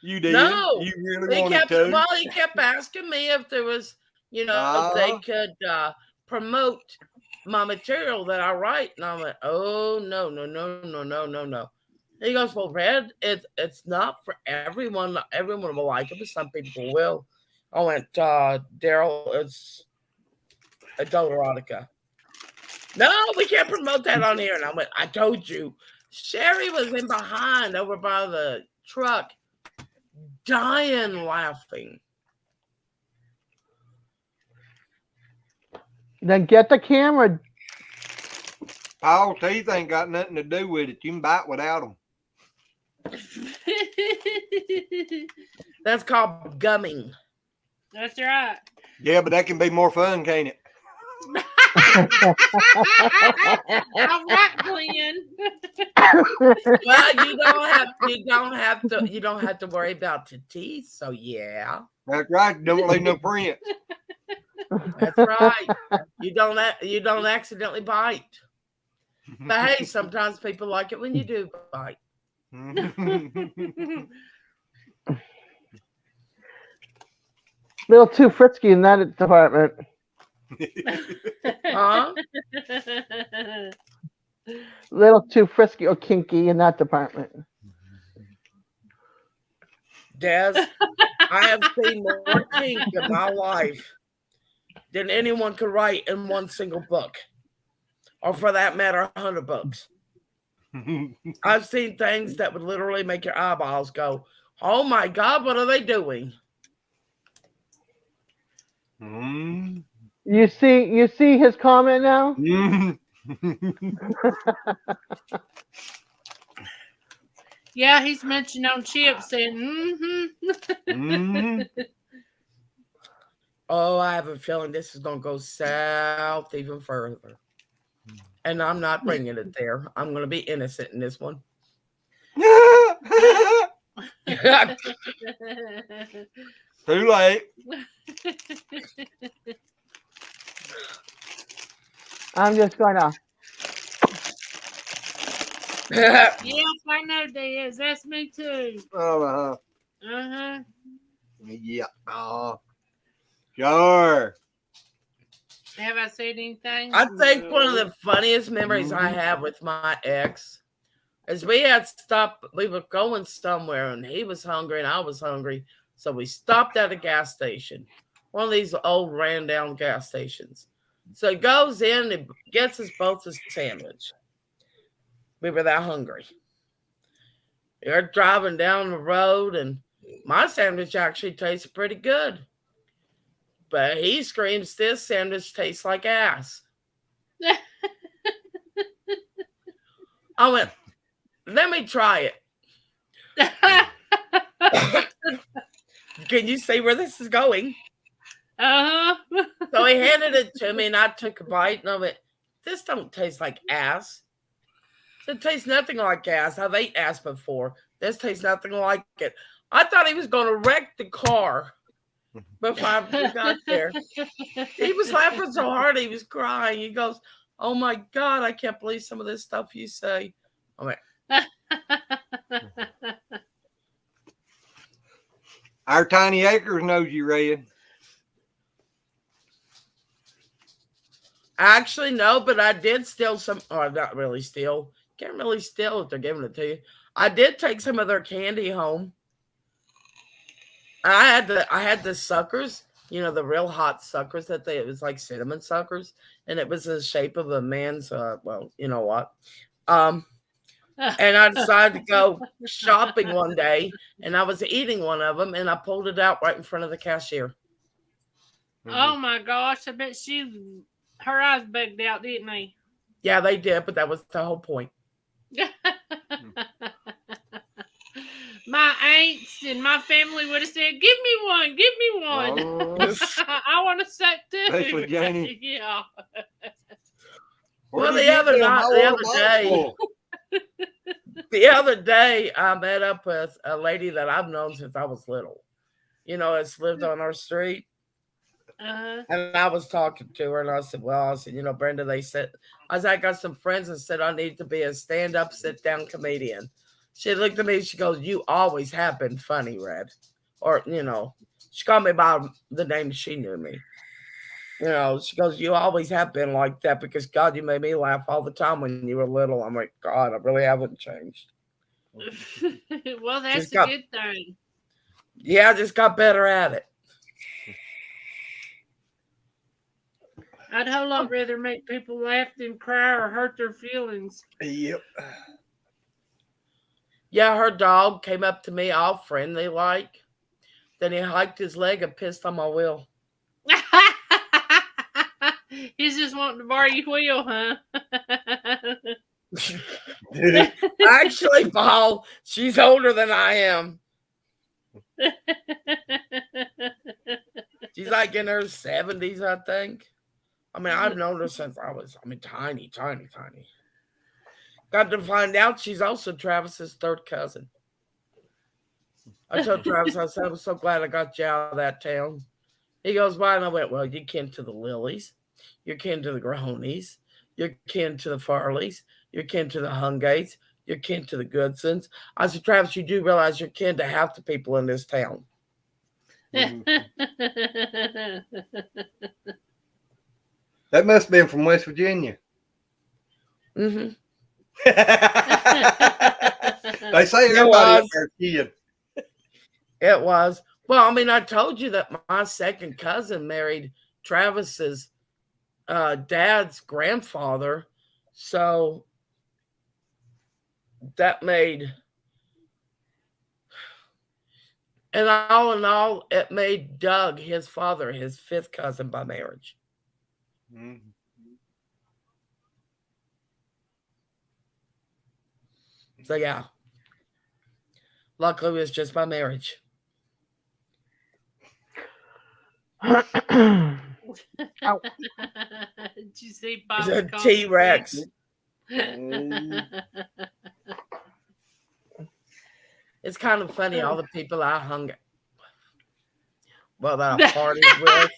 You did. No, You really wanted to. well, he kept asking me if there was, if they could promote my material that I write, and I went, oh no, no, no, no, no, no, no. He goes, well, Red, it's not for everyone. Everyone will like it, but some people will. I went, Daryl, it's adult erotica. No, we can't promote that on here. And I went, I told you. Sherry was in behind over by the truck, dying laughing. Then get the camera. Paul teeth ain't got nothing to do with it. You can bite without them. That's called gumming. That's right. Yeah, but that can be more fun, can't it? All right, Glenn. Well, you don't have to worry about the teeth. So yeah, that's right. Don't leave no print. That's right. You don't accidentally bite. But hey, sometimes people like it when you do bite. Little too frisky in that department. Huh? Little too frisky or kinky in that department. Des, I have seen more kink in my life than anyone could write in one single book. Or for that matter, 100 books. I've seen things that would literally make your eyeballs go, oh my God, what are they doing? You see his comment now? Yeah, he's mentioned on Chip saying, Oh, I have a feeling this is going to go south even further. And I'm not bringing it there. I'm going to be innocent in this one. Too late. I'm just gonna. yes, I know Des. That's me too. Yeah. Sure. Have I said anything? I think one of the funniest memories I have with my ex is we were going somewhere and he was hungry and I was hungry. So we stopped at a gas station, one of these old ran down gas stations. So he goes in and gets us both a sandwich. We were that hungry. We were driving down the road and my sandwich actually tasted pretty good. But he screams, this sandwich tastes like ass. I went, let me try it. Can you see where this is going? Uh-huh. So he handed it to me and I took a bite and I went, this don't taste like ass. It tastes nothing like ass. I've ate ass before. This tastes nothing like it. I thought he was going to wreck the car before we got there. He was laughing so hard he was crying. He goes, oh my God, I can't believe some of this stuff you say. I went, Our Tiny Acres knows you, Red. actually, no, but I did steal some, or not really steal. Can't really steal if they're giving it to you. I did take some of their candy home. I had the suckers, the real hot suckers it was like cinnamon suckers, and it was the shape of a man's, well, you know what. And I decided to go shopping one day, and I was eating one of them, and I pulled it out right in front of the cashier. Oh my gosh, I bet her eyes bugged out, didn't they? Yeah, they did, but that was the whole point. My aunts and my family would have said, give me one. I want to suck too. Especially Janie. Yeah. Well, Where'd the you get other them night, whole box the other day, I met up with a lady that I've known since I was little. It's lived on our street. And I was talking to her, and I said, Brenda, I said, I got some friends and said I need to be a stand-up, sit-down comedian. She looked at me, she goes, you always have been funny, Red. Or, she called me by the name she knew me. She goes, you always have been like that because, God, you made me laugh all the time when you were little. I'm like, God, I really haven't changed. Well, that's a good thing. Yeah, I just got better at it. I'd a whole lot rather make people laugh than cry or hurt their feelings. Yep. Yeah, her dog came up to me all friendly like. Then he hiked his leg and pissed on my wheel. He's just wanting to borrow your wheel, huh? Actually, Paul, she's older than I am. She's like in her 70s, I think. I mean, I've known her since I was, tiny. Got to find out she's also Travis's third cousin. I told Travis, I said, I'm so glad I got you out of that town. He goes, why? And I went, well, you're kin to the Lilies. You're kin to the Grohonies. You're kin to the Farleys. You're kin to the Hungates. You're kin to the Goodsons. I said, Travis, you do realize you're kin to half the people in this town. That must have been from West Virginia. Mm-hmm. They say everybody's their kid. It was. Well, I told you that my second cousin married Travis's dad's grandfather. So that made, and all in all, it made Doug, his father, his fifth cousin by marriage. Mm-hmm. So yeah. Luckily, it was just by marriage. Did you see Bob's a T-Rex? It's kind of funny, all the people I that I partied with.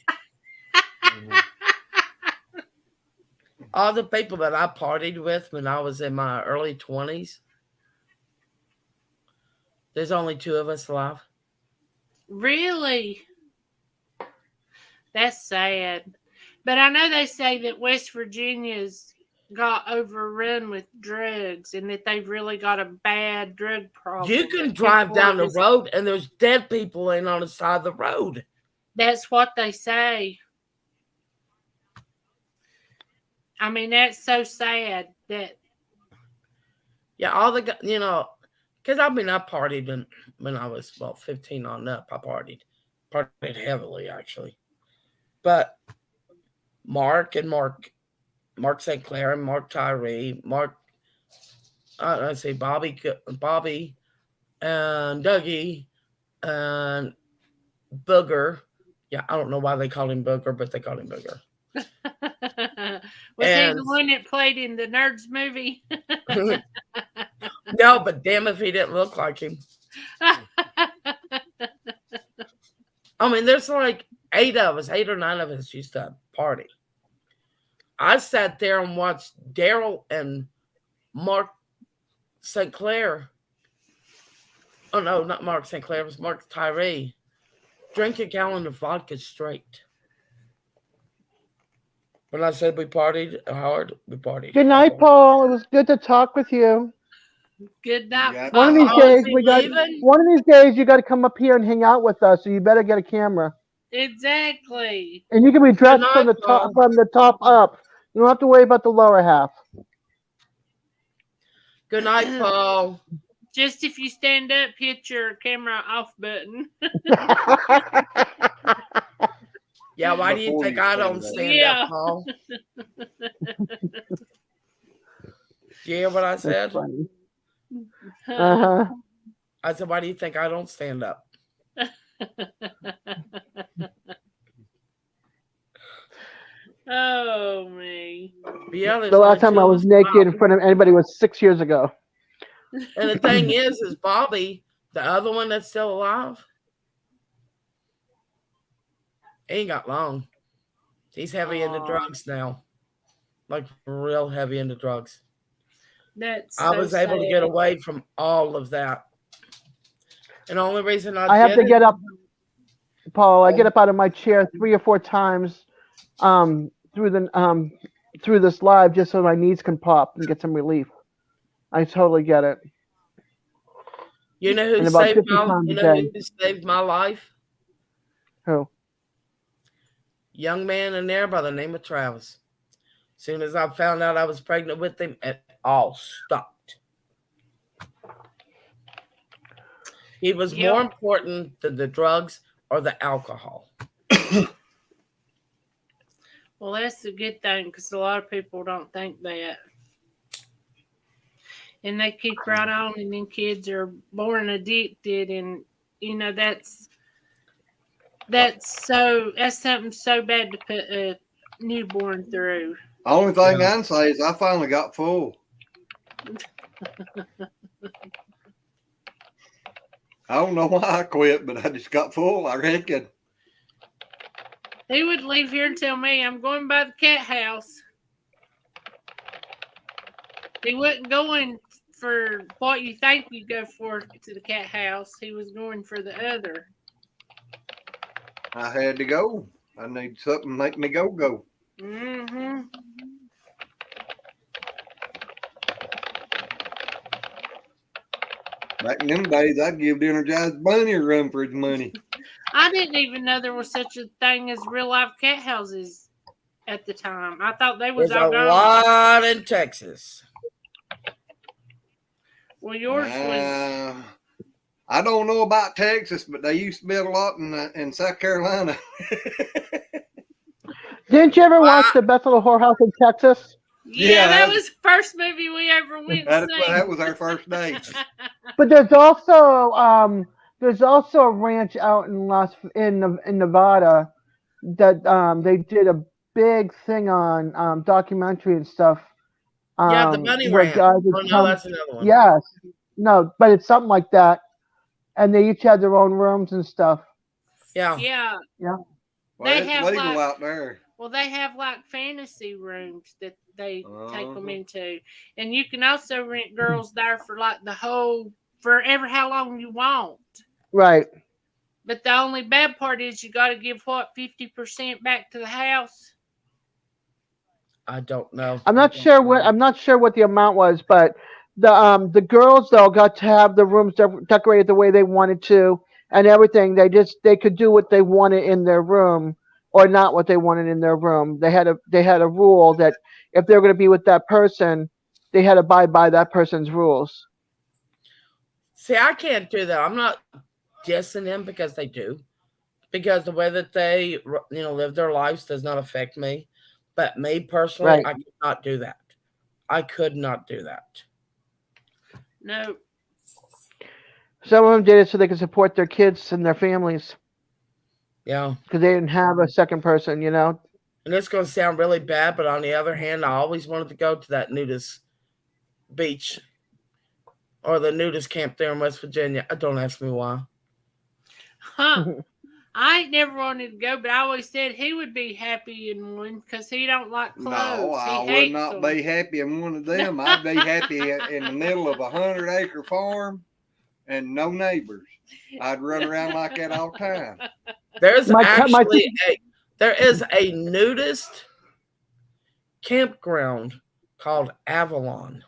All the people that I partied with when I was in my early 20s. There's only 2 of us alive. Really? That's sad. But I know they say that West Virginia's got overrun with drugs and that they've really got a bad drug problem. You can drive down the road and there's dead people laying on the side of the road. That's what they say. That's so sad that. Yeah, all the, because I partied when I was 15 on up. I partied heavily actually, but Mark St. Clair and Mark Tyree, Bobby, and Dougie, and Booger. Yeah, I don't know why they called him Booger, but they called him Booger. Was he the one that played in the Nerds movie? No, but damn if he didn't look like him. There's like 8 or 9 of us used to party. I sat there and watched Daryl and Mark St. Clair. Oh, no, not Mark St. Clair. It was Mark Tyree. Drink a gallon of vodka straight. When I said we partied hard, we partied. Good night, Paul. It was good to talk with you. Good night. One of these days, you got to come up here and hang out with us. So you better get a camera. Exactly. And you can be dressed from the top up. You don't have to worry about the lower half. Good night, Paul. Just if you stand up, hit your camera off button. Yeah, why do you think I don't stand up, Paul? You hear what I said? Uh-huh. I said, why do you think I don't stand up? Oh, me. Yeah, there's The last only time two I of was us naked left. in front of anybody was 6 years ago. And the thing is Bobby, the other one that's still alive, he ain't got long. He's heavy into drugs now. Like real heavy into drugs. That's I so was able to sad. get away from all of that. And the only reason I have to did get it, up, Paul. I get up out of my chair 3 or 4 times through this live just so my knees can pop and get some relief. I totally get it. you know who And about 50 you times a know day. who saved my life? Who? Young man in there by the name of Travis. As soon as I found out I was pregnant with him, it all stopped. He was more important than the drugs or the alcohol. Well, that's a good thing because a lot of people don't think that. And they keep right on, and then kids are born addicted, and that's something so bad to put a newborn through. Only thing I can say is I finally got full. I don't know why I quit, but I just got full, I reckon. He would leave here and tell me I'm going by the cat house. He wasn't going for what you think you go for to the cat house. He was going for the other. I had to go. I need something to make me go. Mm-hmm. Back in them days, I'd give the Energized Bunny a run for his money. I didn't even know there was such a thing as real life cat houses at the time. I thought they was There's all a gone. lot in Texas. Well, yours was. I don't know about Texas, but they used to be a lot in South Carolina. Didn't you ever watch the Best Little Whorehouse in Texas? Yeah, that was the first movie we ever went to see. That was our first date. But there's also a ranch out in Nevada that they did a big thing on documentary and stuff. Yeah, the Bunny where Ranch. guys Oh, would no, come. that's another one. Yes, no, but it's something like that, and they each had their own rooms and stuff. Yeah. Well, They it's have legal out there. Well, they have like fantasy rooms that they take them into, and you can also rent girls there for like forever how long you want. Right. But the only bad part is you got to give 50% back to the house. I don't know. I'm not sure what the amount was, but the girls though got to have the rooms decorated the way they wanted to and everything. They could do what they wanted in their room or not what they wanted in their room. They had a rule that if they're going to be with that person, they had to abide by that person's rules. See, I can't do that. I'm not dissing them because they do, because the way that they live their lives does not affect me. But me personally, Right. I could not do that. I could not do that. No. Some of them did it so they could support their kids and their families. Yeah. Because they didn't have a second person, And it's going to sound really bad, but on the other hand, I always wanted to go to that nudist beach or the nudist camp there in West Virginia. Don't ask me why. Huh. I ain't never wanted to go, but I always said he would be happy in one because he don't like clothes. No, I would not be happy in one of them. I'd be happy in the middle of a 100-acre farm and no neighbors. I'd run around like that all the time. There is a nudist campground called Avalon.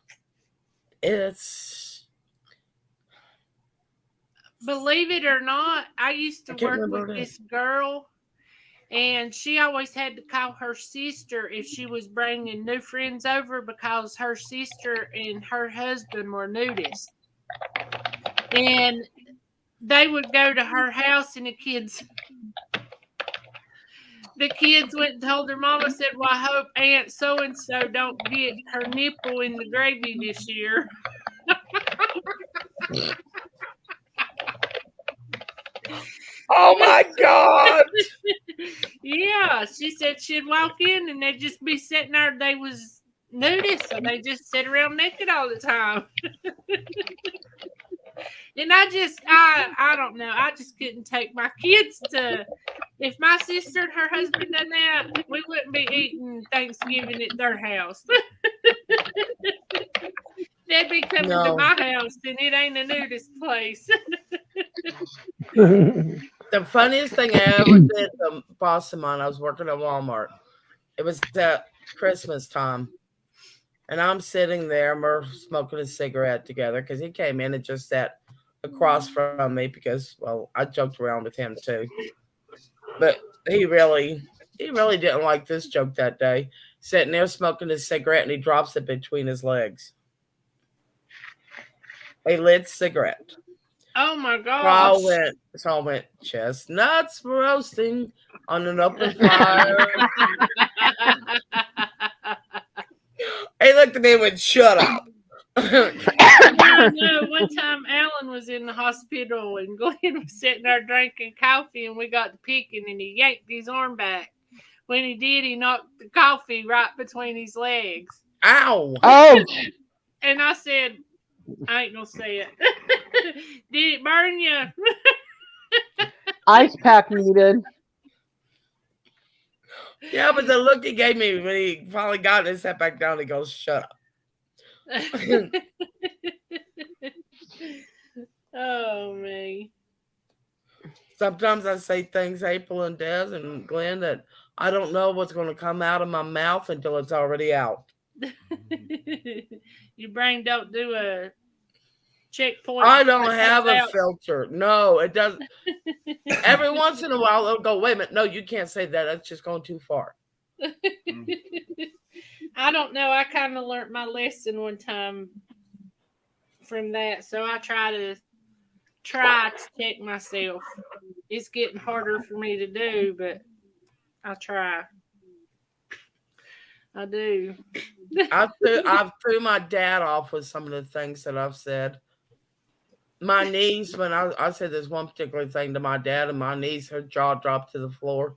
Believe it or not, I used to work with this girl, and she always had to call her sister if she was bringing new friends over because her sister and her husband were nudists. And they would go to her house, and the kids went and told their mama, said, well, I hope Aunt so-and-so don't get her nipple in the gravy this year. Oh my God. Yeah, she said she'd walk in and they'd just be sitting there. They was nudists, so they just sit around naked all the time. And I don't know. I just couldn't take my kids to. If my sister and her husband done that, we wouldn't be eating Thanksgiving at their house. They'd be coming to my house, and it ain't a nudist place. The funniest thing I ever did to boss of mine, I was working at Walmart. It was at Christmas time. And I'm sitting there and we're smoking a cigarette together because he came in and just sat across from me because, well, I joked around with him too. But he really didn't like this joke that day. Sitting there smoking his cigarette and he drops it between his legs. A lit cigarette. Oh my gosh. So I went, chestnuts roasting on an open fire. He looked at me and went, shut up. No, one time Alan was in the hospital and Glenn was sitting there drinking coffee and we got to picking and he yanked his arm back. When he did, he knocked the coffee right between his legs. Ow! Ouch! And I said, I ain't gonna say it. Did it burn you? Ice pack needed. Yeah, but the look he gave me when he finally got it and sat back down, he goes, shut up. Oh, me. Sometimes I say things, April and Des and Glenn, that I don't know what's going to come out of my mouth until it's already out. Your brain don't do a checkpoint. I don't have a filter. No, it doesn't. Every once in a while, it'll go, wait a minute. No, you can't say that. That's just going too far. I don't know. I kind of learned my lesson one time from that. So I try to check myself. It's getting harder for me to do, but I try. I do. I threw my dad off with some of the things that I've said. My niece, when I said this one particular thing to my dad, and my niece, her jaw dropped to the floor.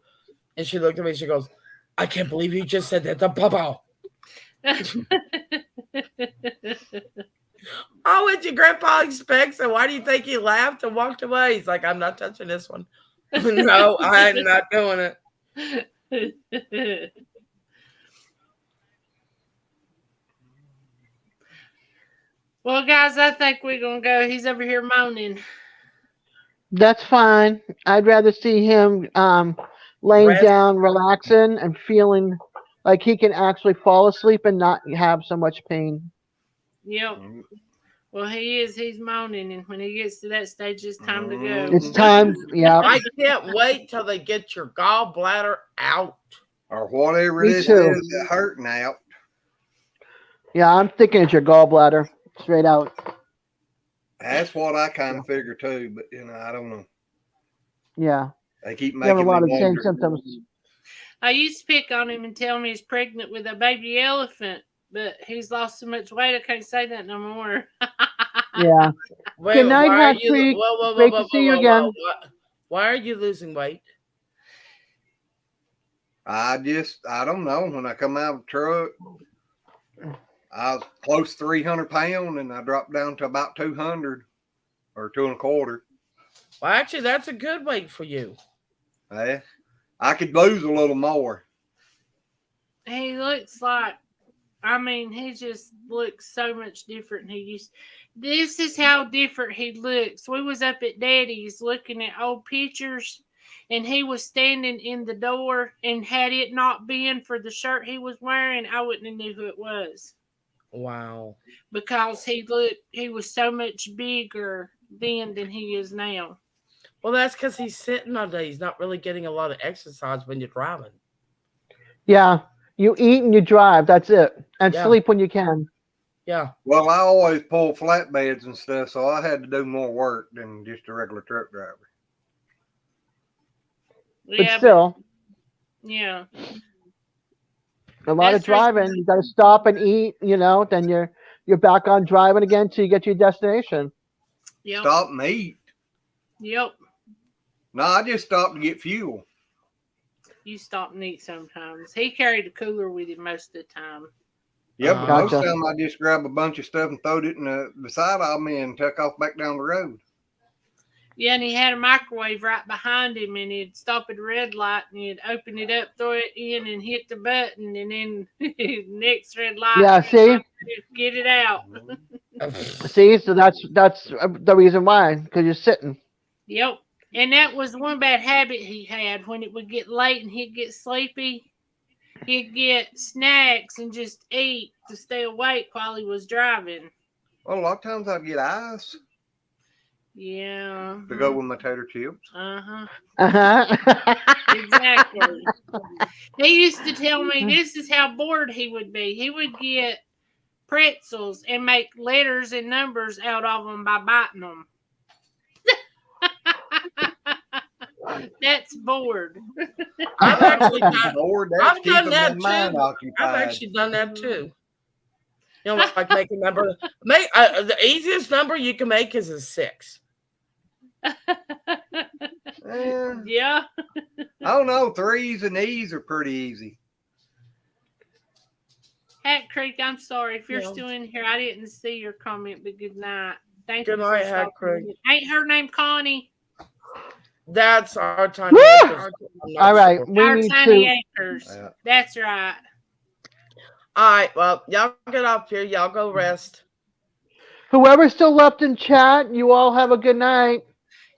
And she looked at me, she goes, I can't believe you just said that to Papa. Oh, what your grandpa expects? And why do you think he laughed and walked away? He's like, I'm not touching this one. No, I'm not doing it. Well, guys, I think we're going to go. He's over here moaning. That's fine. I'd rather see him laying down, relaxing, and feeling like he can actually fall asleep and not have so much pain. Yep. Well, he is. He's moaning, and when he gets to that stage, it's time to go. It's time. Yeah. I can't wait till they get your gallbladder out. Or whatever it is that hurting out. Yeah, I'm thinking it's your gallbladder. Straight out. That's what I kind of figure too, but I don't know. Yeah. They keep You making have a lot me of same wonder. symptoms. I used to pick on him and tell him he's pregnant with a baby elephant, but he's lost so much weight I can't say that no more. Yeah. Wait, Good night, Hot Creek. Great to see you again. Why are you losing weight? I don't know. When I come out of the truck, I was close to 300 pounds and I dropped down to about 200 or 225. Well, actually, that's a good weight for you. Yeah. I could lose a little more. He looks like, he just looks so much different than he used. This is how different he looks. We was up at Daddy's looking at old pictures, and he was standing in the door, and had it not been for the shirt he was wearing, I wouldn't have knew who it was. Wow. Because he was so much bigger then than he is now. Well, that's because he's sitting all day. He's not really getting a lot of exercise when you're driving. Yeah. You eat and you drive. That's it. And sleep when you can. Yeah. Well, I always pull flatbeds and stuff, so I had to do more work than just a regular truck driver. But still. Yeah. A lot of driving. You got to stop and eat, then you're back on driving again till you get to your destination. Yep. Stop and eat. Yep. No, I just stopped to get fuel. You stop and eat sometimes. He carried a cooler with him most of the time. Yeah, but most of Gotcha. the time I just grab a bunch of stuff and throw it in the side of me and take off back down the road. Yeah, and he had a microwave right behind him, and he'd stop at a red light, and he'd open it up, throw it in, and hit the button, and then next red light, Yeah, see? get it out. See, so that's the reason why, because you're sitting. Yep. And that was one bad habit he had. When it would get late and he'd get sleepy, he'd get snacks and just eat to stay awake while he was driving. Well, a lot of times I'd get ice Yeah. to go with my tater chips. Uh-huh. Uh-huh. Exactly. He used to tell me this is how bored he would be. He would get pretzels and make letters and numbers out of them by biting them. That's bored. I've actually done, Lord, that's I've done keeping that my mind too. occupied. I've actually done that too. You know, like make a number. The easiest number you can make is a 6. Yeah. I don't know. 3s and E's are pretty easy. Hat Creek, I'm sorry if you're Yeah. still in here. I didn't see your comment, but good night. Thank Good you. night, for Hat stopping. Creek. Ain't her name Connie? That's our tiny Woo! acres. I'm not All right, sure. we Our need Tiny to. Acres. Yeah. That's right. All right, well, y'all get off here. Y'all go rest. Whoever's still left in chat, you all have a good night.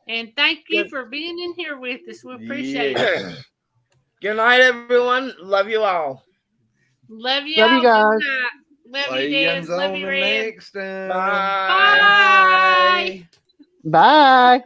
And thank you Good. for being in here with us. We appreciate it. Yes. Good night, everyone. Love you all. Love you Love all. you guys. Good night. Love you, Play-ins Des. Love on you, the Red. next one. Bye. Bye. Bye.